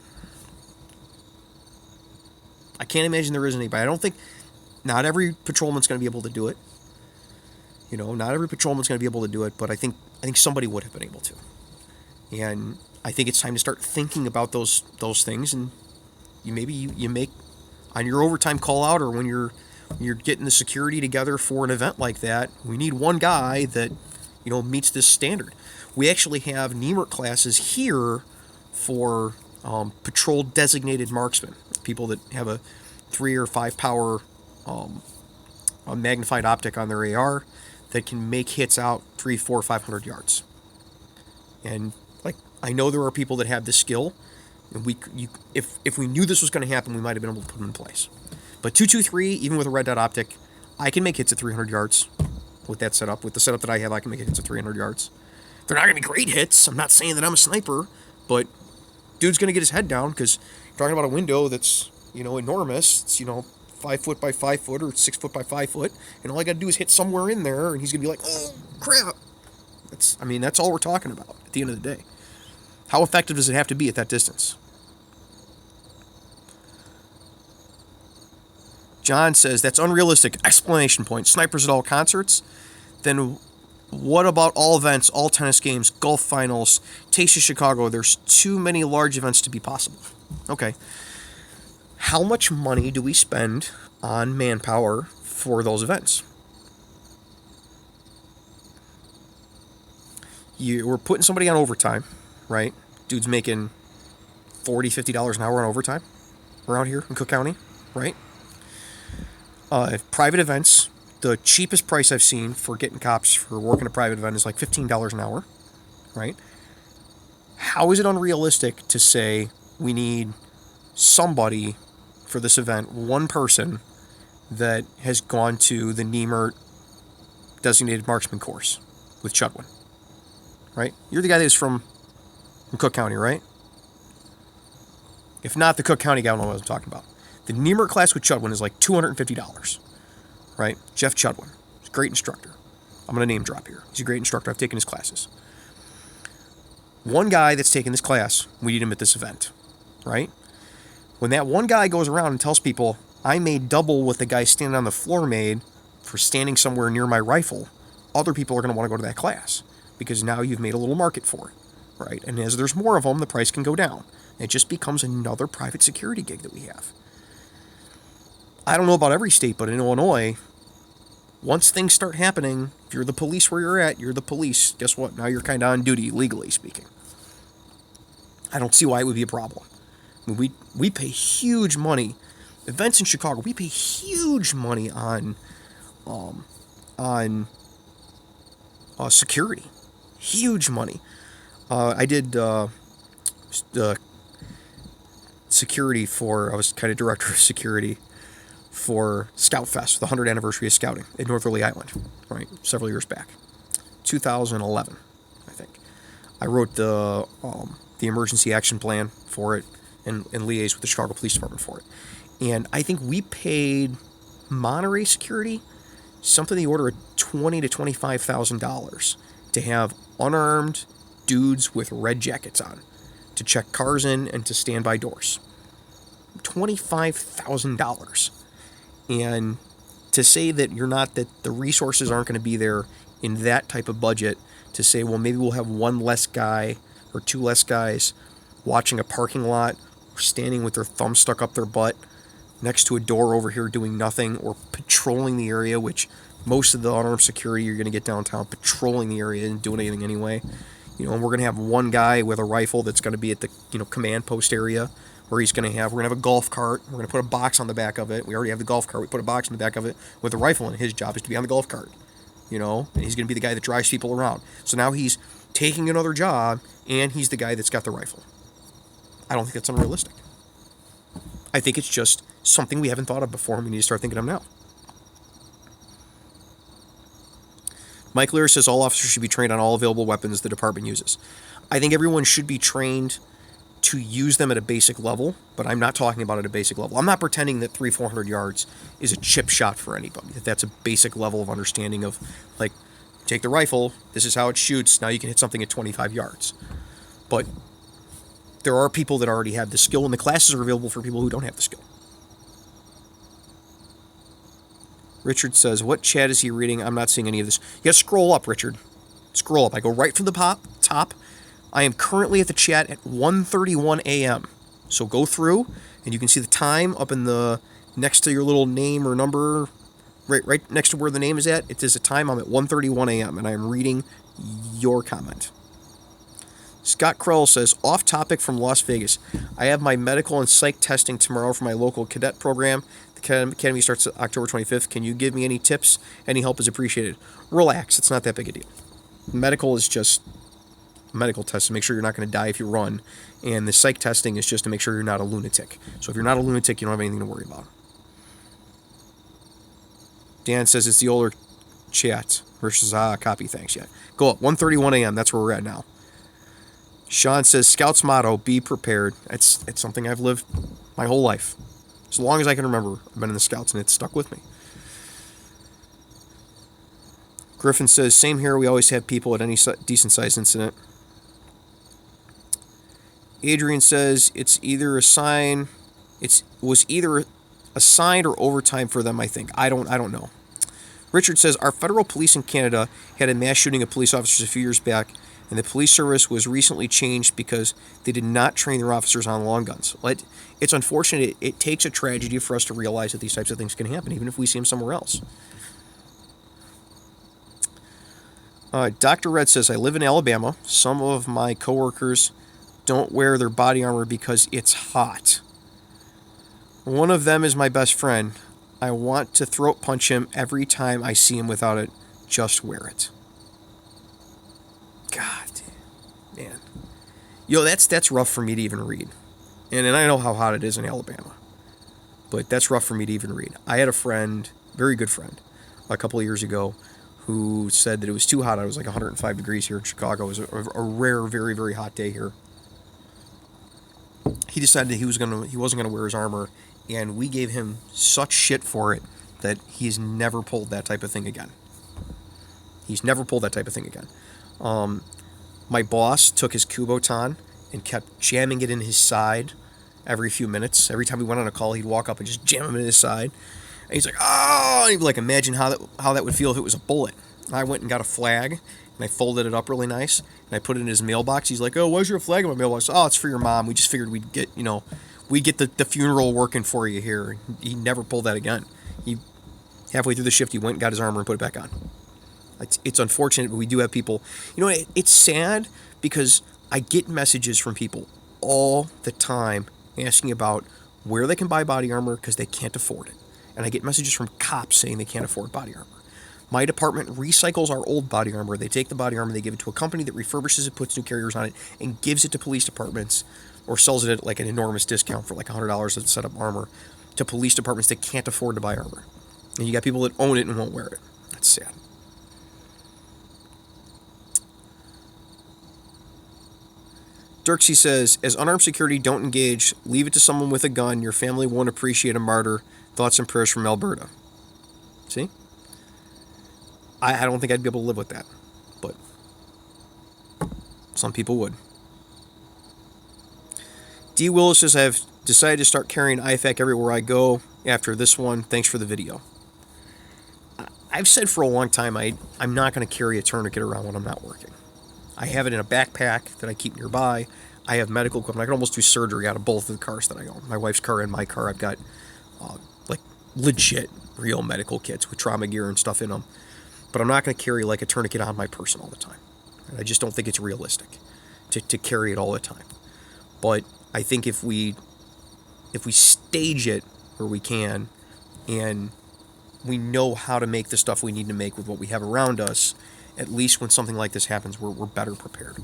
I can't imagine there is anybody. I don't think, not every patrolman's going to be able to do it. Not every patrolman's going to be able to do it, but I think somebody would have been able to. And I think it's time to start thinking about those things, and you make on your overtime call out, or when you're getting the security together for an event like that, we need one guy that meets this standard. We actually have NEMRC classes here for patrol designated marksmen, people that have a 3 or 5 power a magnified optic on their AR that can make hits out 300, 400, 500 yards. And I know there are people that have this skill, and if we knew this was going to happen, we might have been able to put them in place. But 223, even with a red dot optic, I can make hits at 300 yards with that setup. With the setup that I have, I can make hits at 300 yards. They're not going to be great hits. I'm not saying that I'm a sniper, but dude's going to get his head down, because you're talking about a window that's enormous. It's 5 foot by 5 foot, or 6 foot by 5 foot, and all I got to do is hit somewhere in there, and he's going to be like, oh crap. That's all we're talking about at the end of the day. How effective does it have to be at that distance? John says, that's unrealistic. Explanation point. Snipers at all concerts? Then what about all events, all tennis games, golf finals, Taste of Chicago? There's too many large events to be possible. Okay. How much money do we spend on manpower for those events? We're putting somebody on overtime, right? Dude's making $40, $50 an hour on overtime around here in Cook County, right? Private events, the cheapest price I've seen for getting cops for working a private event is like $15 an hour, right? How is it unrealistic to say we need somebody for this event, one person that has gone to the NEMRC designated marksman course with Chudwin, right? You're the guy that's from Cook County, right? If not, the Cook County guy will know what I'm talking about. The NEMRC class with Chudwin is like $250, right? Jeff Chudwin, he's a great instructor. I'm going to name drop here. He's a great instructor. I've taken his classes. One guy that's taken this class, we need him at this event, right? When that one guy goes around and tells people, I made double what the guy standing on the floor made for standing somewhere near my rifle, other people are going to want to go to that class, because now you've made a little market for it, right? And as there's more of them, the price can go down. It just becomes another private security gig that we have. I don't know about every state, but in Illinois, once things start happening, if you're the police where you're at, you're the police. Guess what? Now you're kind of on duty, legally speaking. I don't see why it would be a problem. I mean, we pay huge money. Events in Chicago, we pay huge money on security. Huge money. I did security I was kind of director of security for Scout Fest, the 100th anniversary of scouting in Northerly Island, right, several years back, 2011, I think. I wrote the emergency action plan for it and liaised with the Chicago Police Department for it. And I think we paid Monterey Security something in the order of $20,000 to $25,000 to have unarmed dudes with red jackets on to check cars in and to stand by doors. $25,000. And to say that the resources aren't going to be there in that type of budget to say, well, maybe we'll have one less guy or two less guys watching a parking lot, or standing with their thumb stuck up their butt next to a door over here doing nothing, or patrolling the area, which most of the unarmed security you're going to get downtown patrolling the area and doing anything anyway. And we're going to have one guy with a rifle that's going to be at the command post area where we're going to have a golf cart. We're going to put a box on the back of it. We already have the golf cart. We put a box on the back of it with a rifle, and his job is to be on the golf cart. And he's going to be the guy that drives people around. So now he's taking another job, and he's the guy that's got the rifle. I don't think that's unrealistic. I think it's just something we haven't thought of before, and we need to start thinking of now. Mike Lear says all officers should be trained on all available weapons the department uses. I think everyone should be trained to use them at a basic level, but I'm not talking about at a basic level. I'm not pretending that 300-400 yards is a chip shot for anybody, that that's a basic level of understanding of, like, take the rifle, this is how it shoots, now you can hit something at 25 yards. But there are people that already have the skill, and the classes are available for people who don't have the skill. Richard says, what chat is he reading? I'm not seeing any of this. You gotta scroll up, Richard. Scroll up. I go right from the top. I am currently at the chat at 1:31 a.m. So go through, and you can see the time up in the next to your little name or number, right next to where the name is at. It is a time. I'm at 1:31 a.m. and I am reading your comment. Scott Krell says, off topic from Las Vegas. I have my medical and psych testing tomorrow for my local cadet program. The academy starts October 25th. Can you give me any tips? Any help is appreciated. Relax. It's not that big a deal. Medical is just a medical test to make sure you're not going to die if you run. And the psych testing is just to make sure you're not a lunatic. So if you're not a lunatic, you don't have anything to worry about. Dan says it's the older chat versus copy. Thanks. Yeah. Go up. 1:31 a.m. That's where we're at now. Sean says, Scout's motto, be prepared. It's something I've lived my whole life. As long as I can remember, I've been in the Scouts, and it's stuck with me. Griffin says, same here. We always have people at any decent-sized incident. Adrian says, it was either assigned or overtime for them, I think. I don't know. Richard says, our federal police in Canada had a mass shooting of police officers a few years back, and the police service was recently changed because they did not train their officers on long guns. It's unfortunate. It takes a tragedy for us to realize that these types of things can happen, even if we see them somewhere else. Dr. Red says, I live in Alabama. Some of my coworkers don't wear their body armor because it's hot. One of them is my best friend. I want to throat punch him every time I see him without it. Just wear it. God, man. That's rough for me to even read. And I know how hot it is in Alabama. But that's rough for me to even read. I had a friend, very good friend, a couple of years ago, who said that it was too hot. It was like 105 degrees here in Chicago. It was a rare, very, very hot day here. He decided that he wasn't gonna wear his armor, and we gave him such shit for it that he's never pulled that type of thing again. My boss took his Kubotan and kept jamming it in his side every few minutes. Every time we went on a call, he'd walk up and just jam him in his side. And he's like, oh! And he'd be like, imagine how that would feel if it was a bullet. I went and got a flag, and I folded it up really nice, and I put it in his mailbox. He's like, oh, why's your flag in my mailbox? Oh, it's for your mom. We just figured we'd get the funeral working for you here. He never pulled that again. Halfway through the shift, he went and got his armor and put it back on. It's unfortunate, but we do have people. It's sad because I get messages from people all the time asking about where they can buy body armor because they can't afford it. And I get messages from cops saying they can't afford body armor. My department recycles our old body armor. They take the body armor, they give it to a company that refurbishes it, puts new carriers on it, and gives it to police departments or sells it at like an enormous discount for like $100 to set up armor to police departments that can't afford to buy armor. And you got people that own it and won't wear it. That's sad. Dirksey says, as unarmed security, don't engage. Leave it to someone with a gun. Your family won't appreciate a martyr. Thoughts and prayers from Alberta. See? I don't think I'd be able to live with that. But some people would. D. Willis says, I've decided to start carrying IFAC everywhere I go after this one. Thanks for the video. I've said for a long time I'm not going to carry a tourniquet around when I'm not working. I have it in a backpack that I keep nearby. I have medical equipment. I can almost do surgery out of both of the cars that I own. My wife's car and my car. I've got like legit real medical kits with trauma gear and stuff in them. But I'm not going to carry like a tourniquet on my person all the time. And I just don't think it's realistic to carry it all the time. But I think if we stage it where we can, and we know how to make the stuff we need to make with what we have around us, at least when something like this happens, we're better prepared.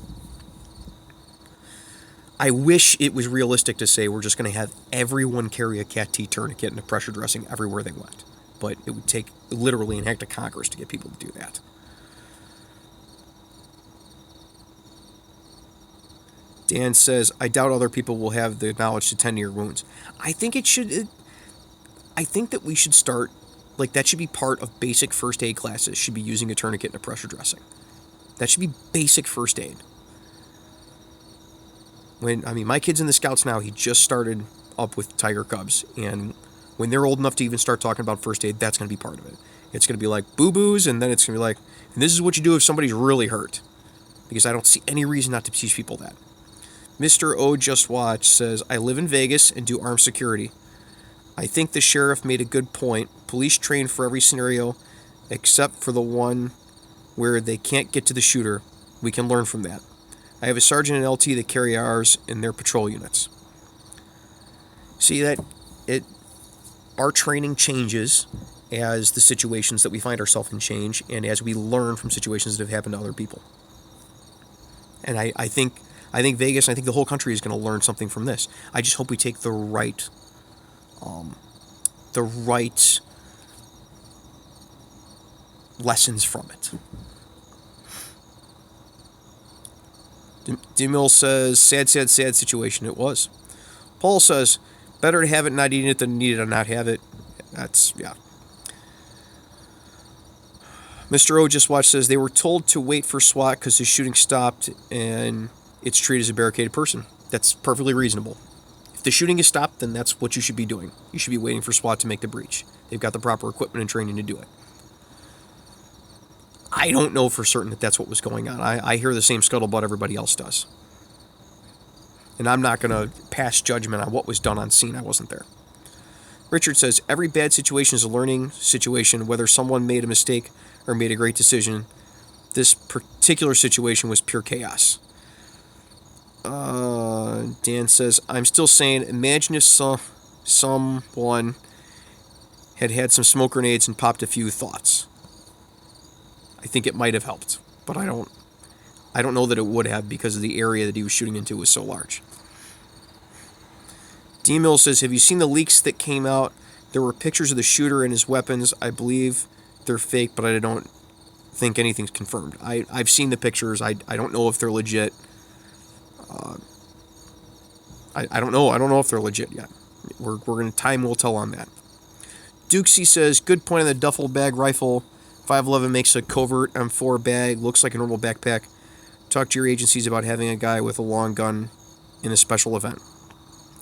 I wish it was realistic to say we're just going to have everyone carry a Cat T tourniquet and a pressure dressing everywhere they went. But it would take literally an act of Congress to get people to do that. Dan says, I doubt other people will have the knowledge to tend to your wounds. I think that we should start, like, that should be part of basic first aid classes, should be using a tourniquet and a pressure dressing. That should be basic first aid. My kid's in the Scouts now. He just started up with Tiger Cubs, and when they're old enough to even start talking about first aid, that's going to be part of it. It's going to be like boo-boos, and then it's going to be like, and this is what you do if somebody's really hurt. Because I don't see any reason not to teach people that. Mr. O Just Watch says, I live in Vegas and do armed security. I think the sheriff made a good point. Police train for every scenario except for the one where they can't get to the shooter. We can learn from that. I have a sergeant and LT that carry ours in their patrol units. See that our training changes as the situations that we find ourselves in change, and as we learn from situations that have happened to other people. And I think Vegas, and I think the whole country is going to learn something from this. I just hope we take the right lessons from it. DeMille says, sad situation. It was. Paul says, better to have it not eating it than need it and not have it. That's, yeah. Mr. O Just Watch says, they were told to wait for SWAT because the shooting stopped and it's treated as a barricaded person. That's perfectly reasonable. If the shooting is stopped, then that's what you should be doing. You should be waiting for SWAT to make the breach. They've got the proper equipment and training to do it. I don't know for certain that that's what was going on. I hear the same scuttlebutt everybody else does. And I'm not going to pass judgment on what was done on scene. I wasn't there. Richard says, every bad situation is a learning situation, whether someone made a mistake or made a great decision. This particular situation was pure chaos. Dan says, I'm still saying, imagine if someone had some smoke grenades and popped a few thoughts. I think it might have helped, but I don't know that it would have, because of the area that he was shooting into was so large. D-Mill says, have you seen the leaks that came out? There were pictures of the shooter and his weapons. I believe they're fake, but I don't think anything's confirmed. I've seen the pictures. I don't know if they're legit. I don't know. I don't know if they're legit yet. Time will tell on that. Dukesy says, good point on the duffel bag rifle. 511 makes a covert M4 bag. Looks like a normal backpack. Talk to your agencies about having a guy with a long gun in a special event.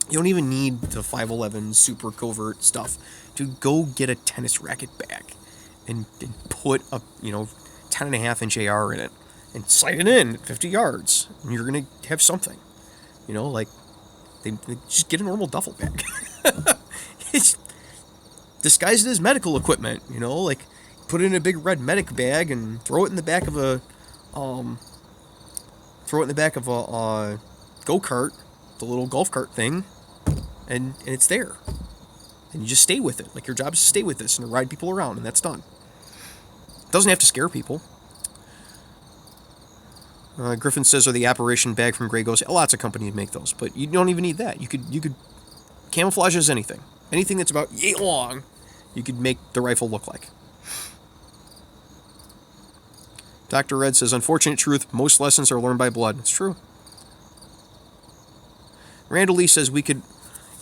You don't even need the 511 super covert stuff. Dude, go get a tennis racket bag and put a 10.5-inch AR in it and sight it in at 50 yards. And you're going to have something. They just get a normal duffel bag. It's disguised as medical equipment, put it in a big red medic bag and throw it in the back of a go-kart, the little golf cart thing, and it's there. And you just stay with it. Like, your job is to stay with this and to ride people around, and that's done. It doesn't have to scare people. Griffin says, or the apparition bag from Grey Ghost. Lots of companies make those, but you don't even need that. You could camouflage as anything. Anything that's about yay long, you could make the rifle look like. Dr. Red says, unfortunate truth, most lessons are learned by blood. It's true. Randall Lee says, we could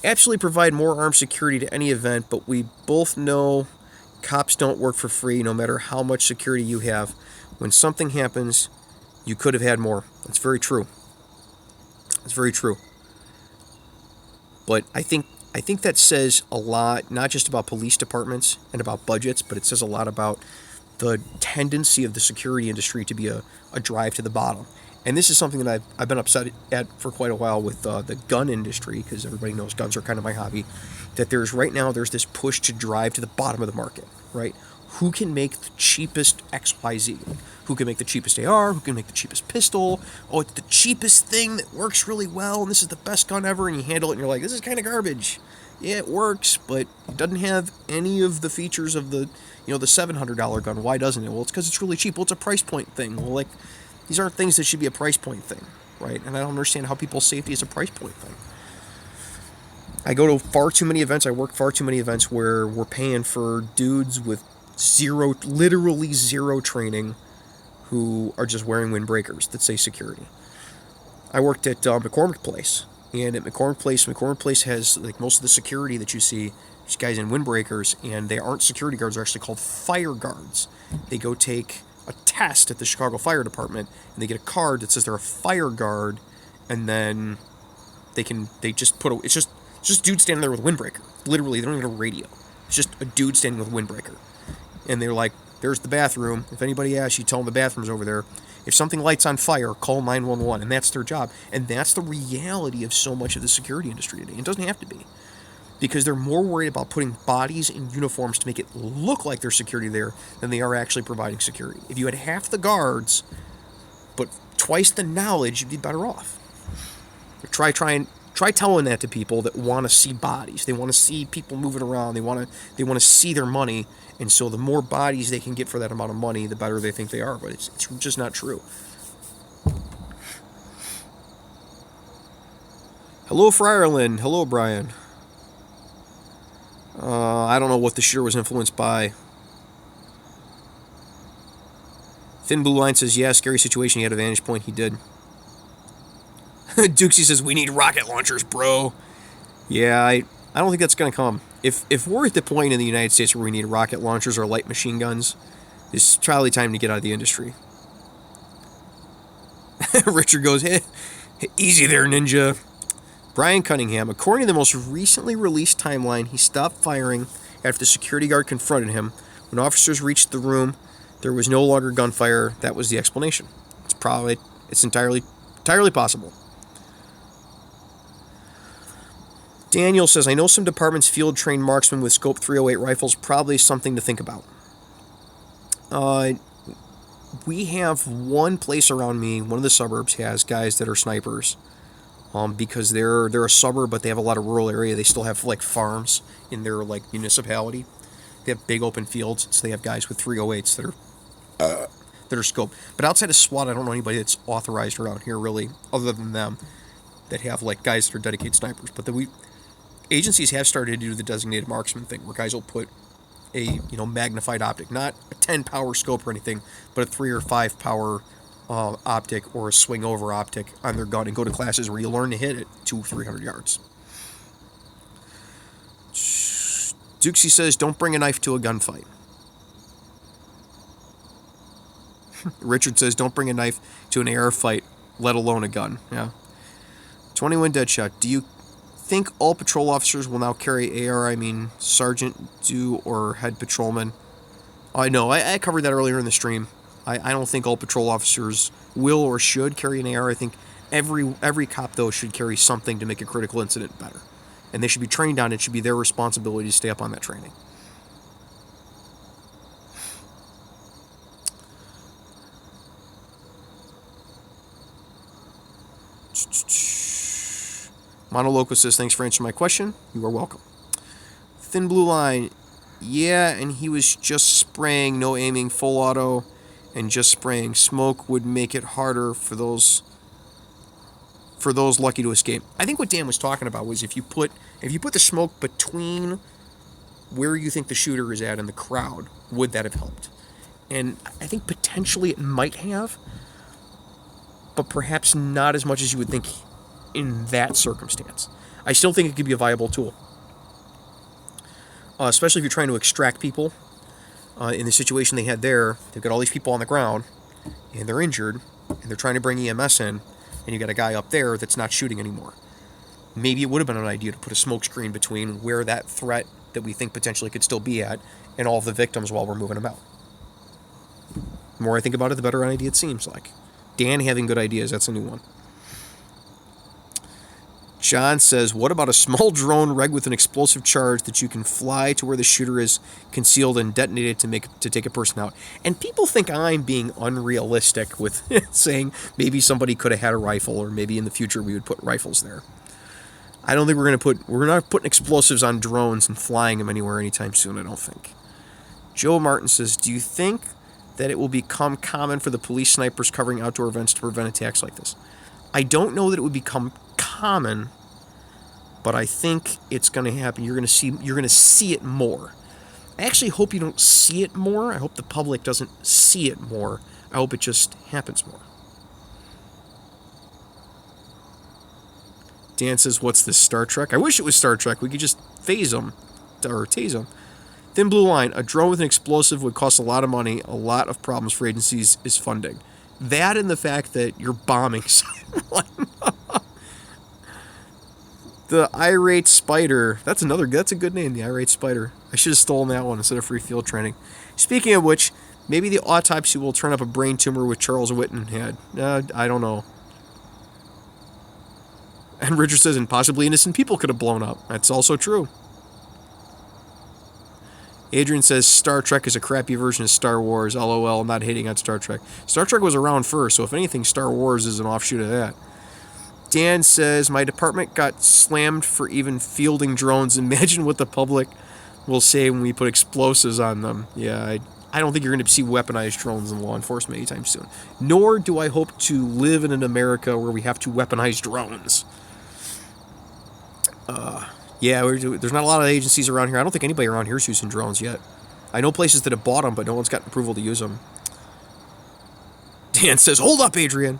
absolutely provide more armed security to any event, but we both know cops don't work for free no matter how much security you have. When something happens, you could have had more. That's very true. That's very true. But I think that says a lot, not just about police departments and about budgets, but it says a lot about the tendency of the security industry to be a drive to the bottom. And this is something that I've been upset at for quite a while with the gun industry, because everybody knows guns are kind of my hobby, that there's this push to drive to the bottom of the market, right? Who can make the cheapest XYZ? Who can make the cheapest AR? Who can make the cheapest pistol? Oh, it's the cheapest thing that works really well, and this is the best gun ever, and you handle it, and you're like, this is kind of garbage. Yeah, it works, but it doesn't have any of the features of the $700 gun. Why doesn't it? Well, it's because it's really cheap. Well, it's a price point thing. Well, like, these aren't things that should be a price point thing, right? And I don't understand how people's safety is a price point thing. I go to far too many events. I work far too many events where we're paying for dudes with literally zero training, who are just wearing windbreakers that say security. I worked at McCormick Place, and at McCormick Place has, like, most of the security that you see, these guys in windbreakers, and they aren't security guards. They're actually called fire guards. They go take a test at the Chicago Fire Department, and they get a card that says they're a fire guard, and then it's just dude standing there with a windbreaker. Literally, they don't even have a radio. It's just a dude standing with a windbreaker. And they're like, there's the bathroom. If anybody asks you, tell them the bathroom's over there. If something lights on fire, call 911. And that's their job. And that's the reality of so much of the security industry today. It doesn't have to be. Because they're more worried about putting bodies in uniforms to make it look like there's security there than they are actually providing security. If you had half the guards, but twice the knowledge, you'd be better off. Try telling that to people that want to see bodies. They want to see people moving around. They want to see their money. And so the more bodies they can get for that amount of money, the better they think they are. But it's just not true. Hello, Friarland. Hello, Brian. I don't know what the shooter was influenced by. Thin Blue Line says, yeah, scary situation. He had a vantage point. He did. Dukesy says, we need rocket launchers, bro. Yeah, I don't think that's going to come. If we're at the point in the United States where we need rocket launchers or light machine guns, it's probably time to get out of the industry. Richard goes, hey, easy there, ninja. Brian Cunningham, according to the most recently released timeline, he stopped firing after the security guard confronted him. When officers reached the room, there was no longer gunfire. That was the explanation. It's entirely possible. Daniel says, I know some departments field-train marksmen with Scope 308 rifles. Probably something to think about. We have one place around me, one of the suburbs, has guys that are snipers. Because they're a suburb, but they have a lot of rural area. They still have, like, farms in their, like, municipality. They have big open fields, so they have guys with 308s that are scoped. But outside of SWAT, I don't know anybody that's authorized around here, really, other than them, that have, like, guys that are dedicated snipers. But agencies have started to do the designated marksman thing, where guys will put a magnified optic, not a 10 power scope or anything, but a 3 or 5 power optic or a swing over optic on their gun, and go to classes where you learn to hit it 200-300 yards. Dukesy says, don't bring a knife to a gunfight. Richard says, don't bring a knife to an AR fight, let alone a gun. Yeah. 21 Deadshot, do you think all patrol officers will now carry AR? I mean, sergeant do or head patrolman? I know, I covered that earlier in the stream. I don't think all patrol officers will or should carry an AR. I think every cop, though, should carry something to make a critical incident better. And they should be trained on it. It should be their responsibility to stay up on that training. Monoloco says, thanks for answering my question. You are welcome. Thin Blue Line, yeah, and he was just spraying, no aiming, full auto, and just spraying smoke would make it harder for those lucky to escape. I think what Dan was talking about was if you put the smoke between where you think the shooter is at and the crowd, would that have helped? And I think potentially it might have, but perhaps not as much as you would think in that circumstance. I still think it could be a viable tool, especially if you're trying to extract people. In the situation they had there, they've got all these people on the ground, and they're injured, and they're trying to bring EMS in, and you got a guy up there that's not shooting anymore. Maybe it would have been an idea to put a smoke screen between where that threat that we think potentially could still be at and all of the victims while we're moving them out. The more I think about it, the better an idea it seems like. Dan having good ideas, that's a new one. John says, what about a small drone rigged with an explosive charge that you can fly to where the shooter is concealed and detonate it to take a person out? And people think I'm being unrealistic with saying maybe somebody could have had a rifle, or maybe in the future we would put rifles there. I don't think we're not putting explosives on drones and flying them anywhere anytime soon, I don't think. Joe Martin says, do you think that it will become common for the police snipers covering outdoor events to prevent attacks like this? I don't know that it would become common, but I think it's going to happen. You're going to see it more. I actually hope you don't see it more. I hope the public doesn't see it more. I hope it just happens more. Dan says, what's this, Star Trek? I wish it was Star Trek. We could just phase them, or tase them. Thin blue line, a drone with an explosive would cost a lot of money. A lot of problems for agencies is funding. That and the fact that you're bombing someone. The Irate Spider. That's a good name, the Irate Spider. I should have stolen that one instead of free field training. Speaking of which, maybe the autopsy will turn up a brain tumor with Charles Whitten had. I don't know. And Richard says, and possibly innocent people could have blown up. That's also true. Adrian says, Star Trek is a crappy version of Star Wars. LOL, not hating on Star Trek. Star Trek was around first, so if anything, Star Wars is an offshoot of that. Dan says, my department got slammed for even fielding drones. Imagine what the public will say when we put explosives on them. Yeah, I don't think you're going to see weaponized drones in law enforcement anytime soon. Nor do I hope to live in an America where we have to weaponize drones. Yeah, there's not a lot of agencies around here. I don't think anybody around here is using drones yet. I know places that have bought them, but no one's gotten approval to use them. Dan says, hold up, Adrian.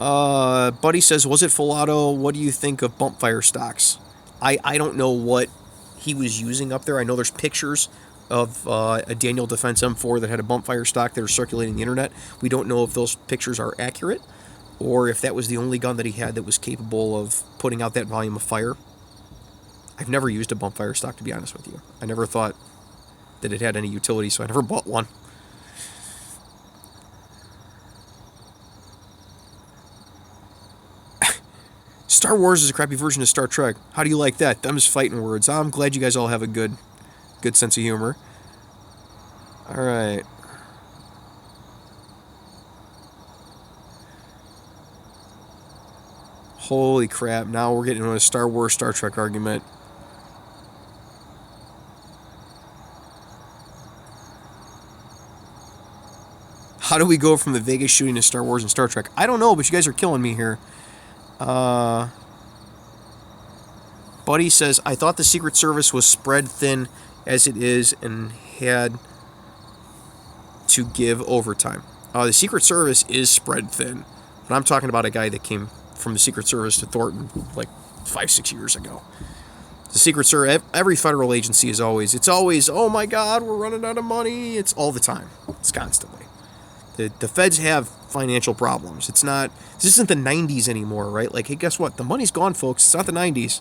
Buddy says, was it full auto? What do you think of bump fire stocks? I don't know what he was using up there. I know there's pictures of a Daniel Defense M4 that had a bump fire stock that are circulating the internet. We don't know if those pictures are accurate or if that was the only gun that he had that was capable of putting out that volume of fire. I've never used a bump fire stock, to be honest with you. I never thought that it had any utility, so I never bought one. Star Wars is a crappy version of Star Trek. How do you like that? Them's fighting words. I'm glad you guys all have a good sense of humor. All right. Holy crap, now we're getting into a Star Wars, Star Trek argument. How do we go from the Vegas shooting to Star Wars and Star Trek? I don't know, but you guys are killing me here. Buddy says, I thought the Secret Service was spread thin as it is and had to give overtime. The Secret Service is spread thin, but I'm talking about a guy that came from the Secret Service to Thornton like 5-6 years ago. The Secret Service, every federal agency is always, oh my God, we're running out of money. It's all the time. It's constantly. The feds have financial problems. This isn't the 90s anymore, right? Like, hey, guess what? The money's gone, folks. It's not the 90s.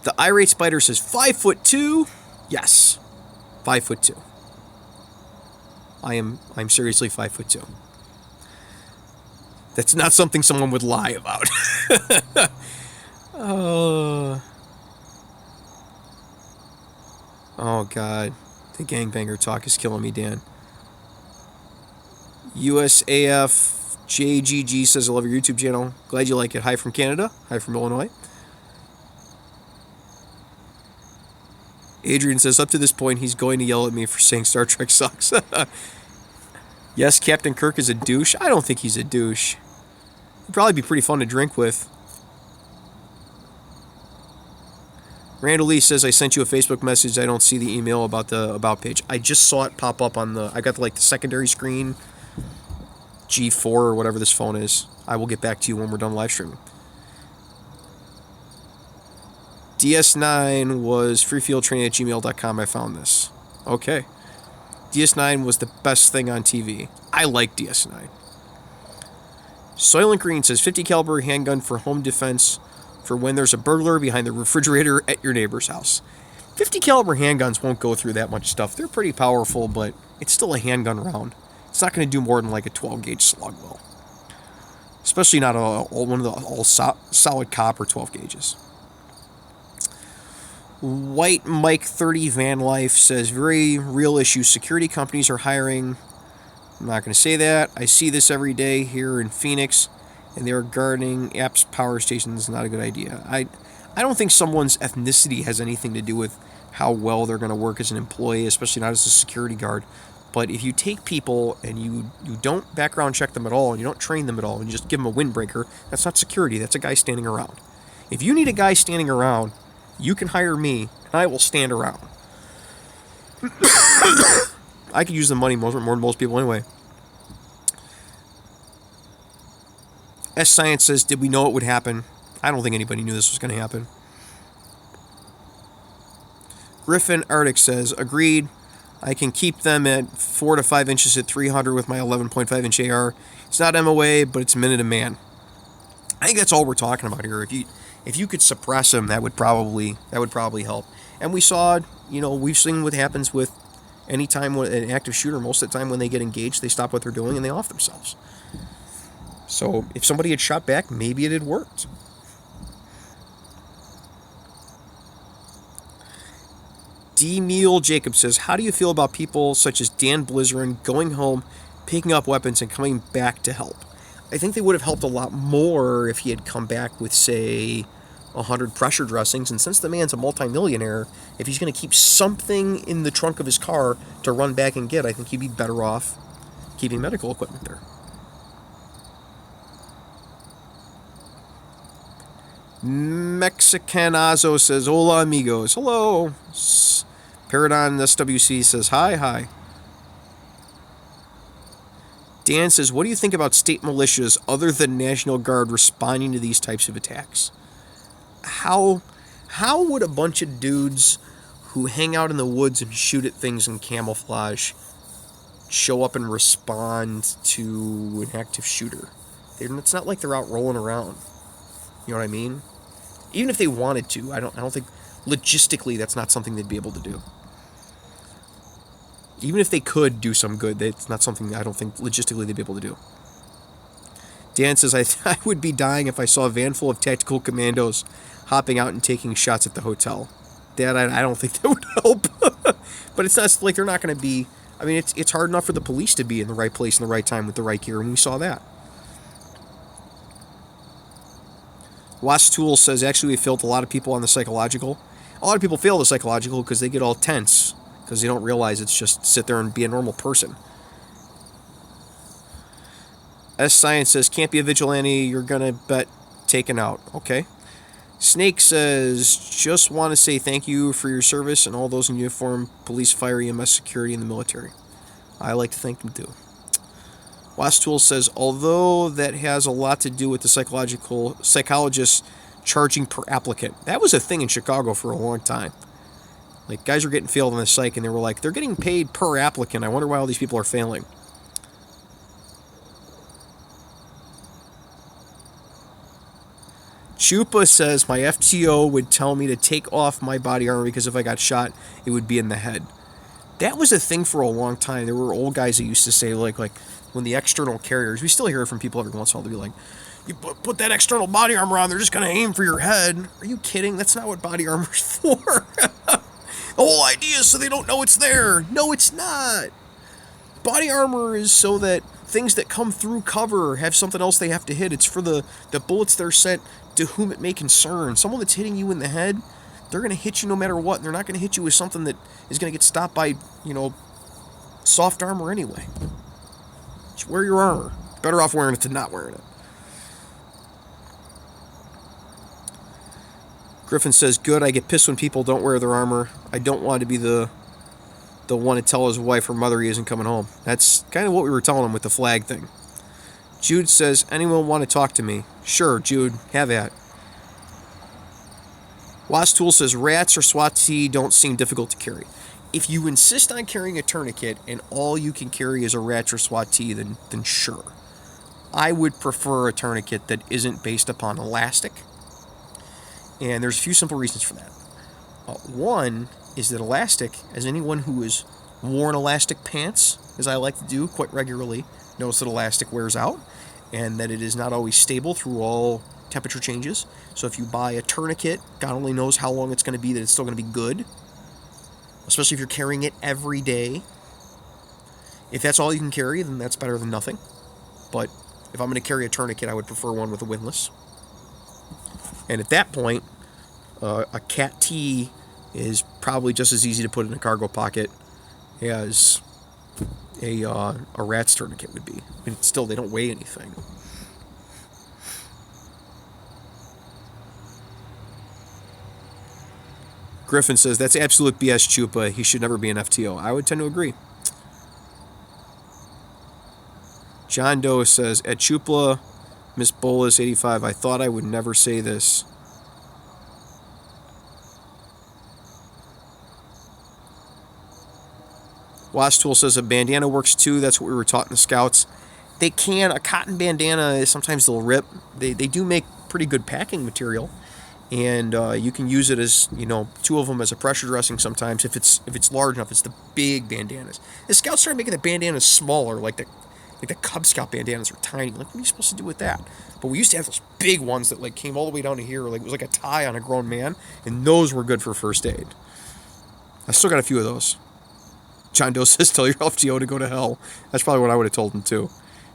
The Irate Spider says 5'2". Yes, 5'2". I'm seriously 5'2". That's not something someone would lie about. Oh God, the gangbanger talk is killing me, Dan. USAF JGG says, I love your YouTube channel. Glad you like it. Hi from Canada. Hi from Illinois. Adrian says, up to this point, he's going to yell at me for saying Star Trek sucks. Yes, Captain Kirk is a douche. I don't think he's a douche. He'd probably be pretty fun to drink with. Randall Lee says, I sent you a Facebook message. I don't see the email about the About page. I just saw it pop up on I got like the secondary screen, G4 or whatever this phone is. I will get back to you when we're done live streaming. DS9 was freefieldtraining@gmail.com. I found this. Okay. DS9 was the best thing on TV. I like DS9. Soylent Green says 50 caliber handgun for home defense for when there's a burglar behind the refrigerator at your neighbor's house. 50 caliber handguns won't go through that much stuff. They're pretty powerful, but it's still a handgun round. It's not going to do more than like a 12 gauge slug will. Especially not one of the all solid cop or 12 gauges. White Mike 30 Van Life says, very real issue. Security companies are hiring. I'm not going to say that. I see this every day here in Phoenix, and they're guarding apps power stations. Not a good idea. I don't think someone's ethnicity has anything to do with how well they're going to work as an employee, especially not as a security guard. But if you take people and you don't background check them at all, and you don't train them at all, and you just give them a windbreaker, that's not security. That's a guy standing around. If you need a guy standing around, you can hire me, and I will stand around. I could use the money more than most people anyway. S Science says, did we know it would happen? I don't think anybody knew this was going to happen. Griffin Arctic says, agreed. I can keep them at 4 to 5 inches at 300 with my 11.5 inch AR. It's not MOA, but it's minute a man. I think that's all we're talking about here. If you could suppress them, that would probably help. And we saw, we've seen what happens with any time when an active shooter. Most of the time when they get engaged, they stop what they're doing and they off themselves. So if somebody had shot back, maybe it had worked. D. Meal Jacob says, how do you feel about people such as Dan Blizzarin going home, picking up weapons, and coming back to help? I think they would have helped a lot more if he had come back with, say, 100 pressure dressings. And since the man's a multimillionaire, if he's going to keep something in the trunk of his car to run back and get, I think he'd be better off keeping medical equipment there. Mexicanazo says, hola amigos. Hello. Paradon SWC says, hi. Dan says, what do you think about state militias other than National Guard responding to these types of attacks? How would a bunch of dudes who hang out in the woods and shoot at things in camouflage show up and respond to an active shooter? It's not like they're out rolling around. You know what I mean? Even if they wanted to, I don't think logistically that's not something they'd be able to do. Even if they could do some good, it's not something I don't think logistically they'd be able to do. Dan says, I would be dying if I saw a van full of tactical commandos hopping out and taking shots at the hotel. Dad, I don't think that would help. But it's not like they're not going to be... I mean, it's hard enough for the police to be in the right place in the right time with the right gear, and we saw that. Wasp Tool says, actually, we failed a lot of people on the psychological. A lot of people fail the psychological because they get all tense, because they don't realize it's just sit there and be a normal person. S Science says, can't be a vigilante, you're gonna bet taken out. Okay. Snake says, just want to say thank you for your service and all those in uniform, police, fire, EMS, security, and the military. I like to thank them too. Wasp Tool says, although that has a lot to do with the psychologist charging per applicant. That was a thing in Chicago for a long time. Like, guys were getting failed on the psych, and they were like, they're getting paid per applicant. I wonder why all these people are failing. Chupa says, my FTO would tell me to take off my body armor because if I got shot, it would be in the head. That was a thing for a long time. There were old guys that used to say, like when the external carriers, we still hear it from people every once in a while, to be like, you put that external body armor on, they're just going to aim for your head. Are you kidding? That's not what body armor's for. The whole idea is so they don't know it's there. No, it's not. Body armor is so that things that come through cover have something else they have to hit. It's for the bullets that are sent to whom it may concern. Someone that's hitting you in the head, they're going to hit you no matter what. And they're not going to hit you with something that is going to get stopped by, soft armor anyway. Just wear your armor. Better off wearing it than not wearing it. Griffin says, good, I get pissed when people don't wear their armor. I don't want to be the one to tell his wife or mother he isn't coming home. That's kind of what we were telling him with the flag thing. Jude says, anyone want to talk to me? Sure, Jude, have at. Wasp Tool says, rats or SWAT T don't seem difficult to carry. If you insist on carrying a tourniquet and all you can carry is a rat or SWAT T, then sure. I would prefer a tourniquet that isn't based upon elastic. And there's a few simple reasons for that. One is that elastic, as anyone who has worn elastic pants, as I like to do quite regularly, knows that elastic wears out and that it is not always stable through all temperature changes. So if you buy a tourniquet, God only knows how long it's going to be that it's still going to be good, especially if you're carrying it every day. If that's all you can carry, then that's better than nothing. But if I'm going to carry a tourniquet, I would prefer one with a windlass. And at that point, a Cat T is probably just as easy to put in a cargo pocket as a rat's tourniquet would be. I mean, still, they don't weigh anything. Griffin says, that's absolute BS, Chupa. He should never be an FTO. I would tend to agree. John Doe says, at Chupla, Miss Bolas 85, I thought I would never say this. Wasp Tool says a bandana works too. That's what we were taught in the Scouts. They can. A cotton bandana, sometimes they'll rip. They do make pretty good packing material. And you can use it as, two of them as a pressure dressing sometimes if it's large enough. It's the big bandanas. The Scouts started making the bandanas smaller, like the Cub Scout bandanas are tiny. Like, what are you supposed to do with that? But we used to have those big ones that came all the way down to here. It was like a tie on a grown man, and those were good for first aid. I still got a few of those. John Doe says, tell your FTO to go to hell. That's probably what I would have told him too.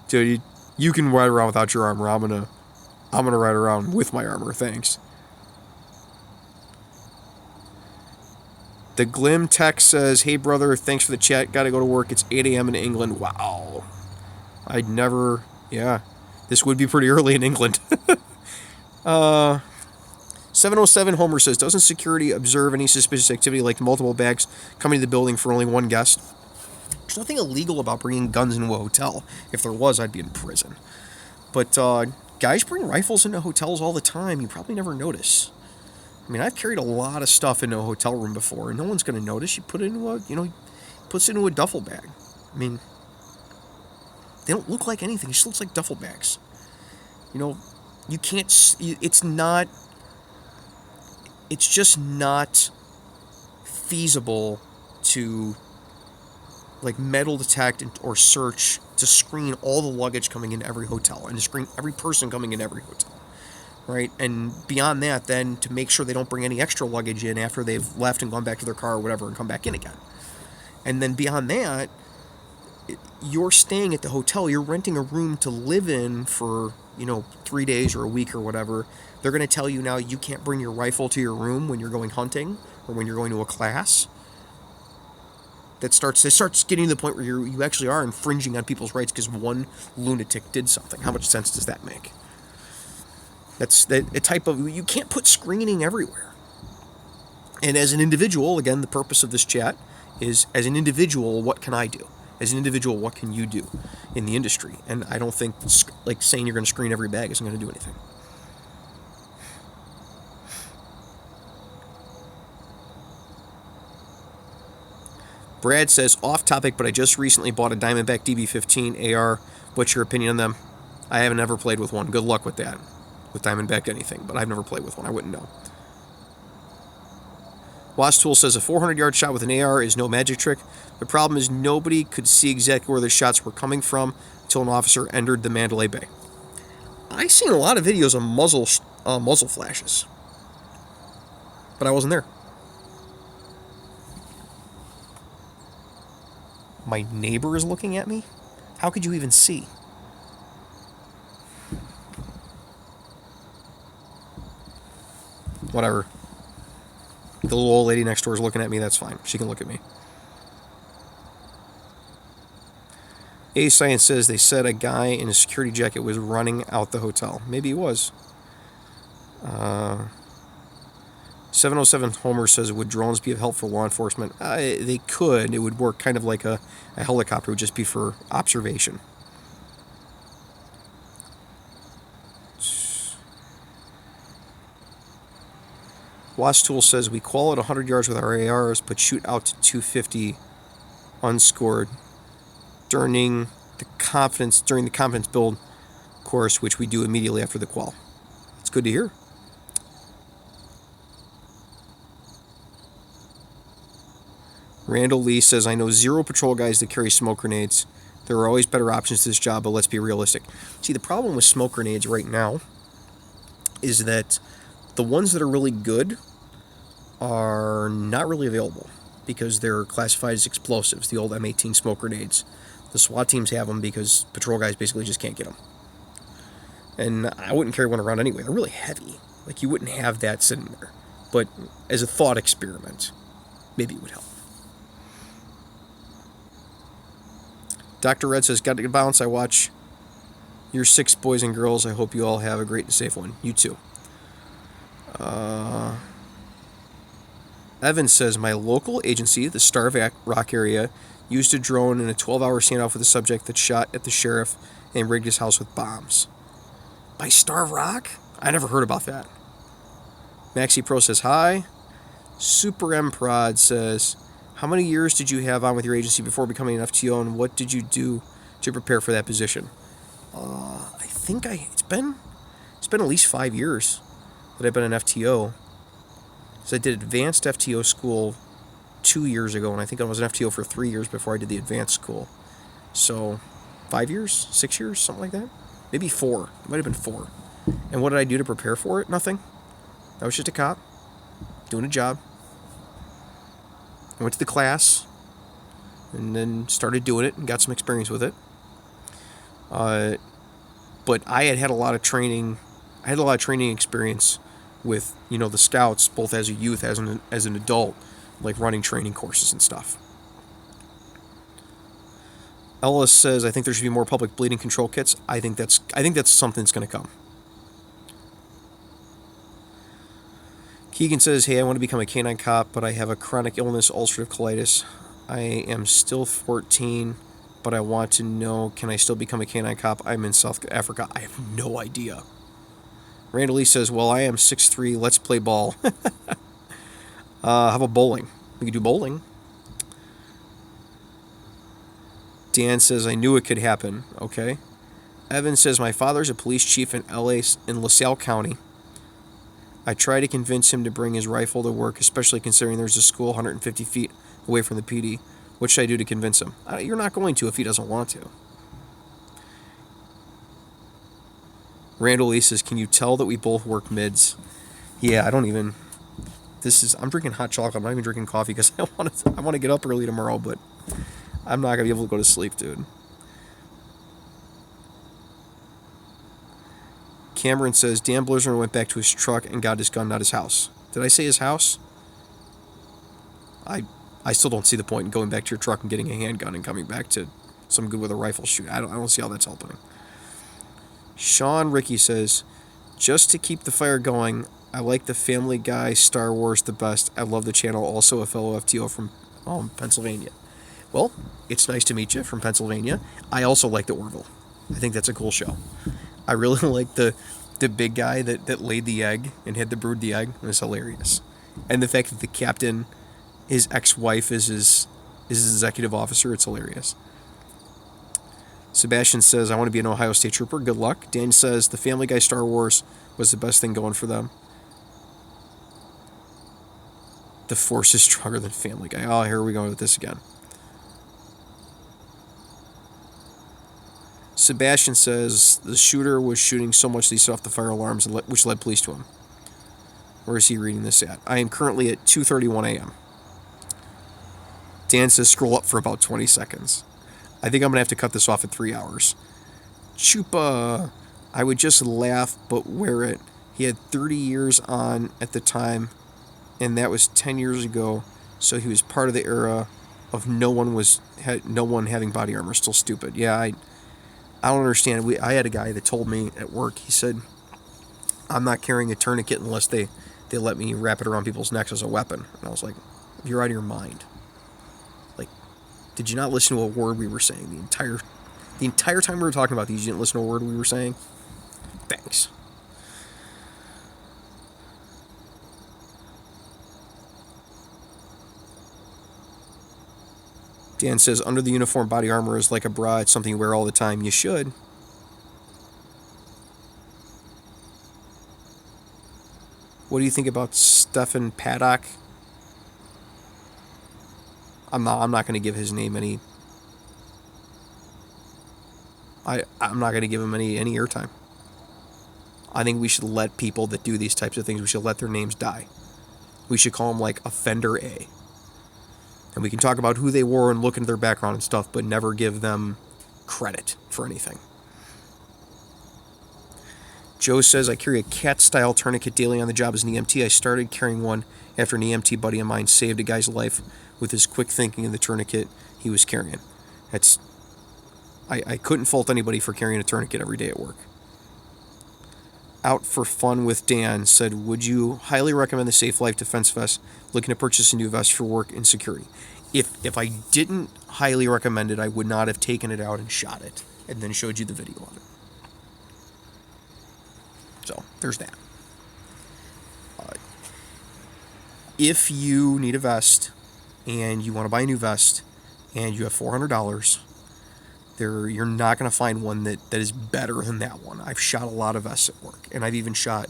Dude, you can ride around without your armor. I'm gonna ride around with my armor. Thanks. The Glim Tech says, hey brother, thanks for the chat. Gotta go to work. It's 8 a.m. in England. Wow. I'd never... Yeah. This would be pretty early in England. 707 Homer says, doesn't security observe any suspicious activity like multiple bags coming to the building for only one guest? There's nothing illegal about bringing guns into a hotel. If there was, I'd be in prison. But guys bring rifles into hotels all the time. You probably never notice. I mean, I've carried a lot of stuff into a hotel room before, and no one's going to notice. You put it into puts it into a duffel bag. I mean, they don't look like anything. It just looks like duffel bags. You can't... It's just not feasible to, metal detect or search to screen all the luggage coming into every hotel and to screen every person coming in every hotel, right? And beyond that, then to make sure they don't bring any extra luggage in after they've left and gone back to their car or whatever and come back in again. And then beyond that, you're staying at the hotel, you're renting a room to live in for, 3 days or a week or whatever. They're going to tell you now you can't bring your rifle to your room when you're going hunting or when you're going to a class. It starts getting to the point where you actually are infringing on people's rights because one lunatic did something. How much sense does that make? That's the type of... You can't put screening everywhere. And as an individual, again, the purpose of this chat is, as an individual, what can I do? As an individual, what can you do in the industry? And I don't think, saying you're going to screen every bag isn't going to do anything. Brad says, off topic, but I just recently bought a Diamondback DB15 AR. What's your opinion on them? I haven't ever played with one. Good luck with that. With Diamondback anything, but I've never played with one. I wouldn't know. Wasp Tool says, a 400-yard shot with an AR is no magic trick. The problem is nobody could see exactly where the shots were coming from until an officer entered the Mandalay Bay. I've seen a lot of videos of muzzle flashes, but I wasn't there. My neighbor is looking at me? How could you even see? Whatever. The little old lady next door is looking at me. That's fine. She can look at me. A Science says they said a guy in a security jacket was running out the hotel. Maybe he was. 707 Homer says, would drones be of help for law enforcement? They could. It would work kind of like a helicopter. It would just be for observation. Watch Tool says, we qual at 100 yards with our ARs, but shoot out to 250 unscored during the confidence build course, which we do immediately after the qual. It's good to hear. Randall Lee says, I know 0 patrol guys that carry smoke grenades. There are always better options to this job, but let's be realistic. See, the problem with smoke grenades right now is that the ones that are really good are not really available because they're classified as explosives, the old M18 smoke grenades. The SWAT teams have them because patrol guys basically just can't get them. And I wouldn't carry one around anyway. They're really heavy. Like, you wouldn't have that sitting there. But as a thought experiment, maybe it would help. Dr. Red says, got to bounce. I watch your 6 boys and girls. I hope you all have a great and safe one. You too. Evan says, my local agency, the Starve Rock area, used a drone in a 12-hour standoff with a subject that shot at the sheriff and rigged his house with bombs. By Starve Rock? I never heard about that. Maxi Pro says, hi. Super M Prod says, how many years did you have on with your agency before becoming an FTO, and what did you do to prepare for that position? I think it's been at least 5 years that I've been an FTO. So I did advanced FTO school 2 years ago, and I think I was an FTO for 3 years before I did the advanced school. So 5 years, 6 years, something like that. Maybe 4. It might have been 4. And what did I do to prepare for it? Nothing. I was just a cop doing a job. I went to the class and then started doing it and got some experience with it. But I had a lot of training. I had a lot of training experience with, the scouts, both as a youth, as an adult, like running training courses and stuff. Ellis says, I think there should be more public bleeding control kits. I think that's something that's going to come. Keegan says, hey, I want to become a canine cop, but I have a chronic illness, ulcerative colitis. I am still 14, but I want to know, can I still become a canine cop? I'm in South Africa. I have no idea. Randall Lee says, well, I am 6'3", let's play ball. How about bowling? We could do bowling. Dan says, I knew it could happen. Okay. Evan says, my father's a police chief in LaSalle County. I try to convince him to bring his rifle to work, especially considering there's a school 150 feet away from the PD. What should I do to convince him? You're not going to if he doesn't want to. Randall Lee says, can you tell that we both work mids? Yeah, I'm drinking hot chocolate. I'm not even drinking coffee because I want to get up early tomorrow, but I'm not going to be able to go to sleep, dude. Cameron says, Dan Blizzard went back to his truck and got his gun, not his house. Did I say his house? I still don't see the point in going back to your truck and getting a handgun and coming back to some good with a rifle shoot. I don't see how that's helping. Sean Ricky says, just to keep the fire going, I like the Family Guy Star Wars the best. I love the channel. Also a fellow FTO from Pennsylvania. Well, it's nice to meet you from Pennsylvania. I also like the Orville. I think that's a cool show. I really like the big guy that laid the egg and had to brood the egg. It was hilarious. And the fact that the captain, his ex-wife, is his executive officer, it's hilarious. Sebastian says, I want to be an Ohio State Trooper. Good luck. Dan says, the Family Guy Star Wars was the best thing going for them. The Force is stronger than Family Guy. Oh, here we go with this again. Sebastian says, the shooter was shooting so much that he set off the fire alarms, which led police to him. Where is he reading this at? I am currently at 2:31 a.m. Dan says, scroll up for about 20 seconds. I think I'm going to have to cut this off at 3 hours. Chupa. I would just laugh, but wear it. He had 30 years on at the time and that was 10 years ago, so he was part of the era of no one having body armor. Still stupid. Yeah, I don't understand. I had a guy that told me at work, he said, I'm not carrying a tourniquet unless they let me wrap it around people's necks as a weapon. And I was like, you're out of your mind. Like, did you not listen to a word we were saying? The entire time we were talking about these, you didn't listen to a word we were saying? Thanks. Dan says, under the uniform, body armor is like a bra. It's something you wear all the time. You should. What do you think about Stefan Paddock? I'm not going to give his name any... I'm not going to give him any airtime. I think we should let people that do these types of things, we should let their names die. We should call them like Offender A. And we can talk about who they were and look into their background and stuff, but never give them credit for anything. Joe says, I carry a cat-style tourniquet daily on the job as an EMT. I started carrying one after an EMT buddy of mine saved a guy's life with his quick thinking of the tourniquet he was carrying. I couldn't fault anybody for carrying a tourniquet every day at work. Out for Fun with Dan said, would you highly recommend the Safe Life Defense Vest? Looking to purchase a new vest for work and security. If I didn't highly recommend it, I would not have taken it out and shot it and then showed you the video of it. So, there's that. If you need a vest and you want to buy a new vest and you have $400, you're not going to find one that is better than that one. I've shot a lot of vests at work, and I've even shot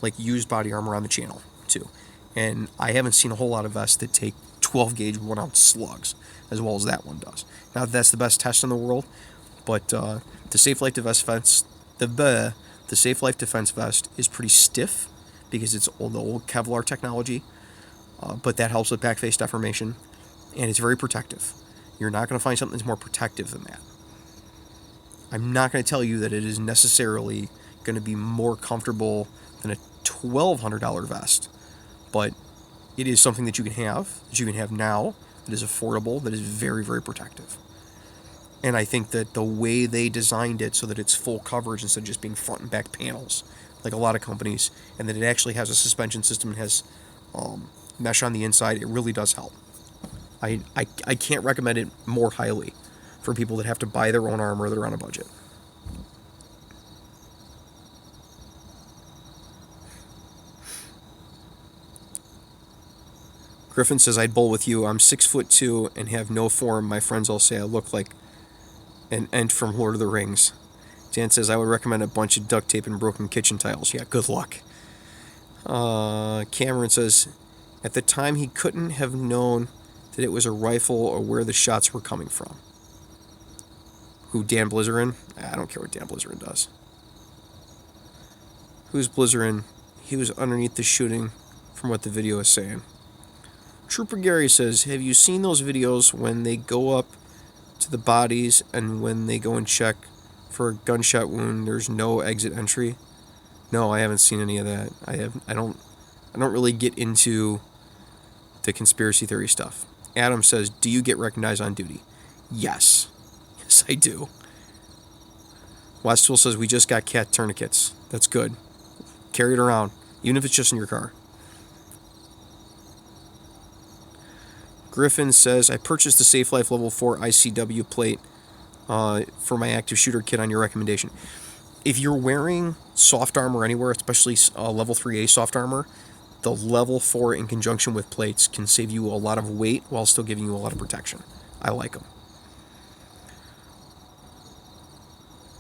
like used body armor on the channel too. And I haven't seen a whole lot of vests that take 12 gauge 1 ounce slugs as well as that one does. Not that that's the best test in the world, but the Safe Life Defense the Safe Life Defense Vest is pretty stiff because it's the old Kevlar technology, but that helps with back face deformation, and it's very protective. You're not going to find something that's more protective than that. I'm not going to tell you that it is necessarily going to be more comfortable than a $1,200 vest, but it is something that you can have now, that is affordable, that is very, very protective. And I think that the way they designed it so that it's full coverage instead of just being front and back panels, like a lot of companies, and that it actually has a suspension system and has mesh on the inside, it really does help. I can't recommend it more highly for people that have to buy their own armor that are on a budget. Griffin says, I'd bowl with you. I'm 6'2" and have no form. My friends all say I look like an Ent from Lord of the Rings. Dan says, I would recommend a bunch of duct tape and broken kitchen tiles. Yeah, good luck. Cameron says, at the time he couldn't have known that it was a rifle or where the shots were coming from. Who, Dan Blizzerin? I don't care what Dan Blizzerin does. Who's Blizzerin? He was underneath the shooting from what the video is saying. Trooper Gary says, have you seen those videos when they go up to the bodies and when they go and check for a gunshot wound, there's no exit entry? No, I haven't seen any of that. I don't really get into the conspiracy theory stuff. Adam says, do you get recognized on duty? Yes. Yes, I do. Westfield says, we just got cat tourniquets. That's good. Carry it around, even if it's just in your car. Griffin says, I purchased the Safe Life Level 4 ICW plate for my active shooter kit on your recommendation. If you're wearing soft armor anywhere, especially Level 3A soft armor, the Level 4 in conjunction with plates can save you a lot of weight while still giving you a lot of protection. I like them.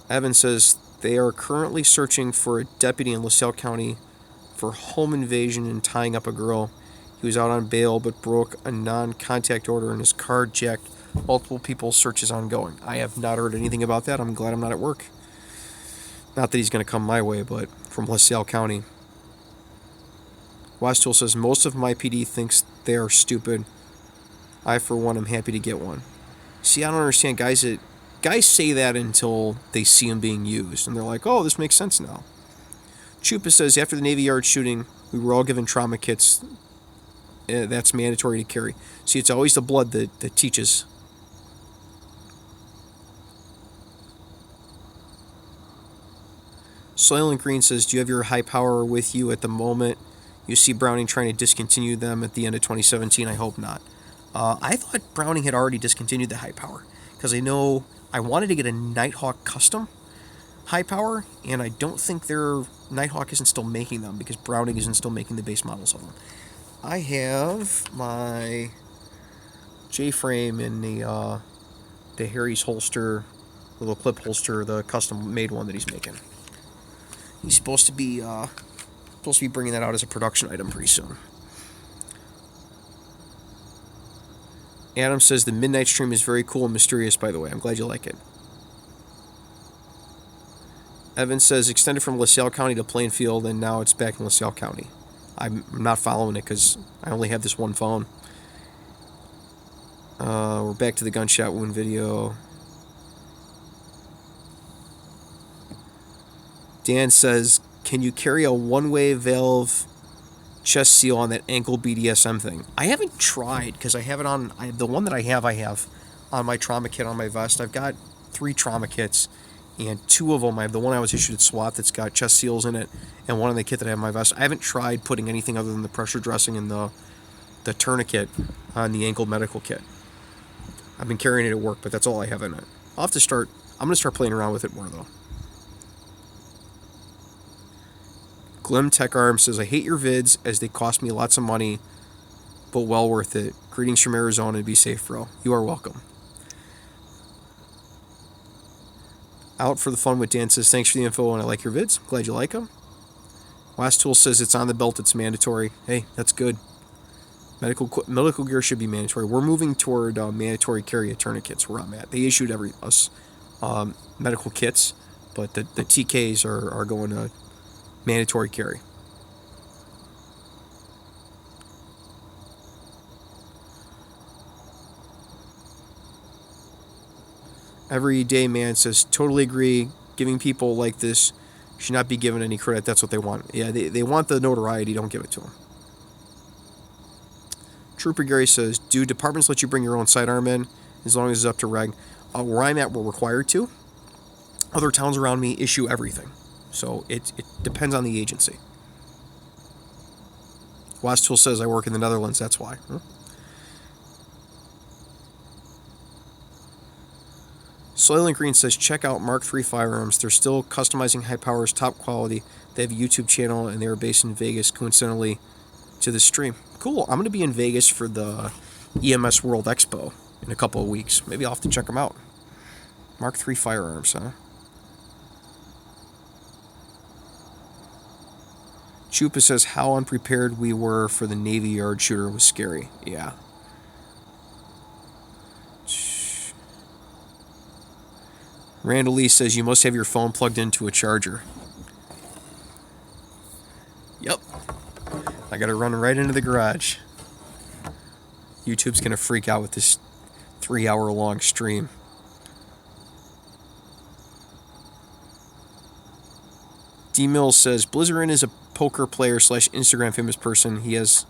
Evan says, they are currently searching for a deputy in LaSalle County for home invasion and tying up a girl. He was out on bail but broke a non-contact order and his car jacked. Multiple people's search is ongoing. I have not heard anything about that. I'm glad I'm not at work. Not that he's going to come my way, but from LaSalle County. Westfield says, most of my PD thinks they are stupid. I, for one, am happy to get one. See, I don't understand guys say that until they see them being used, and they're like, oh, this makes sense now. Chupa says, after the Navy Yard shooting, we were all given trauma kits that's mandatory to carry. See, it's always the blood that teaches. Soylent Green says, do you have your high power with you at the moment? You see Browning trying to discontinue them at the end of 2017. I hope not. I thought Browning had already discontinued the high power, because I know I wanted to get a Nighthawk custom high power, and I don't think their Nighthawk isn't still making them, because Browning isn't still making the base models of them. I have my J-frame in the Harry's holster, the little clip holster, the custom made one that he's making. He's supposed to be bringing that out as a production item pretty soon. Adam says the midnight stream is very cool and mysterious, by the way. I'm glad you like it. Evan says extended from LaSalle County to Plainfield, and now it's back in LaSalle County. I'm not following it because I only have this one phone. We're back to the gunshot wound video. Dan says, can you carry a one-way valve chest seal on that ankle BDSM thing? I haven't tried because I have it on. The one that I have on my trauma kit on my vest. I've got 3 trauma kits, and 2 of them, I have the one I was issued at SWAT that's got chest seals in it, and one on the kit that I have in my vest. I haven't tried putting anything other than the pressure dressing and the tourniquet on the ankle medical kit. I've been carrying it at work, but that's all I have in it. I'm going to start playing around with it more, though. Glim Tech Arm says, I hate your vids as they cost me lots of money, but well worth it. Greetings from Arizona, and be safe, bro. You are welcome. Out for the fun with Dan says, thanks for the info, and I like your vids. Glad you like them. Last Tool says, it's on the belt, it's mandatory. Hey, that's good. Medical gear should be mandatory. We're moving toward mandatory carry of tourniquets where I'm at. They issued us medical kits, but the TKs are going to mandatory carry. Everyday Man says, totally agree. Giving people like this should not be given any credit. That's what they want. Yeah, they want the notoriety. Don't give it to them. Trooper Gary says, do departments let you bring your own sidearm in as long as it's up to reg? Where I'm at, we're required to. Other towns around me issue everything. So it depends on the agency. Last Tool says, I work in the Netherlands. That's why. Soylent Green says, check out Mark III firearms. They're still customizing high powers, top quality. They have a YouTube channel, and they're based in Vegas, coincidentally, to the stream. Cool. I'm going to be in Vegas for the EMS World Expo in a couple of weeks. Maybe I'll have to check them out. Mark III firearms, huh? Chupa says, how unprepared we were for the Navy Yard shooter was scary. Yeah. Randall Lee says, you must have your phone plugged into a charger. Yep. I gotta run right into the garage. YouTube's gonna freak out with this 3-hour-long stream. D Mills says, Blizzarin is a poker player / Instagram famous person. He has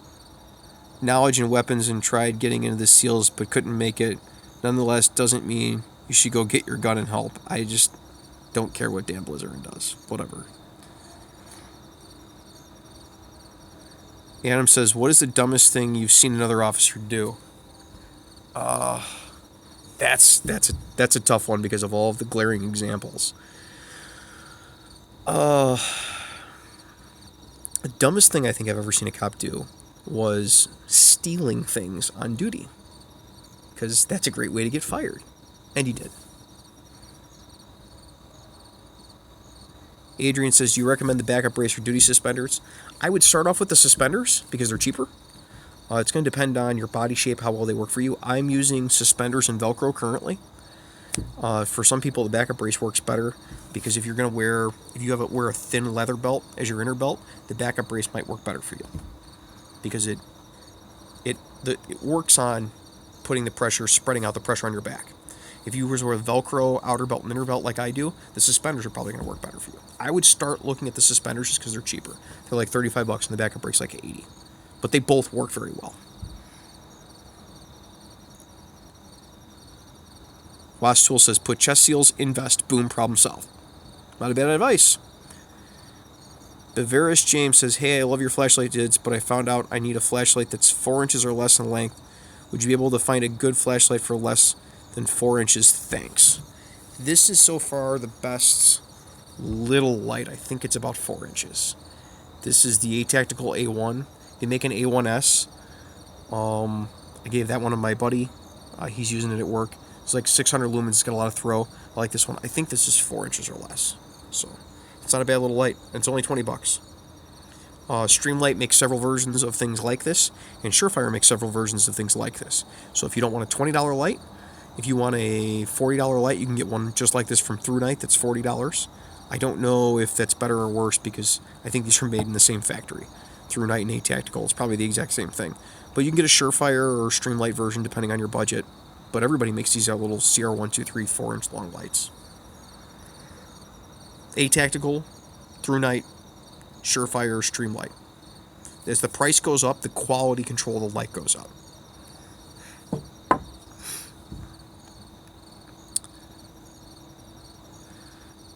knowledge in weapons and tried getting into the SEALs but couldn't make it. Nonetheless, doesn't mean you should go get your gun and help. I just don't care what Dan Blizzarin does. Whatever. Adam says, what is the dumbest thing you've seen another officer do? That's a tough one because of all of the glaring examples. The dumbest thing I think I've ever seen a cop do was stealing things on duty. Because that's a great way to get fired. And he did. Adrian says, do you recommend the backup brace for duty suspenders? I would start off with the suspenders because they're cheaper. It's going to depend on your body shape, how well they work for you. I'm using suspenders and Velcro currently. For some people, the backup brace works better because if you're going to wear a thin leather belt as your inner belt, the backup brace might work better for you because it works on putting the pressure, spreading out the pressure on your back. If you wear Velcro, outer belt, and inner belt like I do, the suspenders are probably going to work better for you. I would start looking at the suspenders just because they're cheaper. They're like $35 and the backup brace like $80. But they both work very well. Watch Tool says, put chest seals in vest. Boom, problem solved. Not a bad advice. Bavaris James says, hey, I love your flashlight dids, but I found out I need a flashlight that's 4 inches or less in length. Would you be able to find a good flashlight for less than 4 inches? Thanks. This is so far the best little light. I think it's about 4 inches. This is the A-Tactical A1. They make an A1S. I gave that one to my buddy. He's using it at work. It's like 600 lumens. It's got a lot of throw. I like this one. I think this is 4 inches or less. So it's not a bad little light. It's only $20. Streamlight makes several versions of things like this, and Surefire makes several versions of things like this. So if you don't want a $20 light, if you want a $40 light, you can get one just like this from Through Night that's $40. I don't know if that's better or worse because I think these are made in the same factory. Through Night and A-Tactical, it's probably the exact same thing. But you can get a Surefire or Streamlight version depending on your budget. But everybody makes these little CR123 4-inch long lights. A-Tactical, Through Night, Surefire, Streamlight. As the price goes up, the quality control of the light goes up.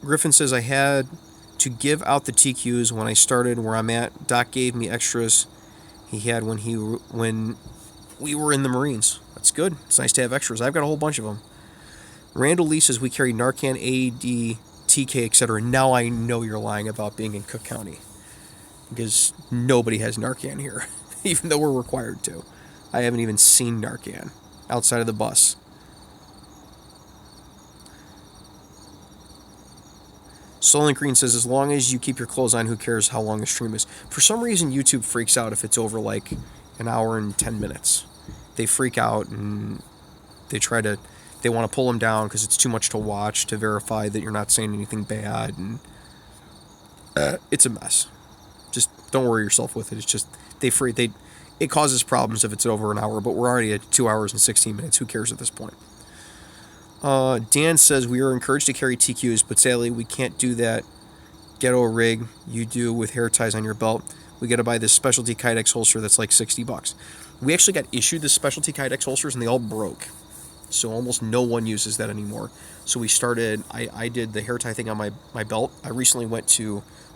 Griffin says, I had to give out the TQs when I started where I'm at. Doc gave me extras he had when we were in the Marines. That's good. It's nice to have extras. I've got a whole bunch of them. Randall Lee says, we carry Narcan, AED, TK, etc. Now I know you're lying about being in Cook County. Because nobody has Narcan here, even though we're required to. I haven't even seen Narcan outside of the bus. Soylent Green says, as long as you keep your clothes on, who cares how long the stream is? For some reason, YouTube freaks out if it's over like an hour and 10 minutes. They freak out and they want to pull them down because it's too much to watch to verify that you're not saying anything bad. And it's a mess. Just don't worry yourself with it. It's just, it causes problems if it's over an hour, but we're already at 2 hours and 16 minutes. Who cares at this point? Dan says, we are encouraged to carry TQs, but sadly we can't do that ghetto rig you do with hair ties on your belt. We got to buy this specialty Kydex holster that's like $60. We actually got issued the specialty Kydex holsters and they all broke. So almost no one uses that anymore. So we started, I did the hair tie thing on my belt. I recently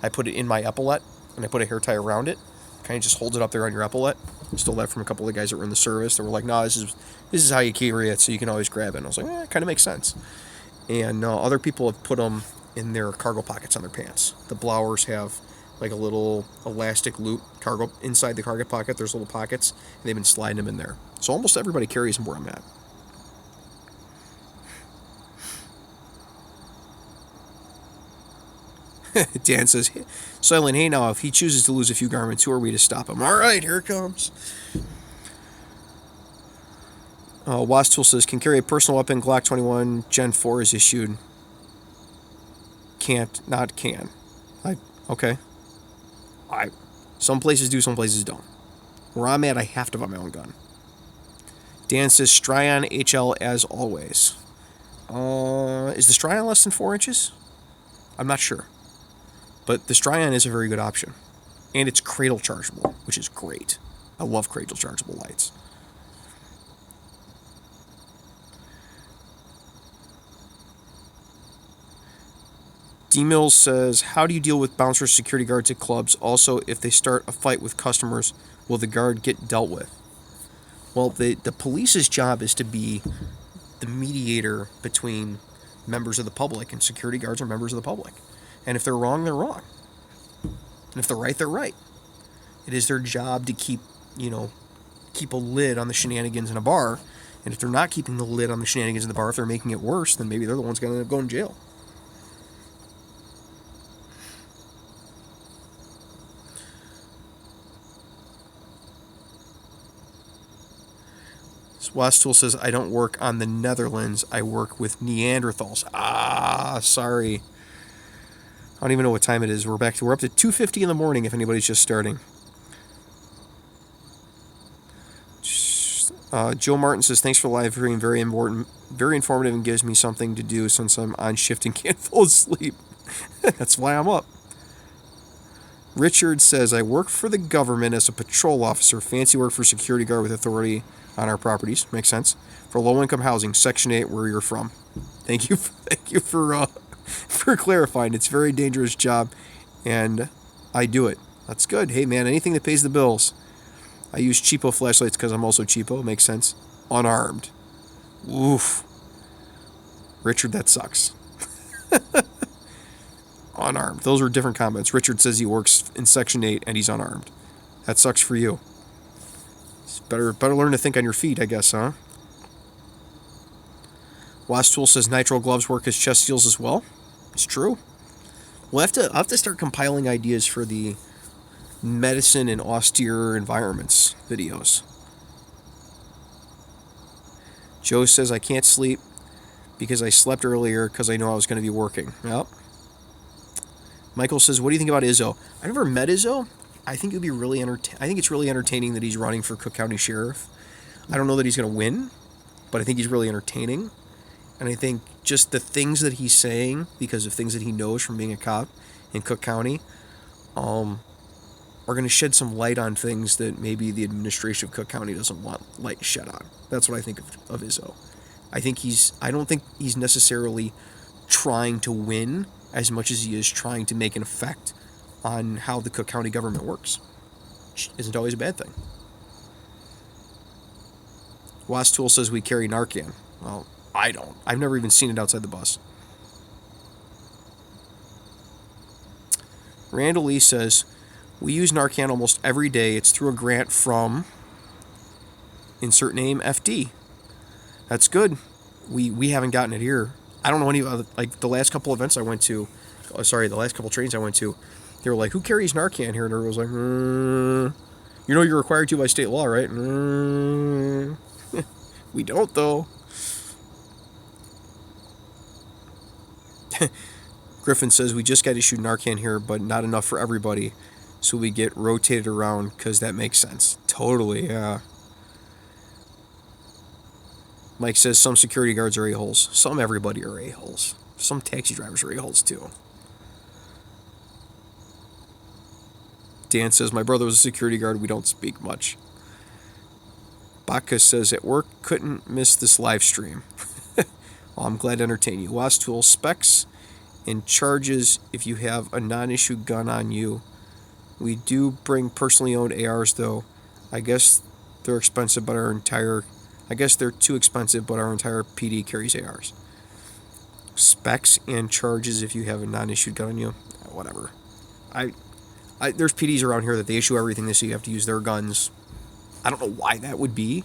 I put it in my epaulette and I put a hair tie around it. Kind of just hold it up there on your epaulette. Stole that from a couple of guys that were in the service. They were like, "No, this is how you carry it, so you can always grab it." And I was like, it kind of makes sense. And other people have put them in their cargo pockets on their pants. The blowers have like a little elastic loop cargo inside the cargo pocket. There's little pockets, and they've been sliding them in there. So almost everybody carries them where I'm at. Dan says, Silent, hey now, if he chooses to lose a few garments, who are we to stop him? All right, here it comes. Wastool says, can carry a personal weapon, Glock 21, Gen 4 is issued. Can't, not can. Okay. Some places do, some places don't. Where I'm at, I have to buy my own gun. Dan says, Stryon HL as always. Is the Stryon less than 4 inches? I'm not sure. But the Stryon is a very good option. And it's cradle chargeable, which is great. I love cradle chargeable lights. D-Mills says, how do you deal with bouncers, security guards at clubs? Also, if they start a fight with customers, will the guard get dealt with? Well, the police's job is to be the mediator between members of the public, and security guards are members of the public. And if they're wrong, they're wrong. And if they're right, they're right. It is their job to keep a lid on the shenanigans in a bar. And if they're not keeping the lid on the shenanigans in the bar, if they're making it worse, then maybe they're the ones going to end up going to jail. Wastool says, I don't work on the Netherlands. I work with Neanderthals. Sorry. I don't even know what time it is. We're up to 2:50 in the morning if anybody's just starting. Joe Martin says, thanks for the live stream. Very important, very informative, and gives me something to do since I'm on shift and can't fall asleep. That's why I'm up. Richard says, I work for the government as a patrol officer. Fancy work for security guard with authority on our properties. Makes sense. For low-income housing, Section 8, where you're from. Thank you for clarifying. It's a very dangerous job, and I do it. That's good. Hey, man, anything that pays the bills. I use cheapo flashlights because I'm also cheapo. Makes sense. Unarmed. Oof. Richard, that sucks. Unarmed. Those are different comments. Richard says he works in Section 8 and he's unarmed. That sucks for you. It's better learn to think on your feet, I guess, huh? Wasp Tool says nitrile gloves work as chest seals as well. It's true. I'll have to start compiling ideas for the medicine and austere environments videos. Joe says I can't sleep because I slept earlier because I know I was going to be working. Yep. Michael says, what do you think about Izzo? I've never met Izzo. I think it'd be really I think it's really entertaining that he's running for Cook County Sheriff. I don't know that he's going to win, but I think he's really entertaining. And I think just the things that he's saying, because of things that he knows from being a cop in Cook County, are going to shed some light on things that maybe the administration of Cook County doesn't want light shed on. That's what I think of Izzo. I don't think he's necessarily trying to win as much as he is trying to make an effect on how the Cook County government works. Which isn't always a bad thing. Wasp Tool says we carry Narcan. Well, I don't. I've never even seen it outside the bus. Randall Lee says, we use Narcan almost every day. It's through a grant from insert name FD. That's good. We haven't gotten it here. I don't know any other, like the last couple events I went to, the last couple trains I went to, they were like, who carries Narcan here? And everyone was like, you know you're required to by state law, right? We don't, though. Griffin says, we just got issued Narcan here, but not enough for everybody. So we get rotated around because that makes sense. Totally, yeah. Mike says some security guards are a-holes. Some everybody are a-holes. Some taxi drivers are a-holes too. Dan says, my brother was a security guard. We don't speak much. Baka says, at work, couldn't miss this live stream. Well, I'm glad to entertain you. Wasp Tool specs and charges if you have a non-issue gun on you. We do bring personally owned ARs, though. I guess they're expensive, but they're too expensive, but our entire PD carries ARs. Specs and charges if you have a non-issued gun on you. Whatever. There's PDs around here that they issue everything, so you have to use their guns. I don't know why that would be.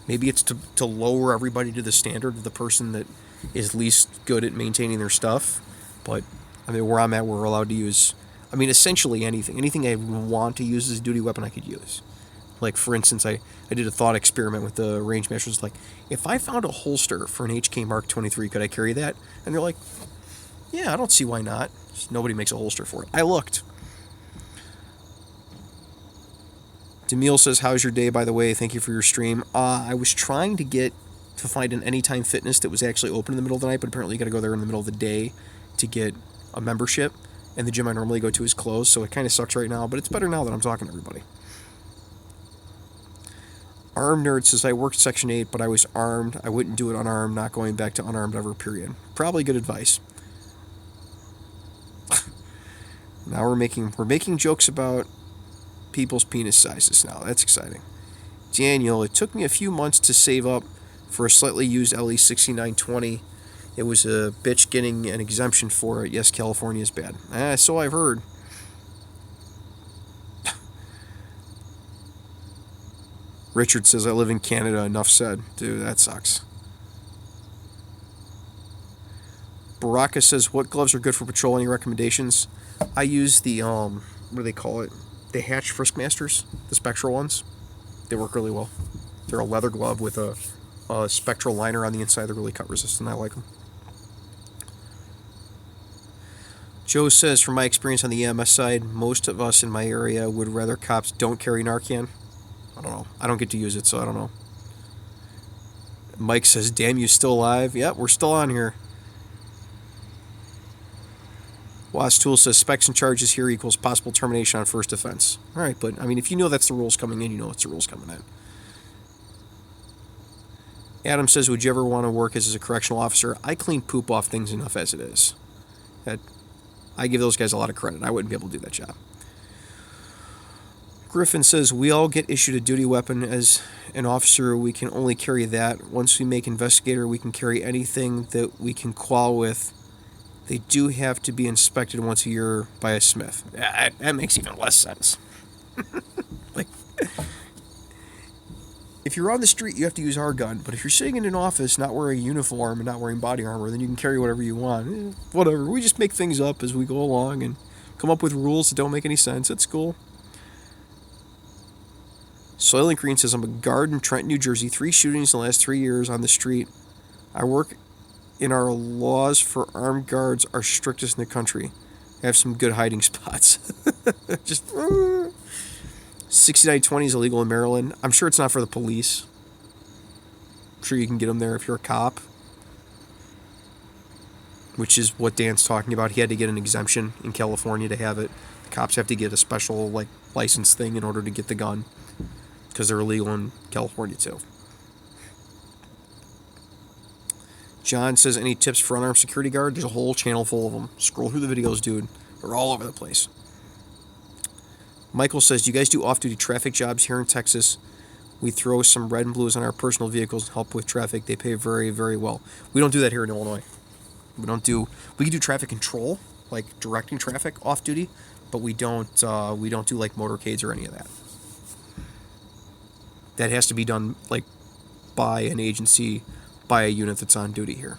Maybe it's to lower everybody to the standard of the person that is least good at maintaining their stuff. But, I mean, where I'm at, we're allowed to use, essentially anything. Anything I want to use as a duty weapon, I could use. Like, for instance, I did a thought experiment with the range masters. Like, if I found a holster for an HK Mark 23, could I carry that? And they're like, yeah, I don't see why not. Just nobody makes a holster for it. I looked. Demille says, how's your day, by the way? Thank you for your stream. I was trying to find an Anytime Fitness that was actually open in the middle of the night, but apparently you got to go there in the middle of the day to get a membership. And the gym I normally go to is closed, so it kind of sucks right now, but it's better now that I'm talking to everybody. Armed Nerd says, I worked Section 8, but I was armed. I wouldn't do it unarmed, not going back to unarmed ever, period. Probably good advice. Now we're making jokes about people's penis sizes now. That's exciting. Daniel, it took me a few months to save up for a slightly used LE 6920. It was a bitch getting an exemption for it. Yes, California is bad. So I've heard. Richard says, I live in Canada. Enough said. Dude, that sucks. Baraka says, what gloves are good for patrol? Any recommendations? I use the, what do they call it? The Hatch Friskmasters, the spectral ones. They work really well. They're a leather glove with a spectral liner on the inside. They're really cut resistant. I like them. Joe says, from my experience on the EMS side, most of us in my area would rather cops don't carry Narcan. I don't know. I don't get to use it, so I don't know. Mike says, damn, you still alive? Yep, we're still on here. Wasp Tool says specs and charges here equals possible termination on first offense. All right, but I mean, if you know that's the rules coming in, you know it's the rules coming in. Adam says, would you ever want to work as a correctional officer? I clean poop off things enough as it is. I give those guys a lot of credit. I wouldn't be able to do that job. Griffin says, we all get issued a duty weapon. As an officer, we can only carry that. Once we make investigator, we can carry anything that we can qual with. They do have to be inspected once a year by a smith. That makes even less sense. Like, if you're on the street, you have to use our gun. But if you're sitting in an office not wearing a uniform and not wearing body armor, then you can carry whatever you want. Whatever. We just make things up as we go along and come up with rules that don't make any sense. It's cool. Soylent Green says, I'm a guard in Trenton, New Jersey. 3 shootings in the last 3 years on the street. I work in our laws for armed guards are strictest in the country. I have some good hiding spots. Just 6920 is illegal in Maryland. I'm sure it's not for the police. I'm sure you can get them there if you're a cop. Which is what Dan's talking about. He had to get an exemption in California to have it. The cops have to get a special license thing in order to get the gun. Because they're illegal in California too. John says, any tips for unarmed security guard? There's a whole channel full of them. Scroll through the videos, dude. They're all over the place. Michael says, do you guys do off-duty traffic jobs here in Texas? We throw some red and blues on our personal vehicles and help with traffic. They pay very, very well. We don't do that here in Illinois. We can do traffic control, like directing traffic off-duty, but we don't do like motorcades or any of that. That has to be done by an agency, by a unit that's on duty here.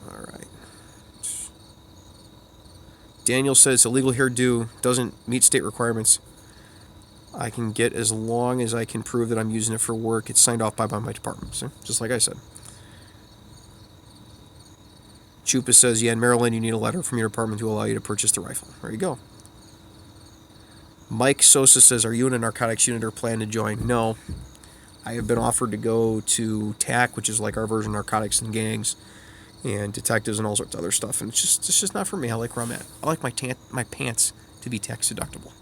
All right. Daniel says illegal hairdo doesn't meet state requirements. I can get as long as I can prove that I'm using it for work. It's signed off by my department. So, just like I said. Chupa says, yeah, in Maryland you need a letter from your department to allow you to purchase the rifle. There you go. Mike Sosa says, are you in a narcotics unit or plan to join? No. I have been offered to go to TAC, which is like our version of narcotics and gangs, and detectives and all sorts of other stuff. And it's just not for me. I like where I'm at. I like my pants to be tax deductible.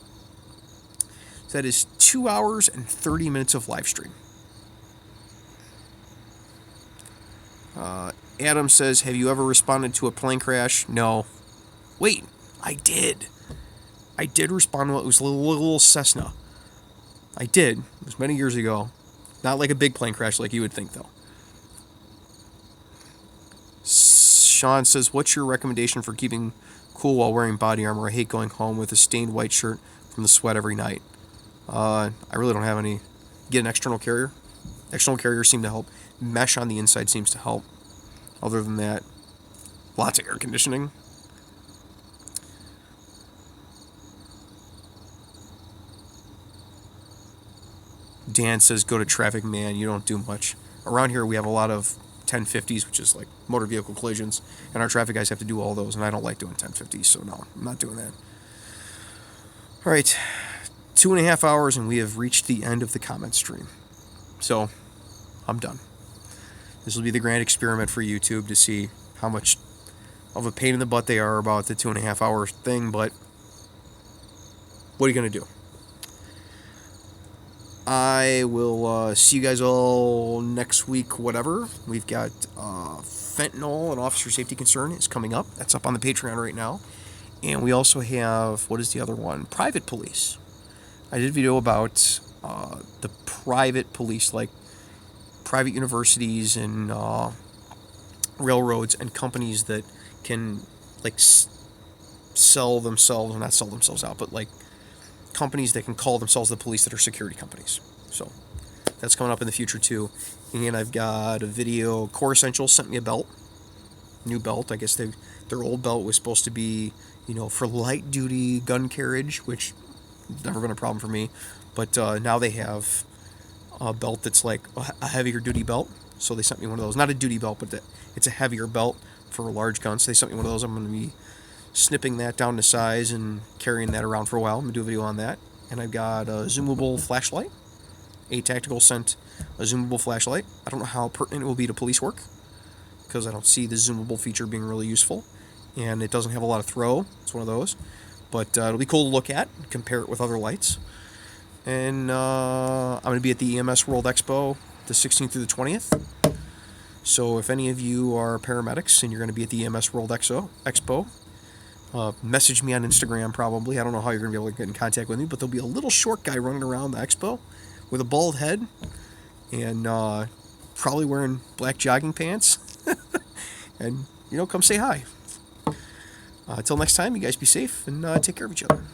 So that is 2 hours and 30 minutes of live stream. Adam says, have you ever responded to a plane crash? No. Wait, I did. I did respond to it. It was a little Cessna. I did. It was many years ago. Not like a big plane crash like you would think, though. Sean says, what's your recommendation for keeping cool while wearing body armor? I hate going home with a stained white shirt from the sweat every night. I really don't have any. Get an external carrier. External carriers seem to help. Mesh on the inside seems to help. Other than that, lots of air conditioning. Dan says, go to traffic, man. You don't do much. Around here, we have a lot of 1050s, which is like motor vehicle collisions, and our traffic guys have to do all those, and I don't like doing 1050s, so no, I'm not doing that. All right, 2.5 hours, and we have reached the end of the comment stream. So, I'm done. This will be the grand experiment for YouTube to see how much of a pain in the butt they are about the 2.5 hour thing, but what are you going to do? I will see you guys all next week, whatever. We've got fentanyl and officer safety concern is coming up. That's up on the Patreon right now. And we also have, what is the other one? Private police. I did a video about the private police, like private universities and railroads and companies that can sell themselves, not sell themselves out, but companies that can call themselves the police that are security companies. So that's coming up in the future too. And I've got a video. Core Essentials sent me a belt, new belt. I guess their old belt was supposed to be, for light duty gun carriage, which never been a problem for me. But now they have a belt that's like a heavier duty belt. So they sent me one of those. Not a duty belt, but it's a heavier belt for large guns. So they sent me one of those. I'm going to be snipping that down to size and carrying that around for a while. I'm going to do a video on that. And I've got a zoomable flashlight. A Tactical sent a zoomable flashlight. I don't know how pertinent it will be to police work, because I don't see the zoomable feature being really useful, and it doesn't have a lot of throw. It's one of those, but it'll be cool to look at, compare it with other lights. And I'm going to be at the EMS World Expo the 16th through the 20th. So if any of you are paramedics and you're going to be at the EMS World Expo, message me on Instagram probably. I don't know how you're going to be able to get in contact with me, but there'll be a little short guy running around the expo with a bald head and probably wearing black jogging pants. And, come say hi. Until next time, you guys be safe and take care of each other.